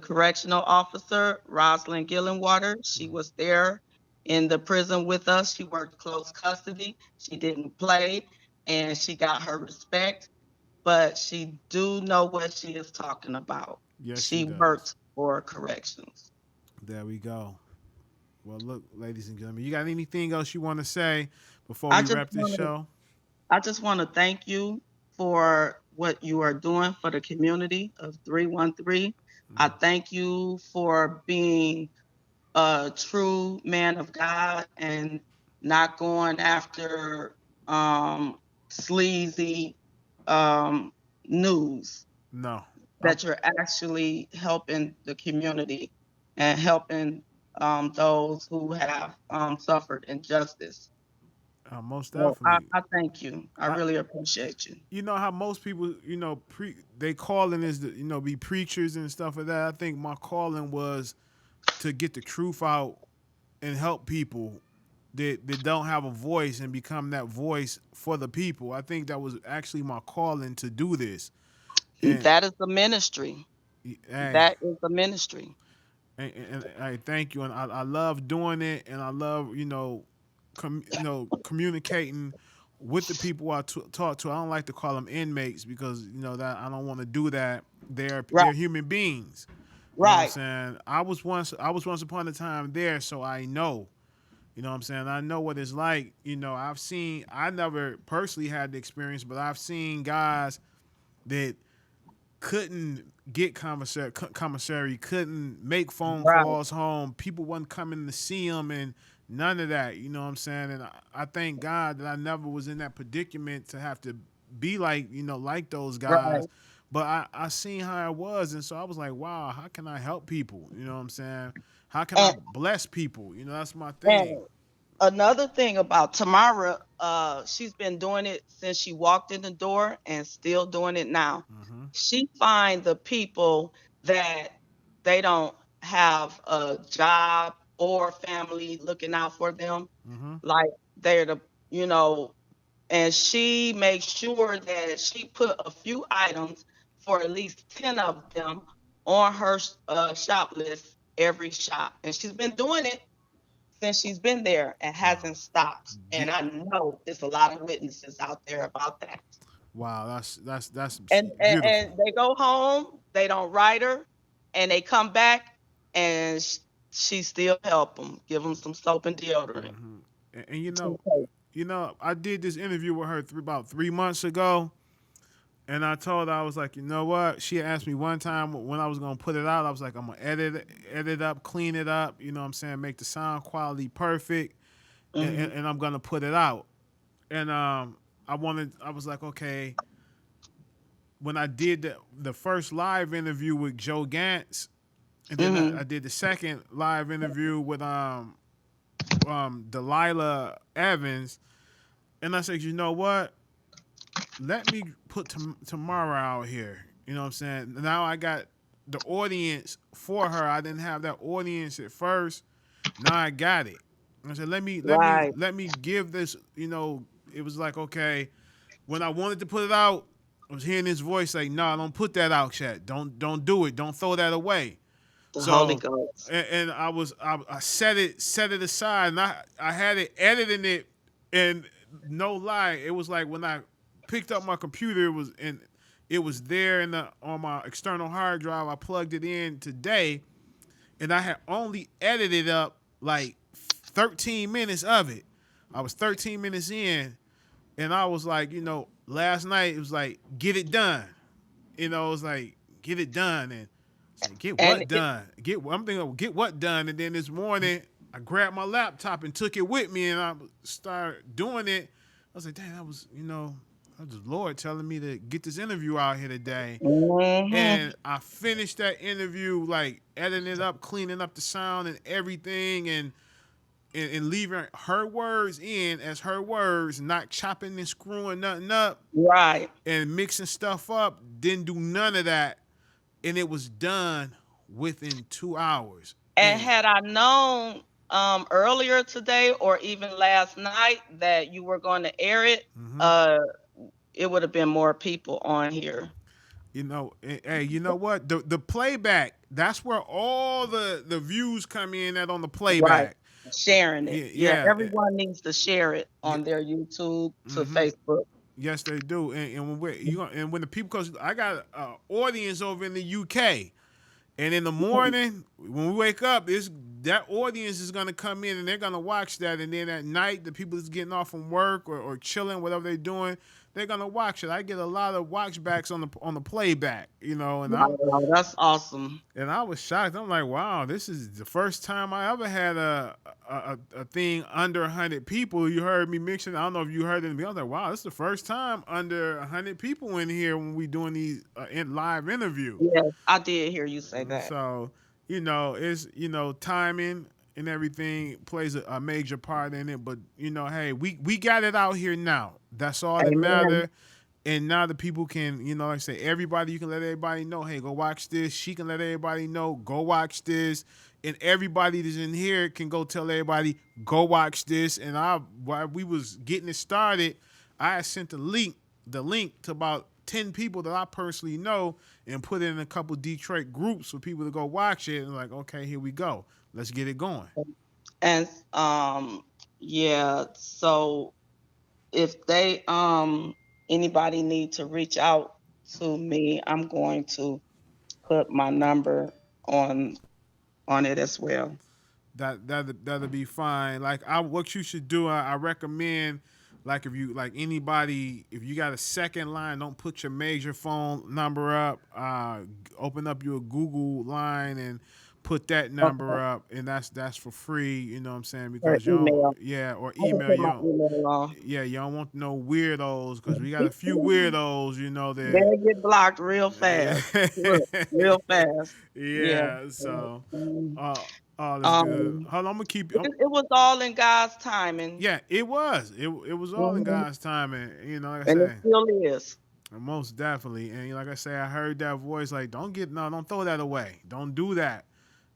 correctional officer, Rosalind Gillenwater. She was there in the prison with us. She worked close custody. She didn't play, and she got her respect. But she do know what she is talking about. Yes, she works for corrections. There we go. Well, look, ladies and gentlemen, you got anything else you want to say before we wrap this show? I just want to thank you for what you are doing for the community of 313. I thank you for being a true man of God and not going after sleazy news. No. That you're actually helping the community and helping those who have suffered injustice. Most definitely. I thank you. I really appreciate you. You know how most people, they calling is to, be preachers and stuff like that. I think my calling was to get the truth out and help people that don't have a voice and become that voice for the people. I think that was actually my calling to do this. And, that is the ministry. hey, That is the ministry. and I thank you, and I love doing it, and I love communicating with the people I talk to. I don't like to call them inmates because that I don't want to do that. They're human beings. You know what I'm saying? I was once upon a time there, so I know. You know what I'm saying? I know what it's like. I never personally had the experience, but I've seen guys that couldn't get commissary, couldn't make phone calls home. People wasn't coming to see them and none of that. You know what I'm saying? And I thank God that I never was in that predicament to have to be like those guys. Right. But I seen how it was, and so I was like, wow, how can I help people? You know what I'm saying? How can I bless people? That's my thing. Another thing about Tamara, she's been doing it since she walked in the door and still doing it now. Mm-hmm. She finds the people that they don't have a job or family looking out for them. Mm-hmm. Like they're and she makes sure that she put a few items for at least 10 of them on her shop list every shop. And she's been doing it since she's been there and hasn't stopped. And I know there's a lot of witnesses out there about that. Wow, that's and beautiful. And they go home, they don't write her, and they come back, and she still help them, give them some soap and deodorant. Mm-hmm. And I did this interview with her about 3 months ago, and I told her, I was like, you know what? She asked me one time when I was gonna put it out. I was like, I'm gonna edit up, clean it up. You know what I'm saying? Make the sound quality perfect, and I'm gonna put it out. And I was like, okay. When I did the first live interview with Joe Gantz, and then I did the second live interview with Delilah Evans, and I said, you know what? Let me put Tamara out here. You know what I'm saying? Now I got the audience for her. I didn't have that audience at first. Now I got it. I said, let me give this. It was like, okay, when I wanted to put it out, I was hearing his voice like, "No, don't put that out yet. Don't do it. Don't throw that away." The Holy Ghost. And I set it aside, and I had it editing it, and no lie, it was like when I picked up my computer, it was there on my external hard drive. I plugged it in today, and I had only edited up like 13 minutes of it. I was 13 minutes in, and I was like, last night it was like, get it done. It was like, get it done, and like, get what done? I'm thinking, get what done? And then this morning, I grabbed my laptop and took it with me, and I started doing it. I was like, dang, that was the Lord telling me to get this interview out here today. Mm-hmm. And I finished that interview, like editing it up, cleaning up the sound and everything, and leaving her words in as her words, not chopping and screwing nothing up. Right. And mixing stuff up. Didn't do none of that. And it was done within 2 hours. And had I known earlier today or even last night that you were going to air it, it would have been more people on here. Hey, you know what? The playback, that's where all the views come in on the playback. Right. Sharing it. Yeah, everyone needs to share it on their YouTube to Facebook. Yes, they do. And when the people, because I got an audience over in the UK, and in the morning when we wake up, that audience is gonna come in and they're gonna watch that, and then at night the people that's getting off from work or chilling, whatever they're doing, they're gonna watch it. I get a lot of watchbacks on the playback, and that's awesome. And I was shocked. I'm like, wow, this is the first time I ever had a thing under 100 people. You heard me mixing. I don't know if you heard it. I was like, wow, this is the first time under 100 people in here when we doing these live interviews. Yes, I did hear you say that. So, it's timing and everything plays a major part in it. But hey, we got it out here now. That's all that matters. And now the people can, like I say, you can let everybody know, hey, go watch this. She can let everybody know, go watch this. and everybody that's in here can go tell everybody, go watch this. And while we was getting it started, I sent the link to about 10 people that I personally know and put it in a couple Detroit groups for people to go watch it. And like, okay, here we go. Let's get it going. And yeah, so if they anybody need to reach out to me, I'm going to put my number on it as well. That'll be fine. Like what you should do, I recommend, like if you like anybody, if you got a second line, don't put your major phone number up. Open up your Google line and put that number up, and that's for free. You know what I'm saying? Because email. or I can email put my y'all. email on. Yeah, y'all want no weirdos because we got a few weirdos. You know that They get blocked real fast. Real fast. Yeah. Yeah. So, Mhm. all is good. Hold on, I'm gonna keep. It was all in God's timing. Yeah, it was. It was all in God's timing. You know, like I And it say, still is. most definitely. And like I say, I heard that voice. Like, don't throw that away. Don't do that.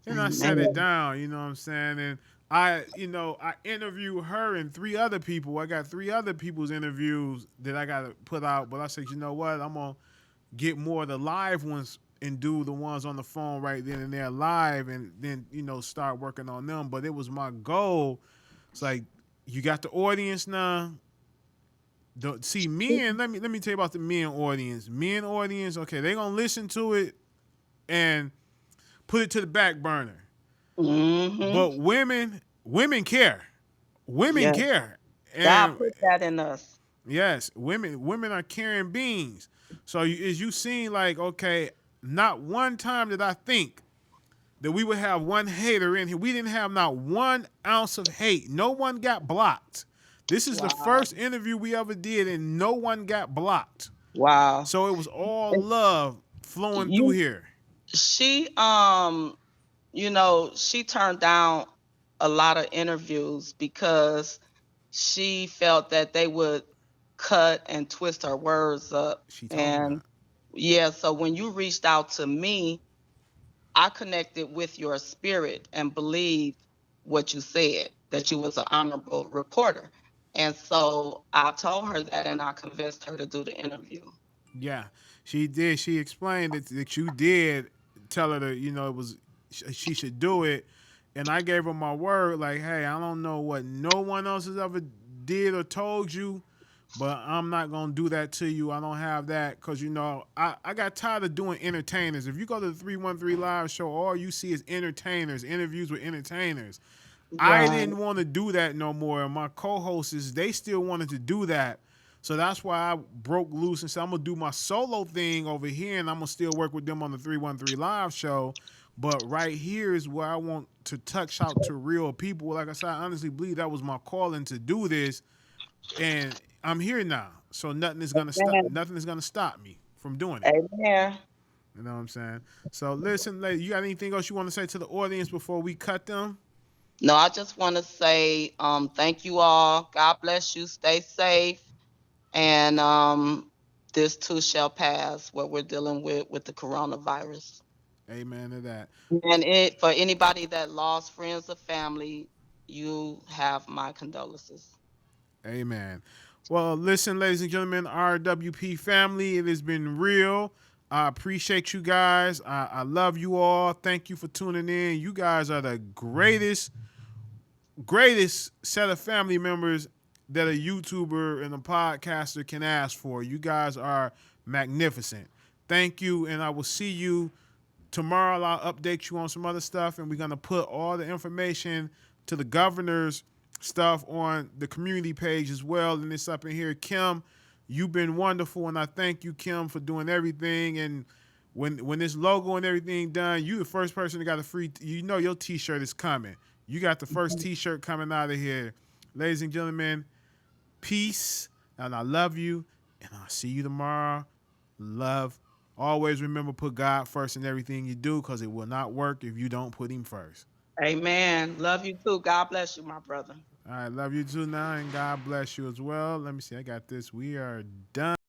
And I set it down. You know what I'm saying? And I interviewed her and 3 other people. I got 3 other people's interviews that I got to put out. But I said, you know what? I'm gonna get more of the live ones and do the ones on the phone right then and there live, and then start working on them. But it was my goal. It's like, you got the audience now. See, men. Let me tell you about the men audience. Men audience. Okay, they gonna listen to it and put it to the back burner. Mm-hmm. But women care. Women care. And God put that in us. yes, women are caring beings. So as you seen, like, okay, not one time did I think that we would have one hater in here. We didn't have not 1 ounce of hate. No one got blocked. This is the first interview we ever did, and no one got blocked. Wow. So it was all love flowing through here. She she turned down a lot of interviews because she felt that they would cut and twist her words up. She told me that. Yeah, so when you reached out to me, I connected with your spirit and believed what you said, that you was an honorable reporter. And so I told her that, and I convinced her to do the interview. Yeah, she did. She explained that you did tell her that, it was, she should do it. And I gave her my word, like, hey, I don't know what no one else has ever did or told you, but I'm not going to do that to you. I don't have that because, I got tired of doing entertainers. If you go to the 313 Live show, all you see is entertainers, interviews with entertainers. Right. I didn't want to do that no more. And my co-hosts, they still wanted to do that. So that's why I broke loose and said, I'm going to do my solo thing over here, and I'm going to still work with them on the 313 Live show. But right here is where I want to touch out to real people. Like I said, I honestly believe that was my calling to do this. And I'm here now. So nothing is gonna stop me from doing it. Amen. You know what I'm saying? So listen, lady, you got anything else you want to say to the audience before we cut them? No, I just want to say thank you all. God bless you. Stay safe. And this too shall pass, what we're dealing with the coronavirus. Amen to that. And for anybody that lost friends or family, you have my condolences. Amen. Well, listen, ladies and gentlemen, RWP family, it has been real. I appreciate you guys. I love you all. Thank you for tuning in. You guys are the greatest set of family members that a YouTuber and a podcaster can ask for. You guys are magnificent. Thank you, and I will see you tomorrow. I'll update you on some other stuff, and we're going to put all the information to the governor's stuff on the community page as well, and it's up in here. Kim, you've been wonderful, and I thank you, Kim, for doing everything. And when this logo and everything done, you the first person that got a free, your T-shirt is coming. You got the first T-shirt coming out of here. Ladies and gentlemen, peace, and I love you, and I'll see you tomorrow. Love. Always remember, put God first in everything you do, because it will not work if you don't put him first. Amen. Love you too. God bless you, my brother. All right, love you too now, and God bless you as well. Let me see. I got this. We are done.